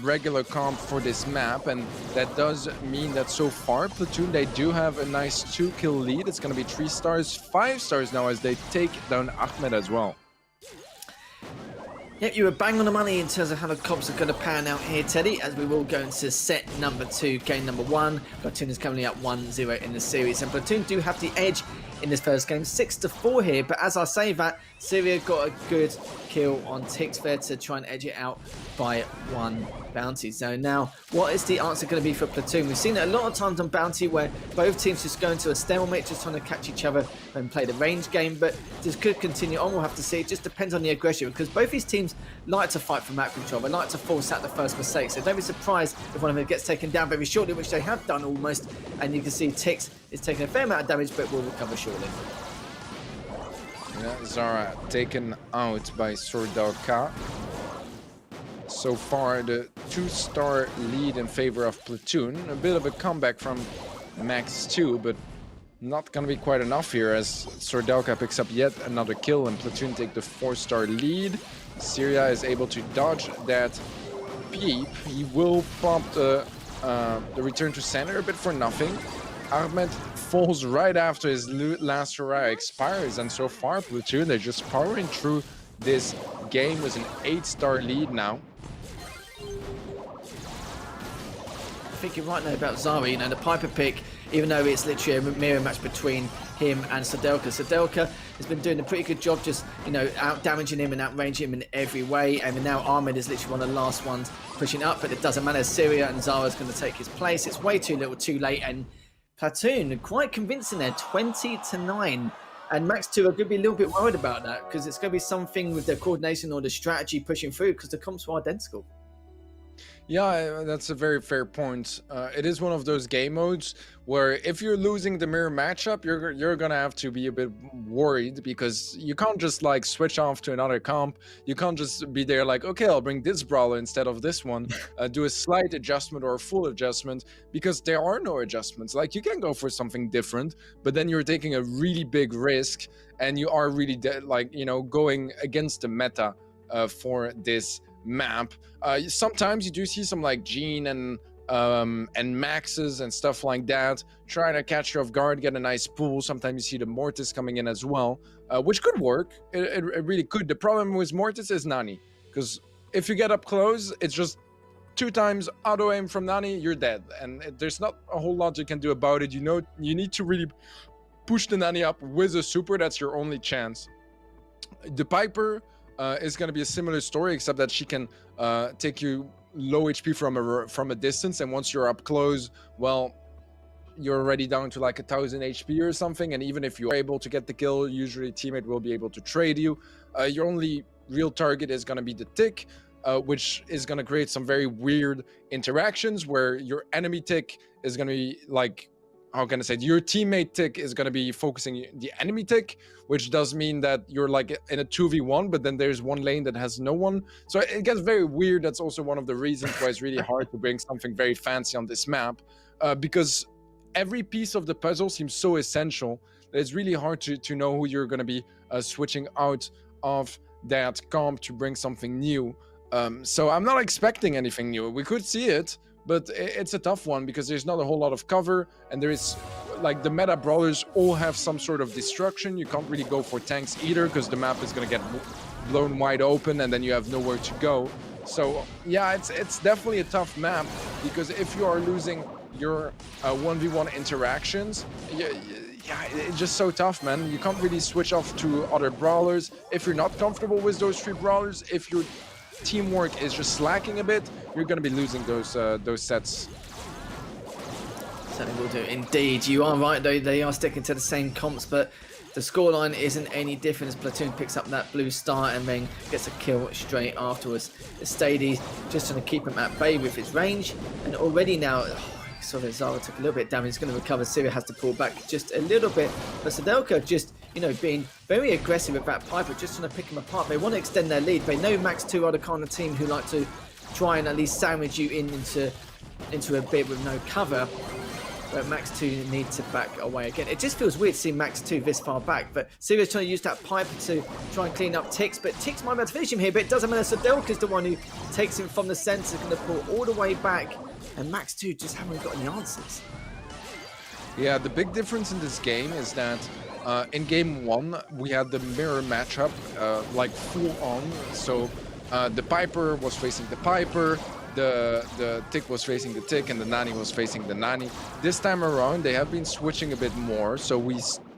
regular comp for this map, and that does mean that so far Platoon, they do have a nice 2-kill lead. It's gonna be 3 stars, 5 stars now as they take down Ahmed as well. Yep, you were bang on the money in terms of how the comps are going to pan out here, Teddy, as we will go into set number 2, game number 1. Platoon is currently at 1-0 in the series, and Platoon do have the edge in this first game, 6-4 here, but as I say that, Syria got a good kill on Tix there to try and edge it out by 1 Bounty zone. Now, what is the answer going to be for Platoon? We've seen it a lot of times on Bounty where both teams just go into a stalemate, just trying to catch each other and play the range game, but this could continue on. We'll have to see. It just depends on the aggression, because both these teams like to fight for map control. They like to force out the first mistake, so don't be surprised if one of them gets taken down very shortly, which they have done almost, and you can see Tix is taking a fair amount of damage, but will recover shortly. Yeah, Zara taken out by Sordalka. So far, the 2-star lead in favor of Platoon. A bit of a comeback from Max 2, but not going to be quite enough here as Sordalka picks up yet another kill and Platoon take the 4-star lead. Syria is able to dodge that peep. He will pop the return to center a bit for nothing. Ahmed falls right after his last hurrah expires, and so far Platoon, they're just powering through this game with an 8-star lead now. I think you're right now about Zara. You know, the Piper pick, even though it's literally a mirror match between him and Sordalka. Sordalka has been doing a pretty good job just, you know, out damaging him and out ranging him in every way. And now Ahmed is literally one of the last ones pushing up, but it doesn't matter. Syria and Zara's going to take his place. It's way too little, too late, and Platoon quite convincing there, 20-9. And Max 2 are going to be a little bit worried about that, because it's going to be something with their coordination or the strategy pushing through, because the comps were identical. Yeah, that's a very fair point. It is one of those game modes where if you're losing the mirror matchup, you're gonna have to be a bit worried, because you can't just like switch off to another comp. You can't just be there like, okay, I'll bring this brawler instead of this one, do a slight adjustment or a full adjustment, because there are no adjustments. Like, you can go for something different, but then you're taking a really big risk, and you are really like, you know, going against the meta for this map. Sometimes you do see some like Gene and Maxes and stuff like that trying to catch you off guard, get a nice pull. Sometimes you see the Mortis coming in as well, which could work. It really could. The problem with Mortis is Nani, because if you get up close, it's just 2 times auto aim from Nani, you're dead, and there's not a whole lot you can do about it. You know, you need to really push the Nani up with a super. That's your only chance. The Piper is going to be a similar story, except that she can take you low HP from a distance, and once you're up close, well, you're already down to like 1000 HP or something, and even if you're able to get the kill, usually a teammate will be able to trade you. Your only real target is going to be the tick, which is going to create some very weird interactions where your enemy tick is going to be like, how can I say it? Your teammate tick is going to be focusing the enemy tick, which does mean that you're like in a 2v1, but then there's one lane that has no one. So it gets very weird. That's also one of the reasons why it's really hard to bring something very fancy on this map, because every piece of the puzzle seems so essential that it's really hard to know who you're going to be switching out of that comp to bring something new. So I'm not expecting anything new. We could see it, but it's a tough one because there's not a whole lot of cover, and there is like the meta brawlers all have some sort of destruction. You can't really go for tanks either because the map is going to get blown wide open and then you have nowhere to go. So yeah, it's definitely a tough map, because if you are losing your 1v1 interactions, yeah, it's just so tough, man. You can't really switch off to other brawlers if you're not comfortable with those 3 brawlers. If your teamwork is just slacking a bit, you're going to be losing those sets. Certainly will do. Indeed, you are right though, they are sticking to the same comps, but the scoreline isn't any different as Platoon picks up that blue star and then gets a kill straight afterwards. Stady just trying to keep him at bay with his range, and already now, sorry, Zara took a little bit of damage. He's going to recover. Syria has to pull back just a little bit, but Sordalka just, you know, being very aggressive with that Piper, just trying to pick him apart. They want to extend their lead. They know Max 2 are the kind of team who like to try and at least sandwich you into a bit with no cover. But Max 2 need to back away again. It just feels weird seeing Max 2 this far back, but Syria's trying to use that Piper to try and clean up Tix, but Tix might be able to finish him here, but it doesn't matter. Sordalka's the one who takes him from the center, going to pull all the way back, and Max 2 just haven't got any answers. Yeah, the big difference in this game is that in game 1 we had the mirror matchup like full on. So the Piper was facing the Piper, the Tick was facing the Tick, and the Nani was facing the Nani. This time around they have been switching a bit more, so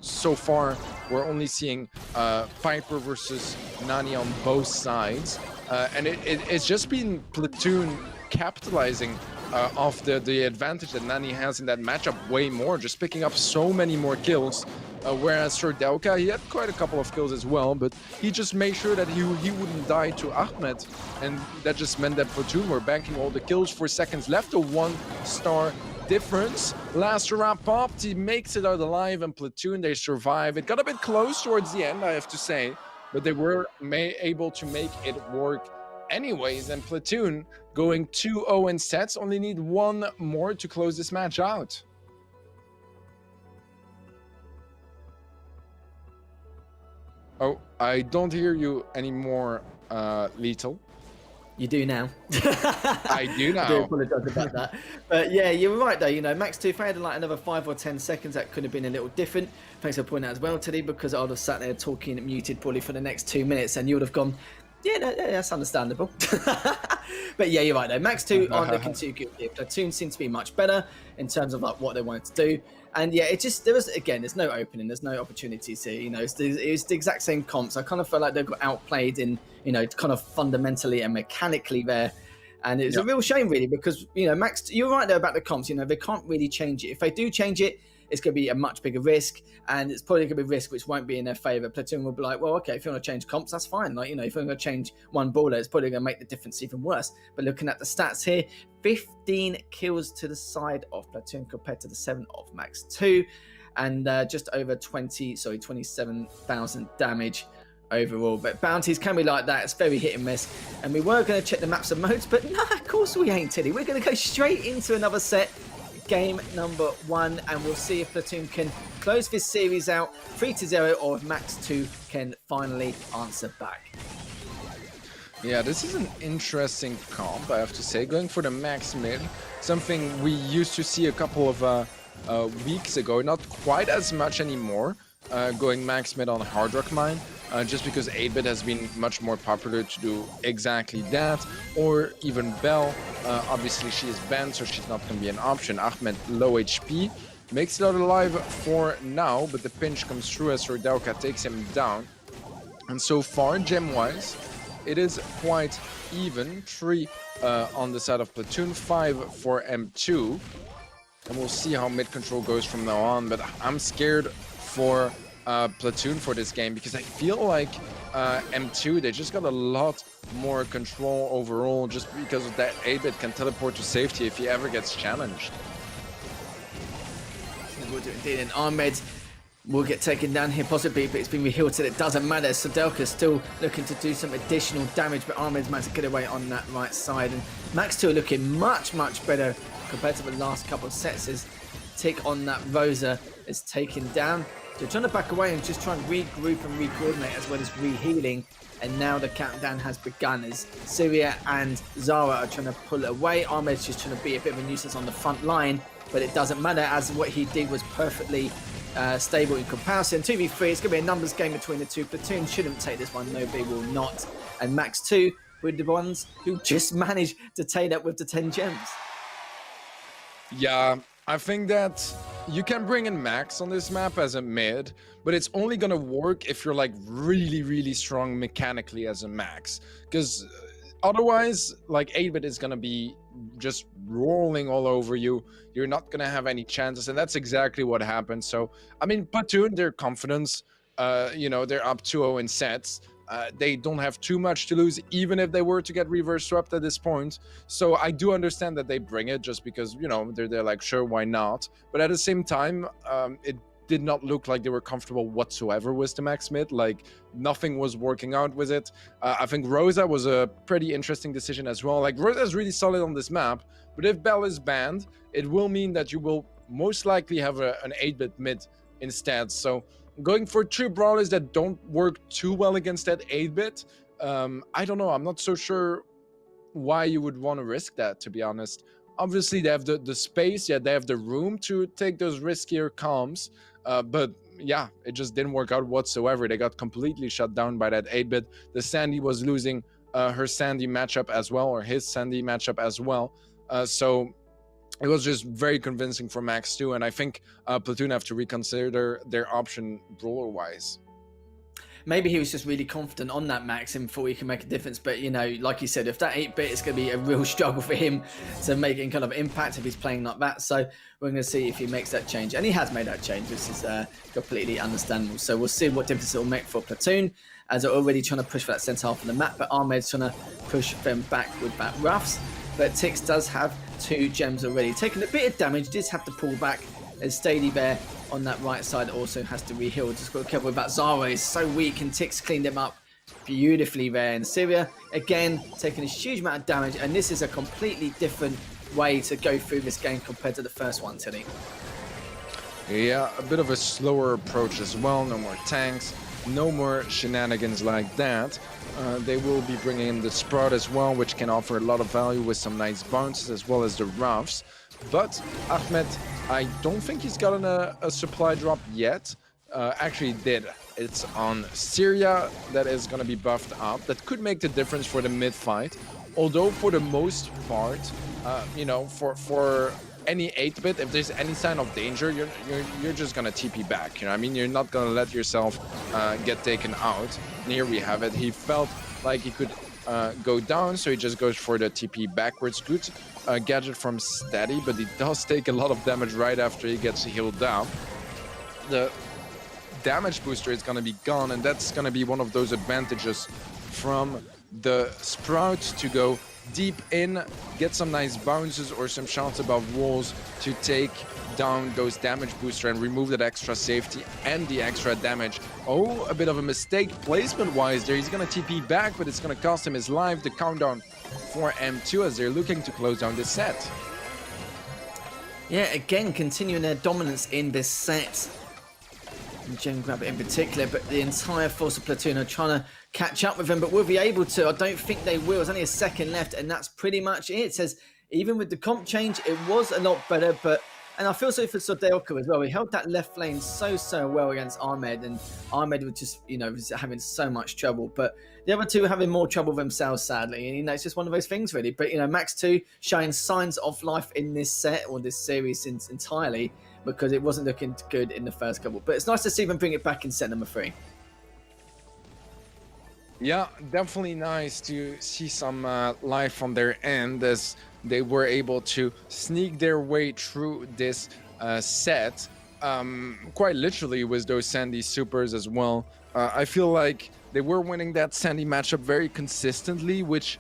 so far we're only seeing Piper versus Nani on both sides, and it's just been Platoon capitalizing off the advantage that Nani has in that matchup way more, just picking up so many more kills. Whereas Sordauka, he had quite a couple of kills as well, but he just made sure that he wouldn't die to Ahmed, and that just meant that Platoon were banking all the kills. 4 seconds left, a 1-star difference. Last ROUP popped, he makes it out alive, and Platoon, they survive. It got a bit close towards the end, I have to say, but they were able to make it work anyways, and Platoon going 2-0 in sets, only need one more to close this match out. Oh, I don't hear you anymore, Lethal. You do now. I do now. I do apologise about that. But yeah, you're right though. You know, Max 2, if I had like another 5 or 10 seconds, that could have been a little different. Thanks for pointing out as well, Teddy, because I would have sat there talking muted probably for the next 2 minutes, and you would have gone, yeah, no, that's understandable. But yeah, you're right though. Max 2 aren't looking too good here. Platoon seems to be much better in terms of like what they wanted to do. And yeah, it just, there's no opening, there's no opportunities here. You know, it's the exact same comps. I kind of felt like they got outplayed in, you know, kind of fundamentally and mechanically there. And it's a real shame, really, because, you know, Max, you're right there about the comps. You know, they can't really change it. If they do change it, it's going to be a much bigger risk, and it's probably going to be a risk which won't be in their favor. Platoon will be like, well, okay, if you want to change comps, that's fine. Like, you know, if you're going to change one brawler, it's probably going to make the difference even worse. But looking at the stats here, 15 kills to the side of Platoon compared to the 7 of Max 2, and just over 27,000 damage overall. But bounties can be like that. It's very hit and miss. And we were going to check the maps and modes, but no, of course we ain't, Teddy. We're going to go straight into another set. Game number 1, and we'll see if Platoon can close this series out 3-0, or if Max 2 can finally answer back. Yeah, this is an interesting comp, I have to say, going for the max mid, something we used to see a couple of weeks ago, not quite as much anymore, going max mid on Hard Rock Mine. Just because 8-bit has been much more popular to do exactly that, or even Belle. Obviously she is banned, so she's not going to be an option. Ahmed, low HP, makes it out alive for now, but the pinch comes through as Sordauka takes him down. And so far, gem-wise, it is quite even. 3 on the side of Platoon, 5 for M2. And we'll see how mid-control goes from now on, but I'm scared for Platoon for this game, because I feel like M2, they just got a lot more control overall, just because of that 8-bit can teleport to safety if he ever gets challenged. We'll do indeed, and Ahmed will get taken down here possibly, but it's been rehealed till it doesn't matter. Sordauka's still looking to do some additional damage, but Ahmed's managed to get away on that right side, and Max 2 are looking much better compared to the last couple of sets, as Tick on that Rosa is taken down. They're trying to back away and just try and regroup and re-coordinate, as well as re-healing. And now the countdown has begun, as Syria and Zara are trying to pull away. Ahmed's just trying to be a bit of a nuisance on the front line, but it doesn't matter, as what he did was perfectly stable in comparison. 2v3, it's going to be a numbers game between the two. Platoon shouldn't take this one, no, they will not. And Max 2 with the ones who just managed to take that with the 10 gems. Yeah, I think that you can bring in Max on this map as a mid, but it's only gonna work if you're like really strong mechanically as a Max, because otherwise, like 8-bit is gonna be just rolling all over you. You're not gonna have any chances, and that's exactly what happened. So I mean, Platoon, their confidence, you know, they're up 2-0 in sets. They don't have too much to lose, even if they were to get reverse swept at this point. So I do understand that they bring it, just because, you know, they're like, sure, why not? But at the same time, it did not look like they were comfortable whatsoever with the max mid. Like, nothing was working out with it. I think Rosa was a pretty interesting decision as well. Like, Rosa is really solid on this map, but if Belle is banned, it will mean that you will most likely have an 8-bit mid instead. So going for 2 brawlers that don't work too well against that 8-bit, I don't know. I'm not so sure why you would want to risk that, to be honest. Obviously, they have the space, yeah, they have the room to take those riskier comms, but yeah, it just didn't work out whatsoever. They got completely shut down by that 8-bit. The Sandy was losing her Sandy matchup as well, or his Sandy matchup as well. So it was just very convincing for Max 2, and I think Platoon have to reconsider their option brawler-wise. maybe he was just really confident on that max and thought he could make a difference. But, you know, like you said, if that 8-bit is going to be a real struggle for him to make any kind of impact if he's playing like that. So we're going to see if he makes that change. And he has made that change, which is completely understandable. So we'll see what difference it will make for Platoon, as they're already trying to push for that centre half of the map. But Ahmed's trying to push them back with that Ruffs. But Tix does have 2 gems already. Taking a bit of damage, does have to pull back. As Stady Bear on that right side also has to re-heal. Just got to be careful with that. Zara is so weak, and Tix cleaned him up beautifully there. And Syria, again, taking a huge amount of damage. And this is a completely different way to go through this game compared to the first one, Tilly. Yeah, a bit of a slower approach as well. No more tanks, no more shenanigans like that. They will be bringing in the Sprout as well, which can offer a lot of value with some nice bounces, as well as the Ruffs. But Ahmed, I don't think he's gotten a supply drop yet. Actually did. It's on Syria that is going to be buffed up. That could make the difference for the mid fight. Although for the most part, you know, for any 8-bit, if there's any sign of danger, you're just gonna TP back. You know, I mean, you're not gonna let yourself get taken out. And here we have it. He felt like he could go down, so he just goes for the TP backwards. Good gadget from Steady, but he does take a lot of damage right after he gets healed down. The damage booster is gonna be gone, and that's gonna be one of those advantages from the Sprout to go deep in, get some nice bounces or some shots above walls to take down those damage booster and remove that extra safety and the extra damage. Oh, a bit of a mistake placement-wise there. He's gonna TP back, but it's gonna cost him his life. The countdown for M2 as they're looking to close down this set. Yeah, again, continuing their dominance in this set. Gem Grab in particular, but the entire force of Platoon are trying to catch up with them, but will be able to. I don't think they will. There's only a second left, and that's pretty much it. It says even with the comp change, it was a lot better, but and I feel sorry for Sodelka as well. He held that left lane so well against Ahmed, and Ahmed was just, you know, was having so much trouble. But the other two were having more trouble themselves, sadly. And, you know, it's just one of those things, really. But, you know, Max 2 showing signs of life in this set or this series entirely, because it wasn't looking good in the first couple. But it's nice to see them bring it back in set number 3. Yeah, definitely nice to see some life from their end as they were able to sneak their way through this set, quite literally with those Sandy supers as well. I feel like they were winning that Sandy matchup very consistently, which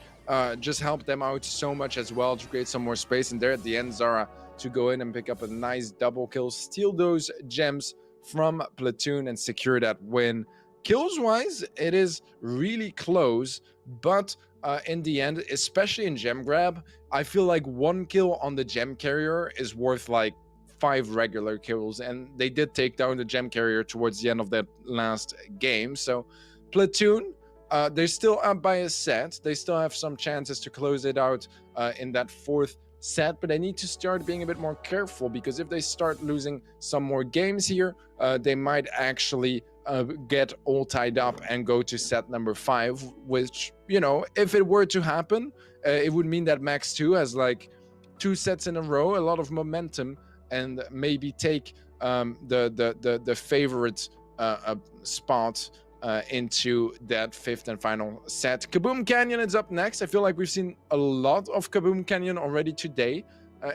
just helped them out so much as well to create some more space. And there at the end, Zara to go in and pick up a nice double kill, steal those gems from Platoon and secure that win. Kills wise, it is really close, but in the end, especially in gem grab, I feel like 1 kill on the gem carrier is worth like 5 regular kills, and they did take down the gem carrier towards the end of that last game. So Platoon, they're still up by a set. They still have some chances to close it out in that 4th set, but they need to start being a bit more careful, because if they start losing some more games here, they might actually get all tied up and go to set number 5, which, you know, if it were to happen, it would mean that Max 2 has like 2 sets in a row, a lot of momentum, and maybe take the favorite spot into that 5th and final set. Kaboom Canyon is up next. I feel like we've seen a lot of Kaboom Canyon already today.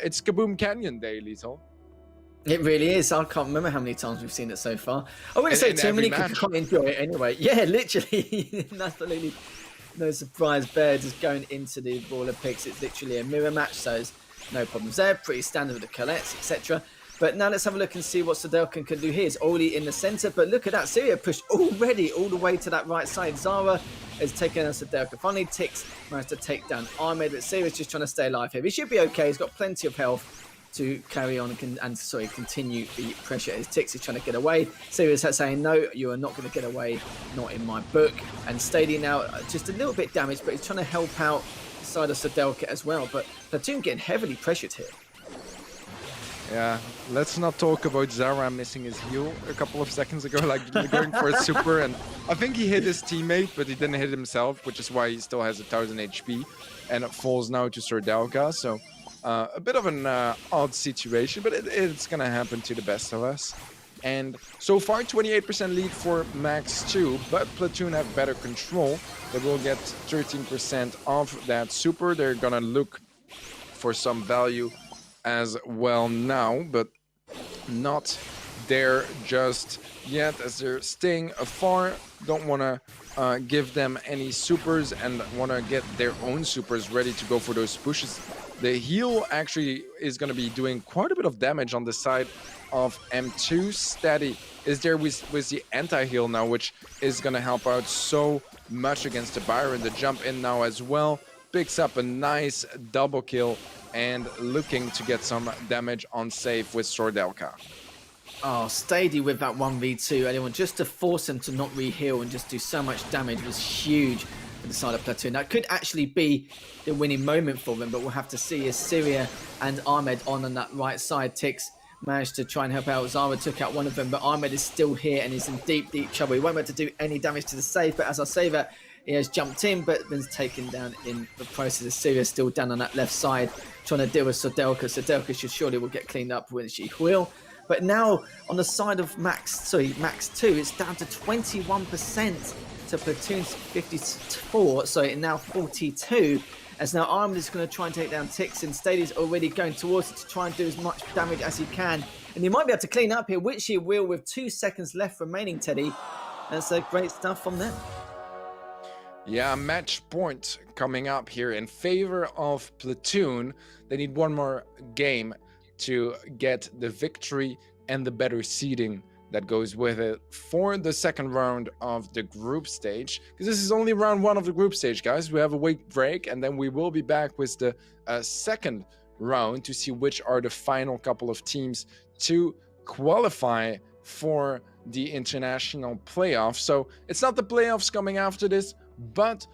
It's Kaboom Canyon Day, Lethal. It really is. I can't remember how many times we've seen it so far. I wouldn't say too many because you can't enjoy it anyway. Yeah, literally. Absolutely no surprise there. Just going into the Brawler picks. It's literally a mirror match, so there's no problems there. Pretty standard with the Colettes, etc. But now let's have a look and see what Sodelka can do here. It's already in the center, but look at that. Syria pushed already all the way to that right side. Zara is taking on Sodelka. Finally, Tix managed to take down Ahmed, but Syria's just trying to stay alive here. He should be okay. He's got plenty of health to carry on and continue the pressure as Tix is trying to get away. Syria's saying, no, you are not going to get away, not in my book. And Stady now just a little bit damaged, but he's trying to help out the side of Sodelka as well. But Platoon getting heavily pressured here. Yeah, let's not talk about Zara missing his heal a couple of seconds ago, like going for a super, and I think he hit his teammate, but he didn't hit himself, which is why he still has 1000 HP, and it falls now to Sodelka. So a bit of an odd situation, but it's gonna happen to the best of us. And so far, 28% lead for Max 2, but Platoon have better control. They will get 13% of that super. They're gonna look for some value as well now, but not there just yet, as they're staying afar. Don't want to give them any supers and want to get their own supers ready to go for those pushes. The heal actually is going to be doing quite a bit of damage on the side of M2. Steady is there with the anti-heal now, which is going to help out so much against the Byron. The jump in now as well picks up a nice double kill and looking to get some damage on save with Sordelka. Oh, Stady with that 1v2 anyone, just to force him to not re-heal and just do so much damage was huge for the side of Platoon. That could actually be the winning moment for them, but we'll have to see as Syria and Ahmed on that right side. Tix managed to try and help out. Zara took out one of them, but Ahmed is still here and is in deep, deep trouble. He won't be able to do any damage to the save, but as our saver, he has jumped in, but been taken down in the process. Syria still down on that left side, trying to deal with Sodelka. Sodelka should surely will get cleaned up when she will. But now on the side of Max 2, it's down to 21% to Platoon's 54, so now 42. As now Armand is going to try and take down Tix, and Stady's already going towards it to try and do as much damage as he can. And he might be able to clean up here, which he will with 2 seconds left remaining, Teddy. That's great stuff from them. Yeah, match point coming up here in favor of Platoon. They need one more game to get the victory and the better seeding that goes with it for the second round of the group stage, because this is only round 1 of the group stage, guys. We have a week break and then we will be back with the second round to see which are the final couple of teams to qualify for the international playoffs. So it's not the playoffs coming after this, but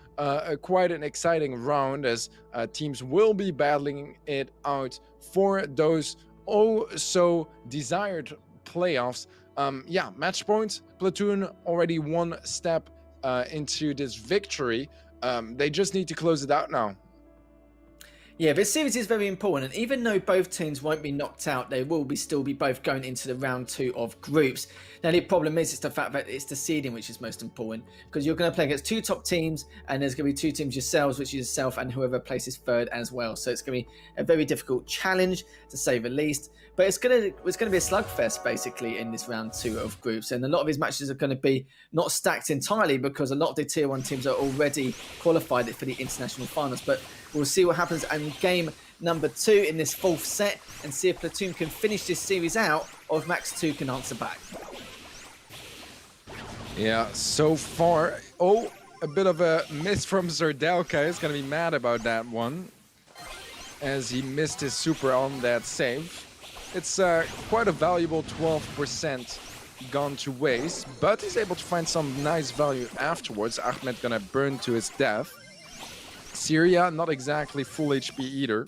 quite an exciting round, as teams will be battling it out for those oh so desired playoffs. Yeah, match points. Platoon already 1 step into this victory. They just need to close it out now. Yeah, this series is very important, and even though both teams won't be knocked out, they will still be both going into the round 2 of groups. Now, the problem is it's the fact that it's the seeding which is most important, because you're going to play against 2 top teams, and there's going to be 2 teams yourselves, which is yourself and whoever places third as well. So it's going to be a very difficult challenge, to say the least. But it's going to be a slugfest, basically, in this round 2 of groups. And a lot of these matches are going to be not stacked entirely, because a lot of the Tier 1 teams are already qualified for the international finals. But we'll see what happens in game number 2 in this 4th set, and see if Platoon can finish this series out, or if Max 2 can answer back. Yeah, so far, a bit of a miss from Zordelka. He's going to be mad about that one, as he missed his super on that save. It's quite a valuable 12% gone to waste, but he's able to find some nice value afterwards. Ahmed gonna burn to his death. Syria, not exactly full HP either,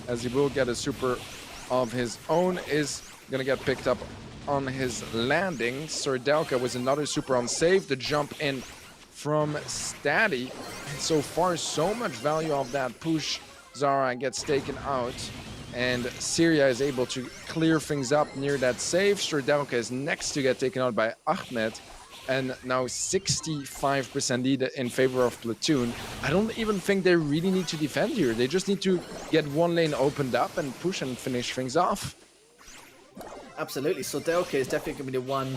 as he will get a super of his own, is gonna get picked up on his landing. Sordelka was another super on save. The jump in from Stady. So far, so much value of that push. Zara gets taken out, and Syria is able to clear things up near that save. Sordelka is next to get taken out by Ahmed, and now 65% lead in favor of Platoon. I don't even think they really need to defend here. They just need to get one lane opened up and push and finish things off. Absolutely. Sordelka is definitely going to be the one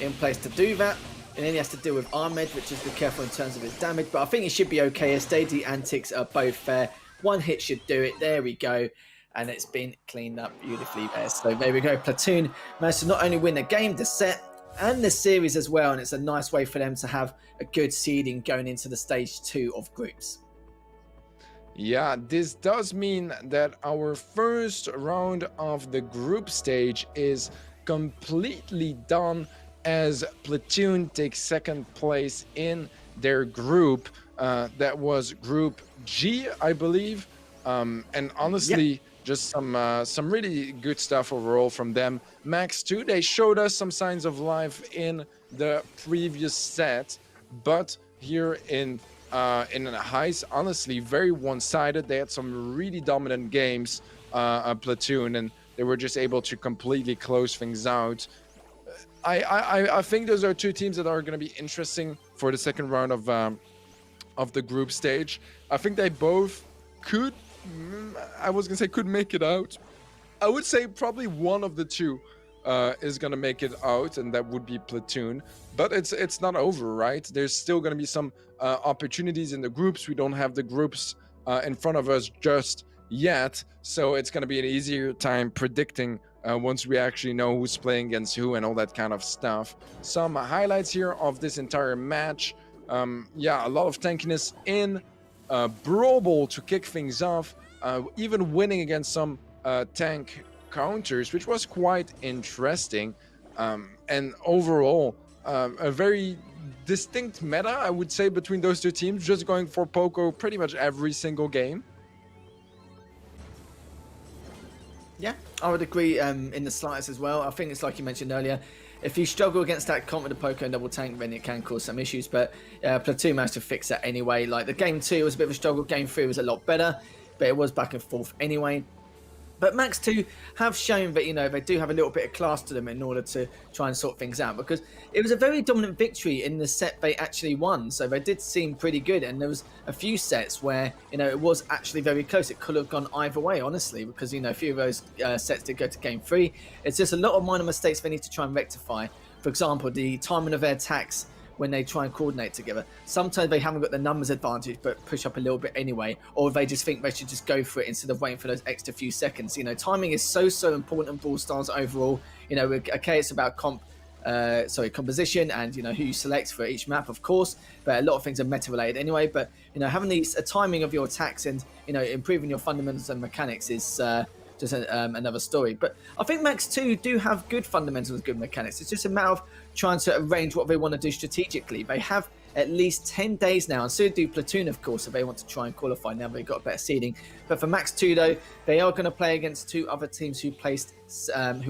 in place to do that. And then he has to deal with Ahmed, which is be careful in terms of his damage. But I think he should be okay, as Stady and Tix are both fair. One hit should do it. There we go. And it's been cleaned up beautifully there. So there we go. Platoon managed to not only win the game, the set, and the series as well. And it's a nice way for them to have a good seeding going into the stage 2 of groups. Yeah, this does mean that our first round of the group stage is completely done, as Platoon takes second place in their group. That was Group G, I believe. And honestly, just some really good stuff overall from them. Max 2, they showed us some signs of life in the previous set, but here in Heist, honestly, very one-sided. They had some really dominant games, Platoon, and they were just able to completely close things out. I think those are two teams that are going to be interesting for the second round of the group stage. I think they both could. I was gonna say could make it out. I would say probably one of the two is gonna make it out, and that would be Platoon. But it's not over, right? There's still gonna be some opportunities in the groups. We don't have the groups in front of us just yet, so it's gonna be an easier time predicting once we actually know who's playing against who and all that kind of stuff. Some highlights here of this entire match. Yeah, a lot of tankiness in Brawl Ball to kick things off, even winning against some tank counters, which was quite interesting. And overall, a very distinct meta, I would say, between those two teams, just going for Poco pretty much every single game. Yeah, I would agree in the slightest as well. I think it's like you mentioned earlier, if you struggle against that comp with the Poco and double tank, then it can cause some issues. But Platoon managed to fix that anyway. Like the game 2 was a bit of a struggle. Game 3 was a lot better, but it was back and forth anyway. But Max 2 have shown that, you know, they do have a little bit of class to them in order to try and sort things out, because it was a very dominant victory in the set they actually won. So they did seem pretty good, and there was a few sets where, you know, it was actually very close. It could have gone either way, honestly, because, you know, a few of those sets did go to game 3. It's just a lot of minor mistakes they need to try and rectify. For example, the timing of their attacks when they try and coordinate together. Sometimes they haven't got the numbers advantage, but push up a little bit anyway, or they just think they should just go for it instead of waiting for those extra few seconds. You know, timing is so important in Brawl Stars overall. You know, okay, it's about composition and, you know, who you select for each map, of course, but a lot of things are meta related anyway. But, you know, having these timing of your attacks and, you know, improving your fundamentals and mechanics is just another story. But I think Max 2 do have good fundamentals, good mechanics. It's just a matter of trying to arrange what they want to do strategically. They have at least 10 days now, and so do Platoon, of course, if they want to try and qualify now they've got a better seeding. But for Max 2, though, they are going to play against two other teams who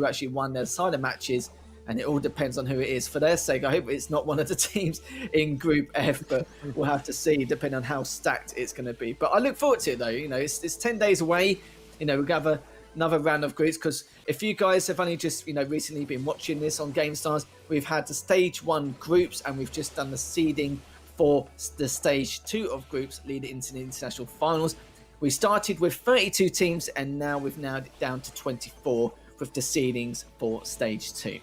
actually won their side of matches, and it all depends on who it is. For their sake, I hope it's not one of the teams in Group F, but we'll have to see, depending on how stacked it's going to be. But I look forward to it, though. You know, it's 10 days away. You know, we'll gather another round of groups, because if you guys have only just, you know, recently been watching this on Gamestars, we've had the stage 1 groups, and we've just done the seeding for the stage 2 of groups leading into the international finals. We started with 32 teams, and now we've narrowed it down to 24 with the seedings for stage 2.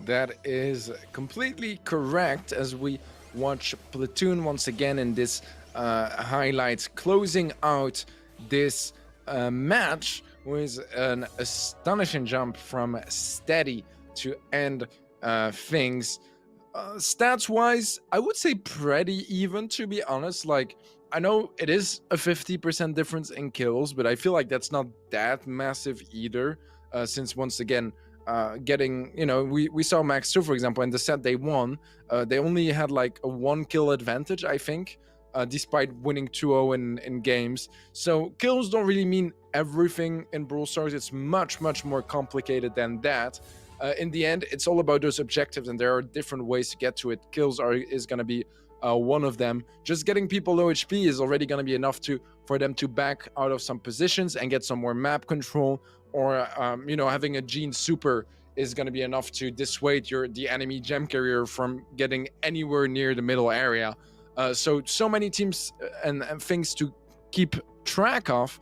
That is completely correct, as we watch Platoon once again in this highlights, closing out this match with an astonishing jump from steady to end things. Stats wise, I would say pretty even, to be honest. Like, I know it is a 50% difference in kills, but I feel like that's not that massive either, since once again, getting, you know, we saw Max 2, for example, in the set they won, they only had like a 1 kill advantage, I think, despite winning 2-0 in games. So kills don't really mean everything in Brawl Stars. It's much more complicated than that. In the end, it's all about those objectives, and there are different ways to get to it. Kills is going to be one of them. Just getting people low HP is already going to be enough for them to back out of some positions and get some more map control, or you know, having a Gene super is going to be enough to dissuade the enemy gem carrier from getting anywhere near the middle area. So many teams and things to keep track of.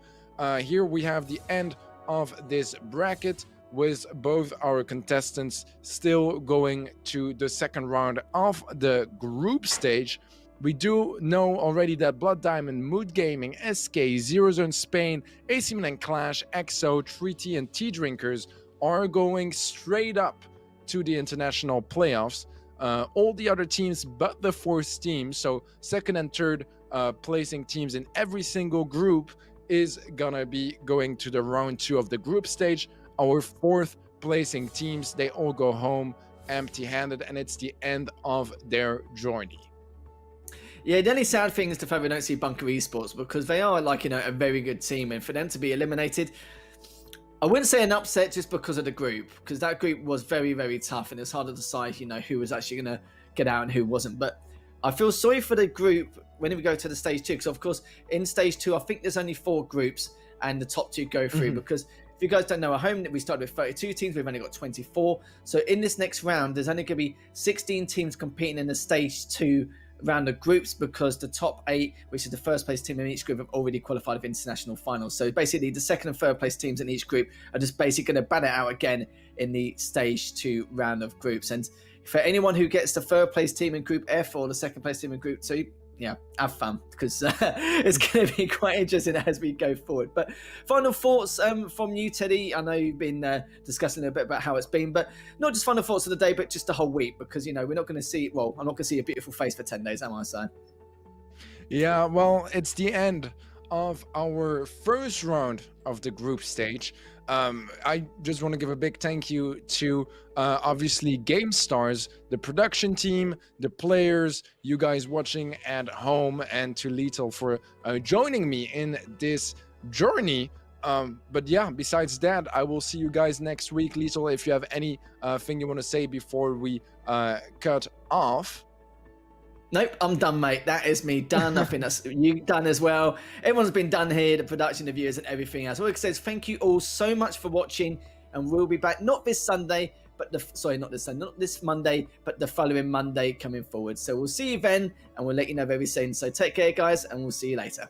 Here we have the end of this bracket, with both our contestants still going to the second round of the group stage. We do know already that Blood Diamond, Mood Gaming, SK, Zero Zone Spain, AC Milan Clash, EXO, Treaty, and Tea Drinkers are going straight up to the international playoffs. All the other teams but the fourth team, so second and third placing teams in every single group, is gonna be going to the round 2 of the group stage. Our fourth placing teams, they all go home empty-handed, and it's the end of their journey. Yeah, the only sad thing is the fact we don't see Bunker Esports, because they are, like, you know, a very good team, and for them to be eliminated, I wouldn't say an upset just because of the group, because that group was very tough, and it's hard to decide, you know, who was actually going to get out and who wasn't. But I feel sorry for the group when we go to the stage 2, because of course in stage 2 I think there's only 4 groups and the top 2 go through, because If you guys don't know at home, we started with 32 teams. We've only got 24. So in this next round, there's only going to be 16 teams competing in the stage 2 round of groups, because the top 8, which is the first place team in each group, have already qualified for international finals. So basically the second and third place teams in each group are just basically going to bat it out again in the stage 2 round of groups. And for anyone who gets the third place team in group F or the second place team in group 2, yeah, have fun, because it's going to be quite interesting as we go forward. But final thoughts from you, Teddy. I know you've been discussing a little bit about how it's been, but not just final thoughts of the day, but just the whole week, because, you know, we're not going to see, well, I'm not going to see a beautiful face for 10 days, am I, son? Yeah, well, it's the end of our first round of the group stage. I just want to give a big thank you to obviously Gamestars, the production team, the players, you guys watching at home, and to Lethal for joining me in this journey. But yeah, besides that, I will see you guys next week. Lethal, if you have any thing you want to say before we cut off. Nope, I'm done, mate. That is me done. I think that's you done as well. Everyone's been done here, the production, the viewers, and everything else. All I can say is thank you all so much for watching, and we'll be back not this Sunday, but not this Monday, but the following Monday coming forward. So we'll see you then, and we'll let you know very soon. So take care, guys, and we'll see you later.